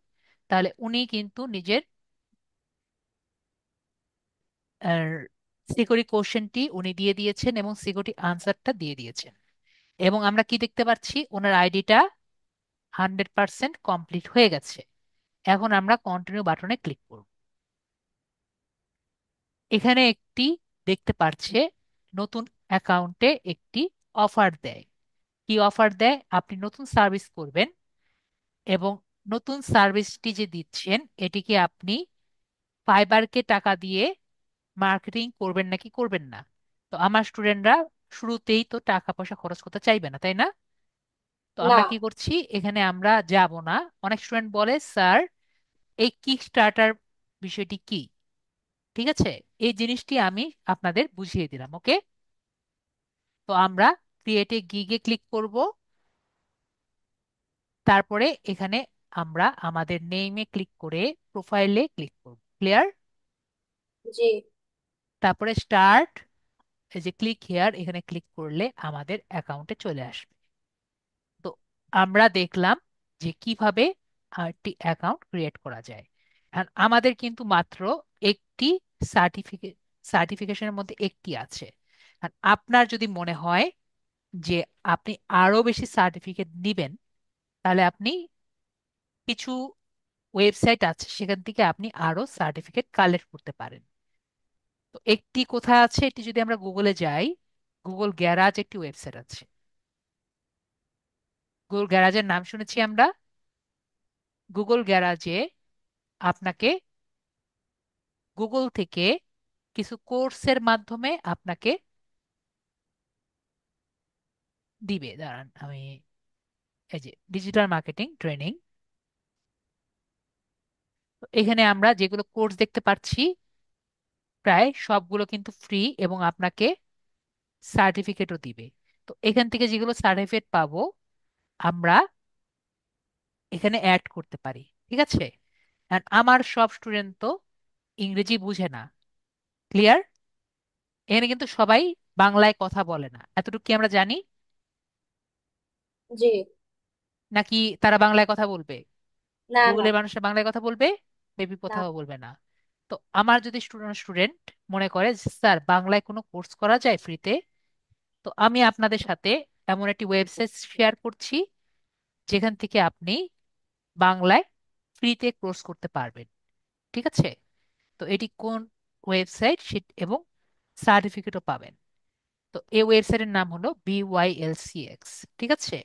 তাহলে উনি কিন্তু নিজের সিকিউরিটি কোশ্চেনটি উনি দিয়ে দিয়েছেন এবং সিকিউরিটি আনসারটা দিয়ে দিয়েছেন। এবং আমরা কি দেখতে পাচ্ছি? ওনার আইডিটা 100% কমপ্লিট হয়ে গেছে। এখন আমরা কন্টিনিউ বাটনে ক্লিক করব। এখানে একটি দেখতে পাচ্ছে নতুন অ্যাকাউন্টে একটি অফার দেয়। কি অফার দেয়? আপনি নতুন সার্ভিস করবেন এবং নতুন সার্ভিসটি যে দিচ্ছেন এটিকে আপনি ফাইবারকে টাকা দিয়ে মার্কেটিং করবেন নাকি করবেন না। তো আমার স্টুডেন্টরা শুরুতেই তো টাকা পয়সা খরচ করতে চাইবে না, তাই না? তো না। আমরা কি করছি, এখানে আমরা যাব না। অনেক স্টুডেন্ট বলে, স্যার এই কিক স্টার্টার বিষয়টি কি? ঠিক আছে, এই জিনিসটি আমি আপনাদের বুঝিয়ে দিলাম। ওকে, তো আমরা ক্রিয়েট এ গিগে ক্লিক করব। তারপরে এখানে আমরা আমাদের নেইমে ক্লিক করে প্রোফাইলে ক্লিক করব। ক্লিয়ার? জি। তারপরে স্টার্ট, এই যে ক্লিক হেয়ার, এখানে ক্লিক করলে আমাদের অ্যাকাউন্টে চলে আসবে। তো আমরা দেখলাম যে কিভাবে একটি অ্যাকাউন্ট ক্রিয়েট করা যায়। আর আমাদের কিন্তু মাত্র একটি সার্টিফিকেট, সার্টিফিকেশনের মধ্যে একটি আছে। আর আপনার যদি মনে হয় যে আপনি আরো বেশি সার্টিফিকেট নিবেন, তাহলে আপনি কিছু ওয়েবসাইট আছে, সেখান থেকে আপনি আরো সার্টিফিকেট কালেক্ট করতে পারেন। তো একটি কোথায় আছে, এটি যদি আমরা গুগলে যাই, গুগল গ্যারাজ একটি ওয়েবসাইট আছে। গুগল গ্যারাজের নাম শুনেছি আমরা। গুগল গ্যারাজে আপনাকে গুগল থেকে কিছু কোর্সের মাধ্যমে আপনাকে দিবে। দাঁড়ান, আমি এই যে ডিজিটাল মার্কেটিং ট্রেনিং, এখানে আমরা যেগুলো কোর্স দেখতে পাচ্ছি প্রায় সবগুলো কিন্তু ফ্রি, এবং আপনাকে সার্টিফিকেটও দিবে। তো এখান থেকে যেগুলো সার্টিফিকেট পাবো আমরা এখানে অ্যাড করতে পারি। ঠিক আছে। আর আমার সব স্টুডেন্ট তো ইংরেজি বুঝে না, ক্লিয়ার? এখানে কিন্তু সবাই বাংলায় কথা বলে না, এতটুকু কি আমরা জানি? জি। নাকি তারা বাংলায় কথা বলবে? না না। গুগলের মানুষরা বাংলায় কথা বলবে, বেবি না। কোথাও বলবে না। তো আমার যদি স্টুডেন্ট মনে করে যে, স্যার বাংলায় কোনো কোর্স করা যায় ফ্রিতে, তো আমি আপনাদের সাথে এমন একটি ওয়েবসাইট শেয়ার করছি যেখান থেকে আপনি বাংলায় ফ্রিতে কোর্স করতে পারবেন। ঠিক আছে। তো এটি কোন ওয়েবসাইট এবং সার্টিফিকেটও পাবেন। তো এই ওয়েবসাইটের নাম হলো BYLCX। ঠিক আছে।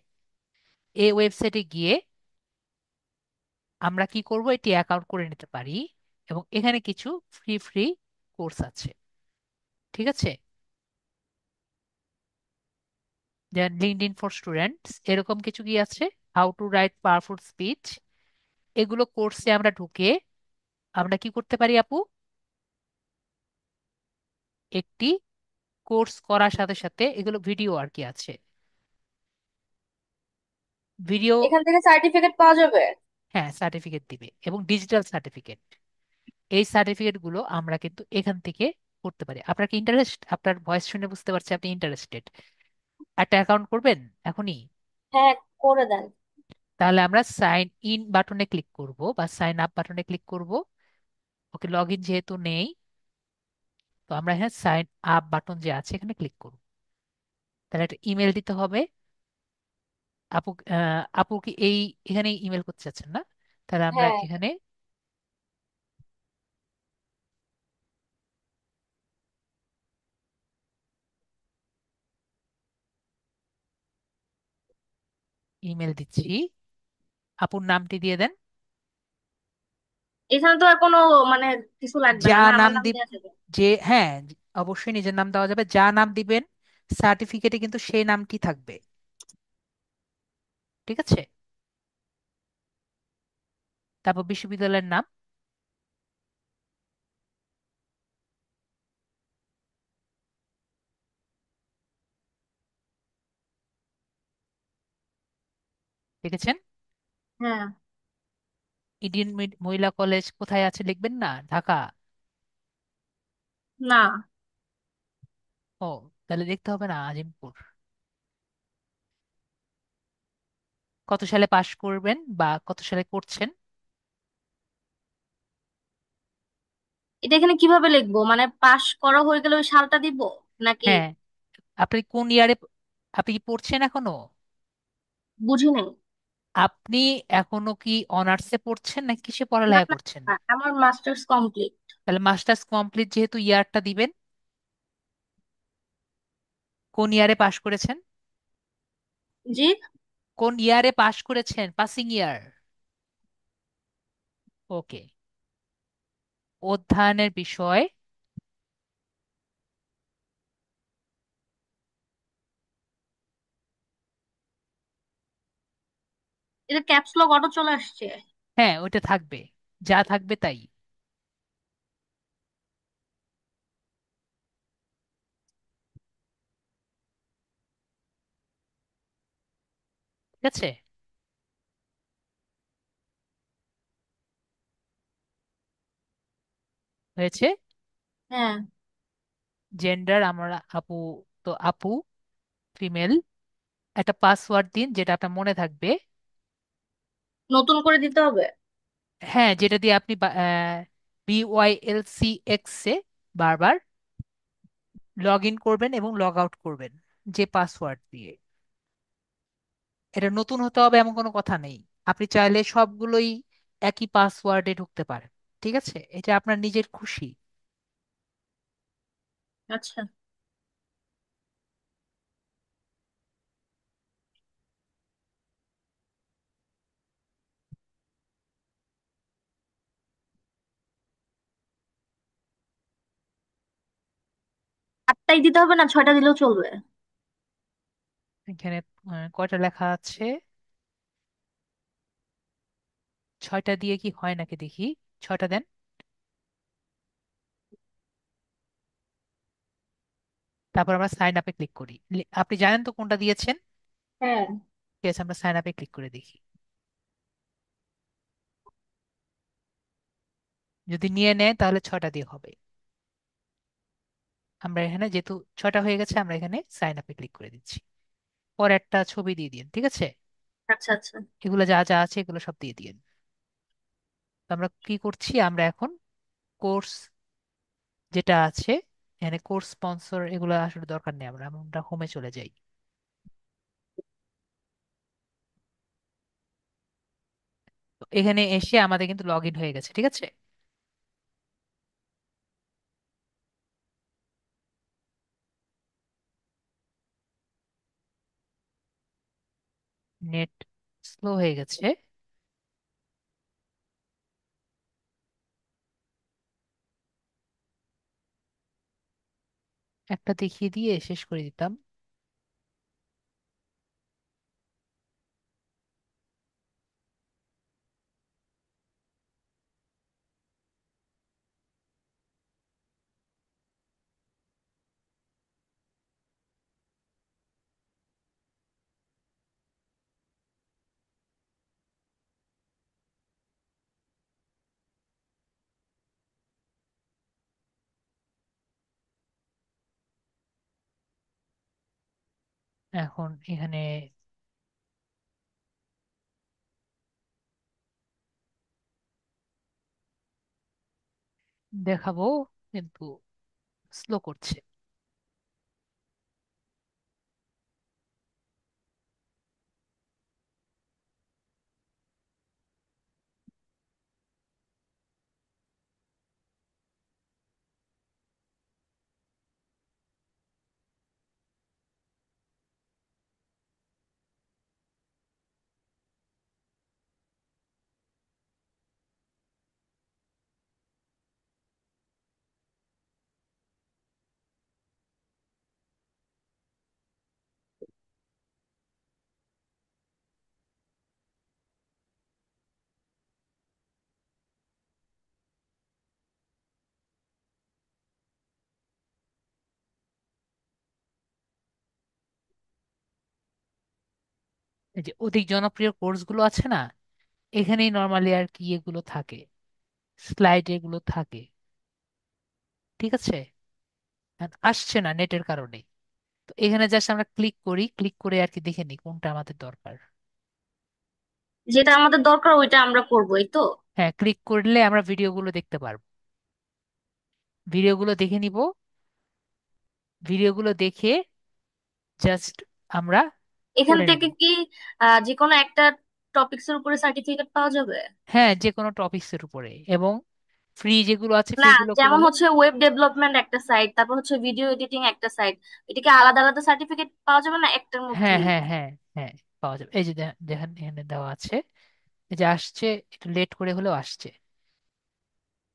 এই ওয়েবসাইটে গিয়ে আমরা কি করব, এটি অ্যাকাউন্ট করে নিতে পারি, এবং এখানে কিছু ফ্রি ফ্রি কোর্স আছে। ঠিক আছে। যেমন লিঙ্কডইন ফর স্টুডেন্টস, এরকম কিছু কি আছে, how to right powerful speech, এগুলো কোর্সে আমরা ঢুকে আমরা কি করতে পারি আপু, একটি কোর্স করার সাথে সাথে এগুলো ভিডিও আর কি আছে, ভিডিও। এখান থেকে সার্টিফিকেট পাওয়া যাবে? হ্যাঁ, সার্টিফিকেট দিবে, এবং ডিজিটাল সার্টিফিকেট। এই সার্টিফিকেট গুলো আমরা কিন্তু এখান থেকে করতে পারি। আপনার কি ইন্টারেস্ট? আপনার ভয়েস শুনে বুঝতে পারছি আপনি ইন্টারেস্টেড। একটা অ্যাকাউন্ট করবেন এখনই? হ্যাঁ, করে দেন। তাহলে আমরা সাইন ইন বাটনে ক্লিক করব বা সাইন আপ বাটনে ক্লিক করব। ওকে, লগ ইন যেহেতু নেই, তো আমরা এখানে সাইন আপ বাটন যে আছে এখানে ক্লিক করব। তাহলে একটা ইমেল দিতে হবে। আপু আপু কি এখানে ইমেল করতে চাচ্ছেন না? তাহলে আমরা হ্যাঁ। এখানে ইমেল দিচ্ছি। আপুর নামটি দিয়ে দেন। এখানে তো আর কোনো মানে কিছু লাগবে যা না, না আমার নাম নাম দিব, দেওয়া যাবে? যে হ্যাঁ, অবশ্যই নিজের নাম দেওয়া যাবে। যা নাম দিবেন সার্টিফিকেটে কিন্তু সেই নামটি থাকবে। ঠিক আছে। তারপর বিশ্ববিদ্যালয়ের নাম। লিখেছেন? হ্যাঁ। ইডিয়ন মহিলা কলেজ কোথায় আছে লিখবেন না, ঢাকা? না। ও, তাহলে দেখতে হবে না, আজিমপুর। কত সালে পাশ করবেন বা কত সালে করছেন? এটা এখানে কিভাবে লিখবো, মানে পাশ করা হয়ে গেলে ওই সালটা দিব নাকি? হ্যাঁ, আপনি কোন ইয়ারে, আপনি কি পড়ছেন এখনো? বুঝি নাই। আপনি এখনো কি অনার্সে পড়ছেন নাকি কিসে না পড়ালেখা না করছেন? না, আমার মাস্টার্স কমপ্লিট। তাহলে মাস্টার্স কমপ্লিট যেহেতু, ইয়ারটা দিবেন। কোন ইয়ারে পাশ করেছেন? জি। কোন ইয়ারে পাশ করেছেন, পাসিং ইয়ার? ওকে। অধ্যয়নের বিষয়। এটা ক্যাপস লক অটো চলে আসছে। হ্যাঁ, ওইটা থাকবে, যা থাকবে তাই। ঠিক আছে। হয়েছে। হ্যাঁ। জেন্ডার আমরা আপু, তো আপু, ফিমেল। একটা পাসওয়ার্ড দিন যেটা আপনার মনে থাকবে। নতুন করে দিতে হবে? হ্যাঁ, যেটা দিয়ে আপনি BYLCX এ বারবার লগ ইন করবেন এবং লগ আউট করবেন, যে পাসওয়ার্ড দিয়ে। এটা নতুন হতে হবে এমন কোনো কথা নেই। আপনি চাইলে সবগুলোই একই পাসওয়ার্ডে ঢুকতে পারেন। ঠিক আছে, এটা আপনার নিজের খুশি। আচ্ছা। আটটাই দিতে হবে না 6টা দিলেও চলবে? এখানে কয়টা লেখা আছে? 6টা দিয়ে কি হয় নাকি দেখি। 6টা দেন। তারপর আমরা সাইন আপে ক্লিক করি। আপনি জানেন তো কোনটা দিয়েছেন। হ্যাঁ। ঠিক আছে, আমরা সাইন আপে ক্লিক করে দেখি। যদি নিয়ে নেয় তাহলে 6টা দিয়ে হবে। আমরা এখানে যেহেতু 6টা হয়ে গেছে, আমরা এখানে সাইন আপে ক্লিক করে দিচ্ছি। পরে একটা ছবি দিয়ে দিন, ঠিক আছে। আচ্ছা আচ্ছা। এগুলো যা যা আছে এগুলো সব দিয়ে দিন। তো আমরা কি করছি, আমরা এখন কোর্স যেটা আছে, এখানে কোর্স স্পন্সর এগুলো আসলে দরকার নেই, আমরা হোমে চলে যাই। তো এখানে এসে আমাদের কিন্তু লগ ইন হয়ে গেছে, ঠিক আছে। নেট স্লো হয়ে গেছে। একটা দেখিয়ে দিয়ে শেষ করে দিতাম। এখন এখানে দেখাবো, কিন্তু স্লো করছে। এই যে অধিক জনপ্রিয় কোর্সগুলো আছে না, এখানেই নর্মালি আর কি এগুলো থাকে, স্লাইড এগুলো থাকে। ঠিক আছে, আর আসছে না নেটের কারণে। তো এখানে জাস্ট আমরা ক্লিক করি, ক্লিক করে আর কি দেখে নিই কোনটা আমাদের দরকার। যেটা আমাদের দরকার ওইটা আমরা করবো, এই তো? হ্যাঁ, ক্লিক করলে আমরা ভিডিওগুলো দেখতে পারবো। ভিডিওগুলো দেখে নিব। ভিডিওগুলো দেখে জাস্ট আমরা এখান করে নিব। থেকে কি যে কোনো একটা টপিকস এর উপরে সার্টিফিকেট পাওয়া যাবে? হ্যাঁ, যে কোনো টপিকসের উপরে, এবং ফ্রি যেগুলো আছে না, ফ্রিগুলো যেমন করলে। হচ্ছে ওয়েব ডেভেলপমেন্ট একটা সাইট, তারপর হচ্ছে ভিডিও এডিটিং একটা সাইট, এটা কি আলাদা আলাদা সার্টিফিকেট পাওয়া যাবে না একটার হ্যাঁ, মধ্যেই? হ্যাঁ, হ্যাঁ, হ্যাঁ, পাওয়া যাবে। এই যে দেখেন এখানে দেওয়া আছে। এই যে আসছে, একটু লেট করে হলেও আসছে।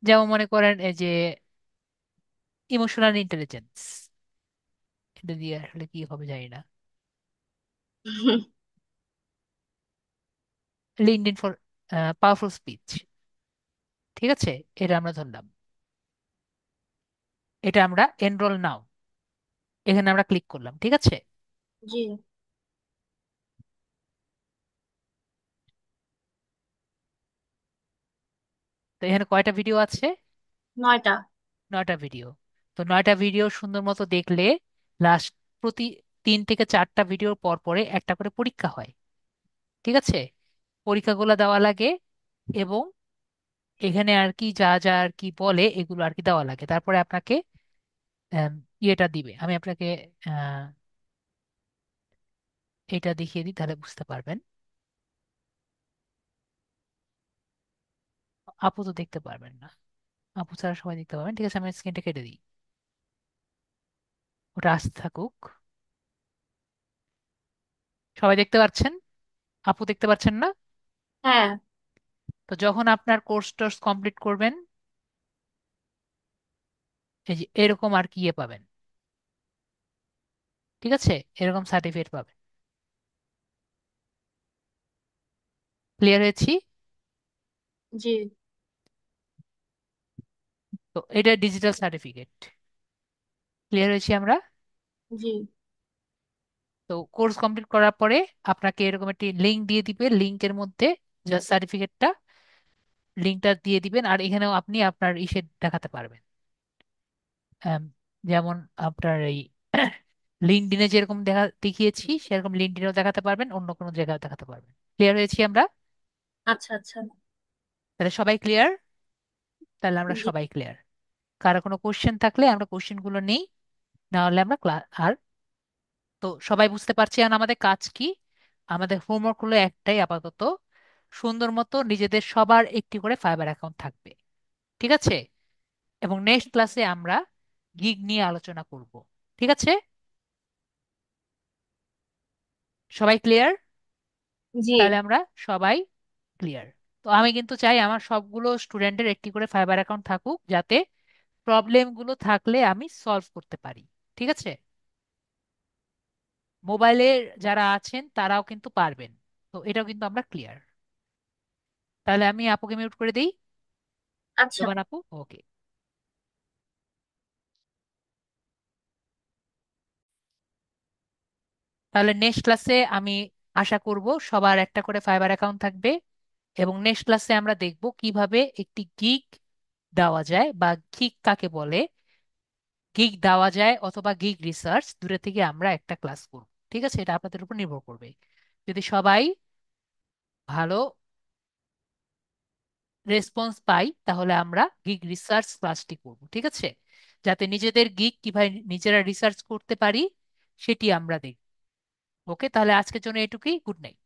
যেমন মনে করেন এই যে ইমোশনাল ইন্টেলিজেন্স, এটা দিয়ে আসলে কি হবে জানি না। লিঙ্কডইন ফর পাওয়ারফুল স্পিচ, ঠিক আছে, এটা আমরা ধরলাম। এটা আমরা এনরোল নাও, এখানে আমরা ক্লিক করলাম, ঠিক আছে। জি। তো এখানে কয়টা ভিডিও আছে? 9টা। 9টা ভিডিও। তো 9টা ভিডিও সুন্দর মতো দেখলে লাস্ট প্রতি 3 থেকে 4টা ভিডিওর পর পরে একটা করে পরীক্ষা হয়। ঠিক আছে? পরীক্ষাগুলো দেওয়া লাগে, এবং এখানে আর কি যা যা আর কি বলে এগুলো আর কি দেওয়া লাগে। তারপরে আপনাকে ইয়েটা দিবে। আমি আপনাকে আহ, এটা দেখিয়ে দিই, তাহলে বুঝতে পারবেন। আপু তো দেখতে পারবেন না, আপু ছাড়া সবাই দেখতে পাবেন। ঠিক আছে, আমি স্ক্রিনটা কেটে দিই, ওটা আসতে থাকুক। সবাই দেখতে পাচ্ছেন? আপু দেখতে পাচ্ছেন না? হ্যাঁ। তো যখন আপনার কোর্স টোর্স কমপ্লিট করবেন, এই যে এরকম আর কি ইয়ে পাবেন। ঠিক আছে, এরকম সার্টিফিকেট পাবেন। ক্লিয়ার হয়েছি? জি। তো এটা ডিজিটাল সার্টিফিকেট। ক্লিয়ার হয়েছি আমরা? জি। তো কোর্স কমপ্লিট করার পরে আপনাকে এরকম একটি লিংক দিয়ে দিবে, লিংকের মধ্যে জাস্ট সার্টিফিকেটটা, লিংকটা দিয়ে দিবেন। আর এখানেও আপনি আপনার ইসে দেখাতে পারবেন। আম, যেমন আপনার এই লিঙ্কডইনে যেরকম দেখিয়েছি সেরকম লিঙ্কডইনেও দেখাতে পারবেন, অন্য কোনো জায়গায় দেখাতে পারবেন। ক্লিয়ার হয়েছি আমরা? আচ্ছা আচ্ছা। তাহলে সবাই ক্লিয়ার? তাহলে আমরা জি। সবাই ক্লিয়ার। কারো কোনো কোশ্চেন থাকলে আমরা কোশ্চেন গুলো নেই, না হলে আমরা ক্লাস আর। তো সবাই বুঝতে পারছি। আর আমাদের কাজ কি? আমাদের হোমওয়ার্ক হলো একটাই আপাতত, সুন্দর মতো নিজেদের সবার একটি করে ফাইবার অ্যাকাউন্ট থাকবে। ঠিক আছে? এবং নেক্সট ক্লাসে আমরা গিগ নিয়ে আলোচনা করব। ঠিক আছে? সবাই ক্লিয়ার? জি। তাহলে আমরা সবাই ক্লিয়ার। তো আমি কিন্তু চাই আমার সবগুলো স্টুডেন্টের একটি করে ফাইবার অ্যাকাউন্ট থাকুক, যাতে প্রবলেমগুলো থাকলে আমি সলভ করতে পারি। ঠিক আছে? মোবাইলে যারা আছেন তারাও কিন্তু পারবেন। তো এটাও কিন্তু আমরা ক্লিয়ার। তাহলে আমি আপুকে মিউট করে দিই। আচ্ছা। জোবান আপু, ওকে। তাহলে নেক্সট ক্লাসে আমি আশা করব সবার একটা করে ফাইবার অ্যাকাউন্ট থাকবে, এবং নেক্সট ক্লাসে আমরা দেখব কিভাবে একটি গিগ দেওয়া যায়, বা গিগ কাকে বলে, গিগ দেওয়া যায় অথবা গিগ রিসার্চ, দূরে থেকে আমরা একটা ক্লাস করব। ঠিক আছে? এটা আপনাদের উপর নির্ভর করবে। যদি সবাই ভালো রেসপন্স পাই তাহলে আমরা গিগ রিসার্চ ক্লাসটি করব। ঠিক আছে? যাতে নিজেদের গিগ কিভাবে নিজেরা রিসার্চ করতে পারি সেটি আমরা দেখব। ওকে, তাহলে আজকের জন্য এটুকুই। Good night.